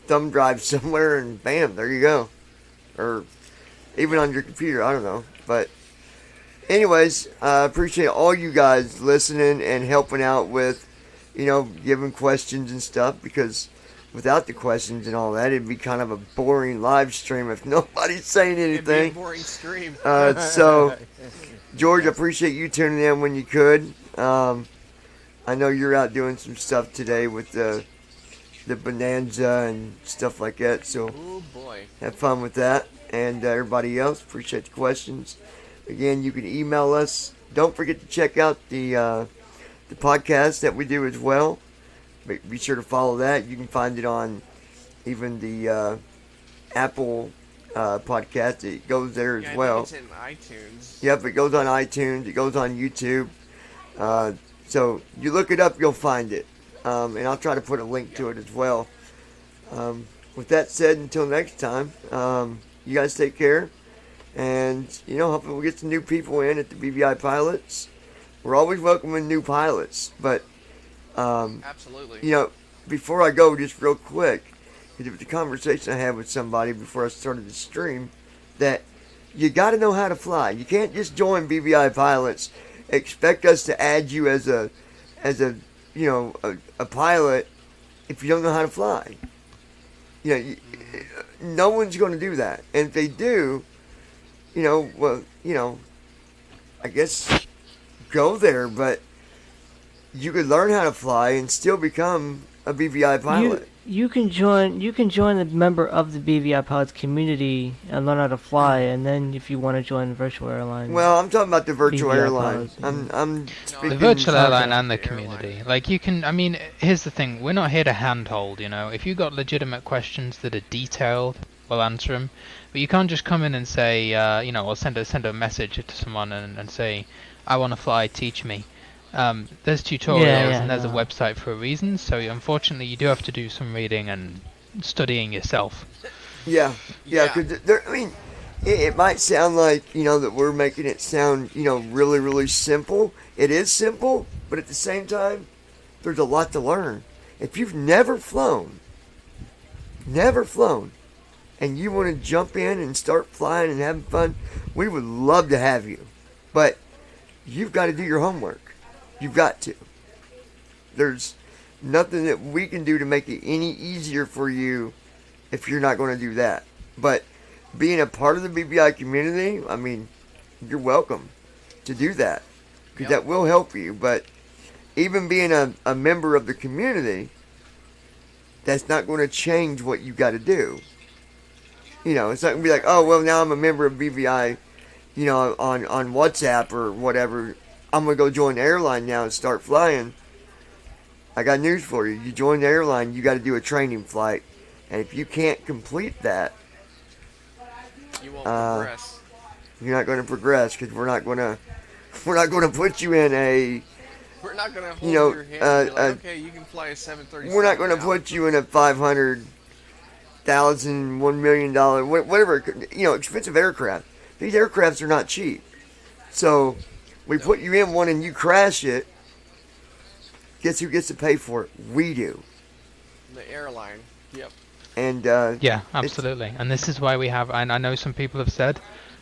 thumb drive somewhere, and bam, there you go. Or even on your computer. I don't know. But anyways, I appreciate all you guys listening and helping out with, you know, giving questions and stuff. Because without the questions and all that, it'd be kind of a boring live stream if nobody's saying It'd be a anything. boring stream. So, George, I appreciate you tuning in when you could. I know you're out doing some stuff today with the Bonanza and stuff like that. So Oh boy. have fun with that. And everybody else, appreciate the questions. Again, you can email us. Don't forget to check out the podcast that we do as well. Be sure to follow that. You can find it on even the Apple podcast. It goes there Yeah, as I well. think it's in iTunes. Yep, it goes on iTunes. It goes on YouTube. So you look it up, you'll find it. And I'll try to put a link to it as well. With that said, until next time, you guys take care. And, you know, hopefully we'll get some new people in at the BVI Pilots. We're always welcoming new pilots. But, Absolutely. you know, before I go, just real quick, because it was a conversation I had with somebody before I started the stream, that you got to know how to fly. You can't just join BVI Pilots, expect us to add you as a you know, a pilot if you don't know how to fly. You know, no one's going to do that. And if they do, you know, well, you know, I guess go there, but you could learn how to fly and still become a BVI pilot. You can join the member of the BVI Pilots community and learn how to fly, and then if you want to join virtual airlines. Well, I'm talking about the virtual BVI airline. pilots, I'm The speaking virtual airline Okay. and the community. Like you can, I mean, here's the thing: we're not here to handhold. You know, if you got legitimate questions that are detailed, we'll answer them. But you can't just come in and say, you know, or send a message to someone and say, "I want to fly, teach me." There's tutorials Yeah, and there's a no. website for a reason. So unfortunately, you do have to do some reading and studying yourself. Yeah, Yeah. because I mean, it might sound like, you know, that we're making it sound, you know, really, really simple. It is simple, but at the same time, there's a lot to learn. If you've never flown, and you want to jump in and start flying and having fun, we would love to have you. But you've got to do your homework. You've got to. There's nothing that we can do to make it any easier for you if you're not going to do that. But being a part of the BBI community, I mean, you're welcome to do that. Because that will help you. But even being a member of the community, that's not going to change what you got to do. You know, it's not going to be like, oh, well, now I'm a member of BBI, you know, on WhatsApp or whatever. I'm going to go join the airline now and start flying. I got news for you. You join the airline, you got to do a training flight. And if you can't complete that, You won't progress. you're not going to progress because we're not going to put you in a, We're not gonna hold you know, your hand and be like, okay, you can fly a 737. we're not going to now. put you in a $500,000, $1 million, whatever, you know, expensive aircraft. These aircrafts are not cheap. So we put you in one and you crash it. Guess who gets to pay for it? We do. The airline. Yep. And Yeah, absolutely. And this is why we have, and I know some people have said,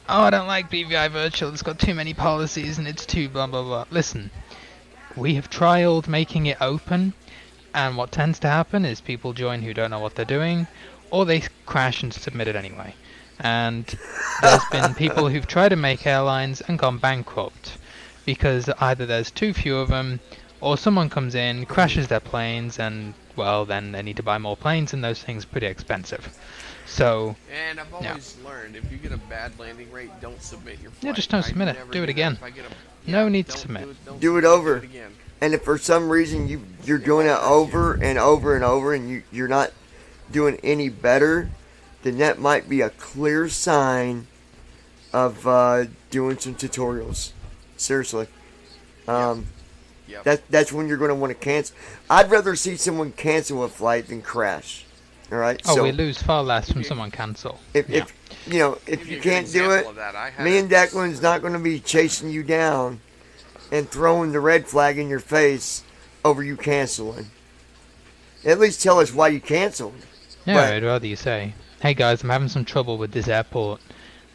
oh, I don't like BVI Virtual, it's got too many policies and it's too blah blah blah. Listen, we have trialed making it open, and what tends to happen is people join who don't know what they're doing, or they crash and submit it anyway. And there's been people who've tried to make airlines and gone bankrupt because either there's too few of them, or someone comes in, crashes their planes, and well, then they need to buy more planes, and those things are pretty expensive. So And I've always learned, if you get a bad landing rate, don't submit your flight. yeah, just don't I submit it. never Do it that. again. If I get a- No need to don't submit. don't Do it submit, over. Do it again. And if for some reason you're doing it over and over and over and you're not doing any better, then that might be a clear sign of doing some tutorials. Seriously. Yep. That's when you're going to want to cancel. I'd rather see someone cancel a flight than crash. All right. Oh, so we lose far less from someone cancel. if Yeah. if you Give can't an do it, example of that. I had me a- and Declan's not going to be chasing you down and throwing the red flag in your face over you canceling. At least tell us why you canceled. Yeah, But- I'd rather you say, hey guys, I'm having some trouble with this airport.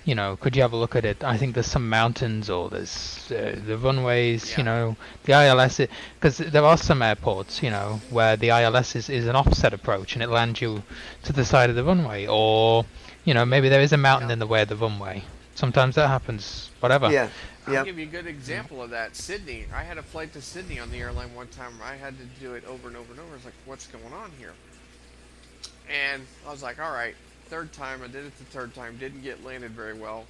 You know, could you have a look at it? I think there's some mountains or there's the runways, you Yeah. know, the ILS, because there are some airports, you know, where the ILS is an offset approach and it lands you to the side of the runway. Or, you know, maybe there is a mountain in the way of the runway. Sometimes that happens, whatever. Yeah. I'll Yep. give you a good example of that. Sydney. I had a flight to Sydney on the airline one time. I had to do it over and over and over. I was like, what's going on here? And I was like, all right. Third time, I did it the third time. Didn't get landed very well.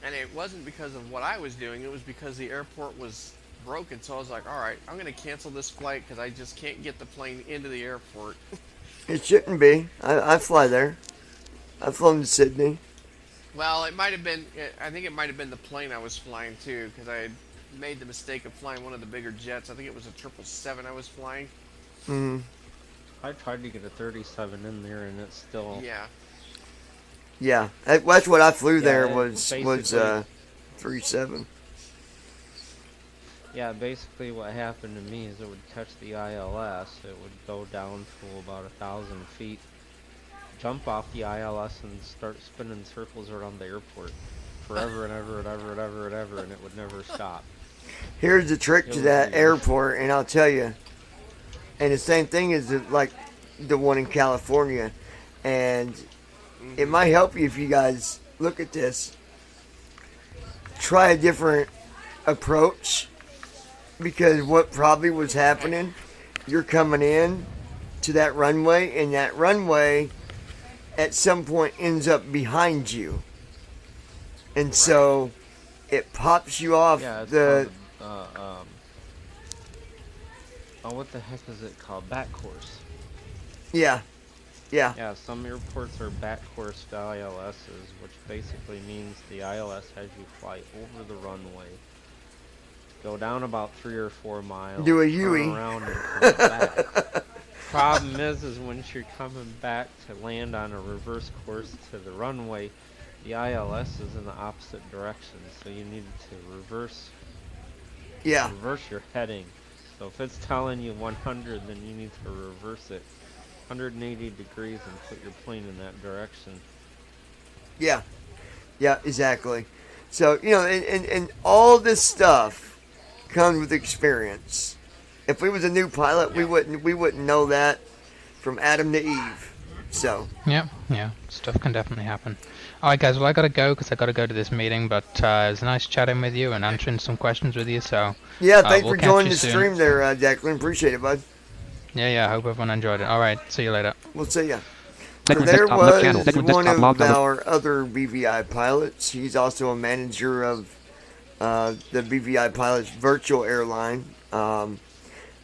And it wasn't because of what I was doing. It was because the airport was broken. So I was like, all right, I'm going to cancel this flight because I just can't get the plane into the airport. It shouldn't be. I fly there. I've flown to Sydney. Well, it might have been, I think it might have been the plane I was flying too, because I had made the mistake of flying one of the bigger jets. I think it was a 777 I was flying. Mm-hmm. I tried to get a 37 in there, and it's still. Yeah. Yeah, that's what I flew there Yeah, was basically- 37. Yeah, basically what happened to me is it would catch the ILS, it would go down to about 1,000 feet, jump off the ILS and start spinning circles around the airport forever and ever and ever and ever and ever, and it would never stop. Here's the trick to that airport, and I'll tell you. And the same thing is like the one in California, and it might help you if you guys look at this. Try a different approach, because what probably was happening, you're coming in to that runway, and that runway at some point ends up behind you, and so it pops you off Yeah, it's the. called, oh, what the heck is it called? Back course. Yeah. Yeah, some airports are back course to ILSs, which basically means the ILS has you fly over the runway, go down about 3 or 4 miles, Do a turn Huey. around and come back. Problem is once you're coming back to land on a reverse course to the runway, the ILS is in the opposite direction, so you need to reverse your heading. So if it's telling you 100, then you need to reverse it 180 degrees and put your plane in that direction. Yeah, exactly. So, you know, and all this stuff comes with experience. If we was a new pilot, we wouldn't know that from Adam to Eve. So. Yeah, stuff can definitely happen. Alright guys, well I gotta go because I gotta go to this meeting, but it was nice chatting with you and answering some questions with you, so... Yeah, thanks we'll for catch joining you the soon. stream there, Declan. Appreciate it, bud. Yeah, hope everyone enjoyed it. Alright, see you later. We'll see ya. Declan There desktop left channel. was Declan one desktop of logged on. our other BVI pilots. He's also a manager of the BVI Pilots Virtual Airline.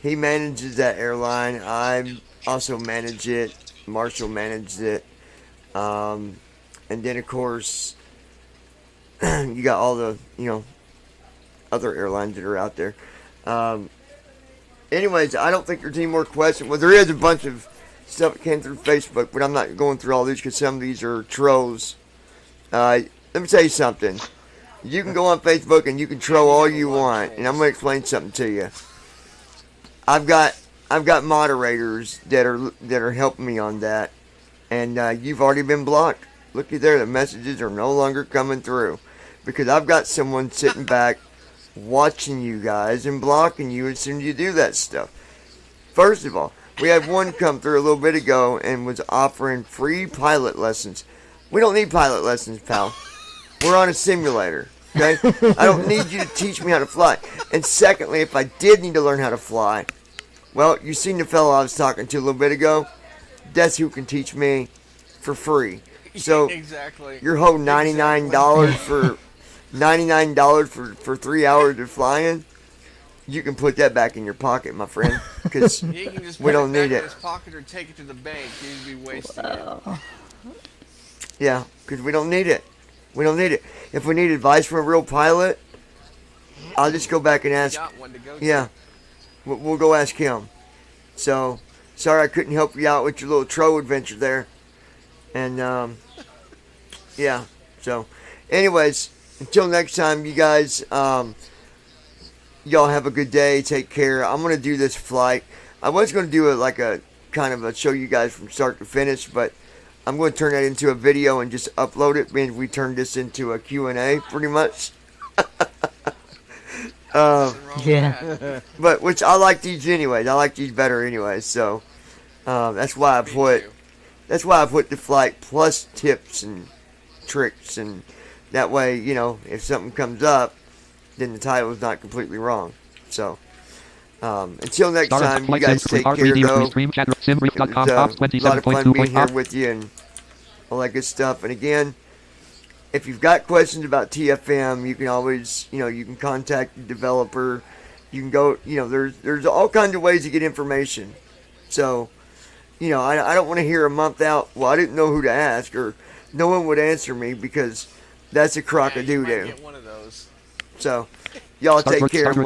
He manages that airline. I also manage it. Marshall managed it. And then, of course, you got all the, other airlines that are out there. Anyways, I don't think there's any more questions. Well, there is a bunch of stuff that came through Facebook, but I'm not going through all these because some of these are trolls. Let me tell you something. You can go on Facebook and you can troll all you want, and I'm going to explain something to you. I've got moderators that are helping me on that, and you've already been blocked. Looky there, the messages are no longer coming through because I've got someone sitting back watching you guys and blocking you as soon as you do that stuff. First of all, we had one come through a little bit ago and was offering free pilot lessons. We don't need pilot lessons, pal. We're on a simulator, okay? I don't need you to teach me how to fly. And secondly, if I did need to learn how to fly, well, you seen the fellow I was talking to a little bit ago? That's who can teach me for free. So Exactly. your whole $99 for for 3 hours of flying, you can put that back in your pocket, my friend, because He can just we put don't it back need in it. his pocket or take it to the bank. He'd be wasting it. Yeah, because we don't need it. We don't need it. If we need advice from a real pilot, I'll just go back and He ask. got one to go to. Yeah, we'll go ask him. So, sorry I couldn't help you out with your little troll adventure there. And, yeah. So, anyways, until next time, you guys, y'all have a good day. Take care. I'm going to do this flight. I was going to do it like a kind of a show you guys from start to finish, but I'm going to turn that into a video and just upload it. And we turned this into a Q&A pretty much. Nothing wrong with Yeah. that. But which I like these anyways. I like these better anyways. So that's why I Me put too. the flight plus tips and tricks, and that way, you know, if something comes up, then the title is not completely wrong. So until next Star time, you Flight guys Sim take 3 care R3D though. stream chat simbrief.com It stops was a lot of fun being here 27.2.5. with you and all that good stuff. And again, if you've got questions about TFM, you can always, you know, you can contact the developer. You can go, you know, there's all kinds of ways to get information. So, you know, I don't want to hear a month out, well, I didn't know who to ask, or no one would answer me, because that's a crock Yeah, of you might doo-doo. get one of those. So, y'all take care.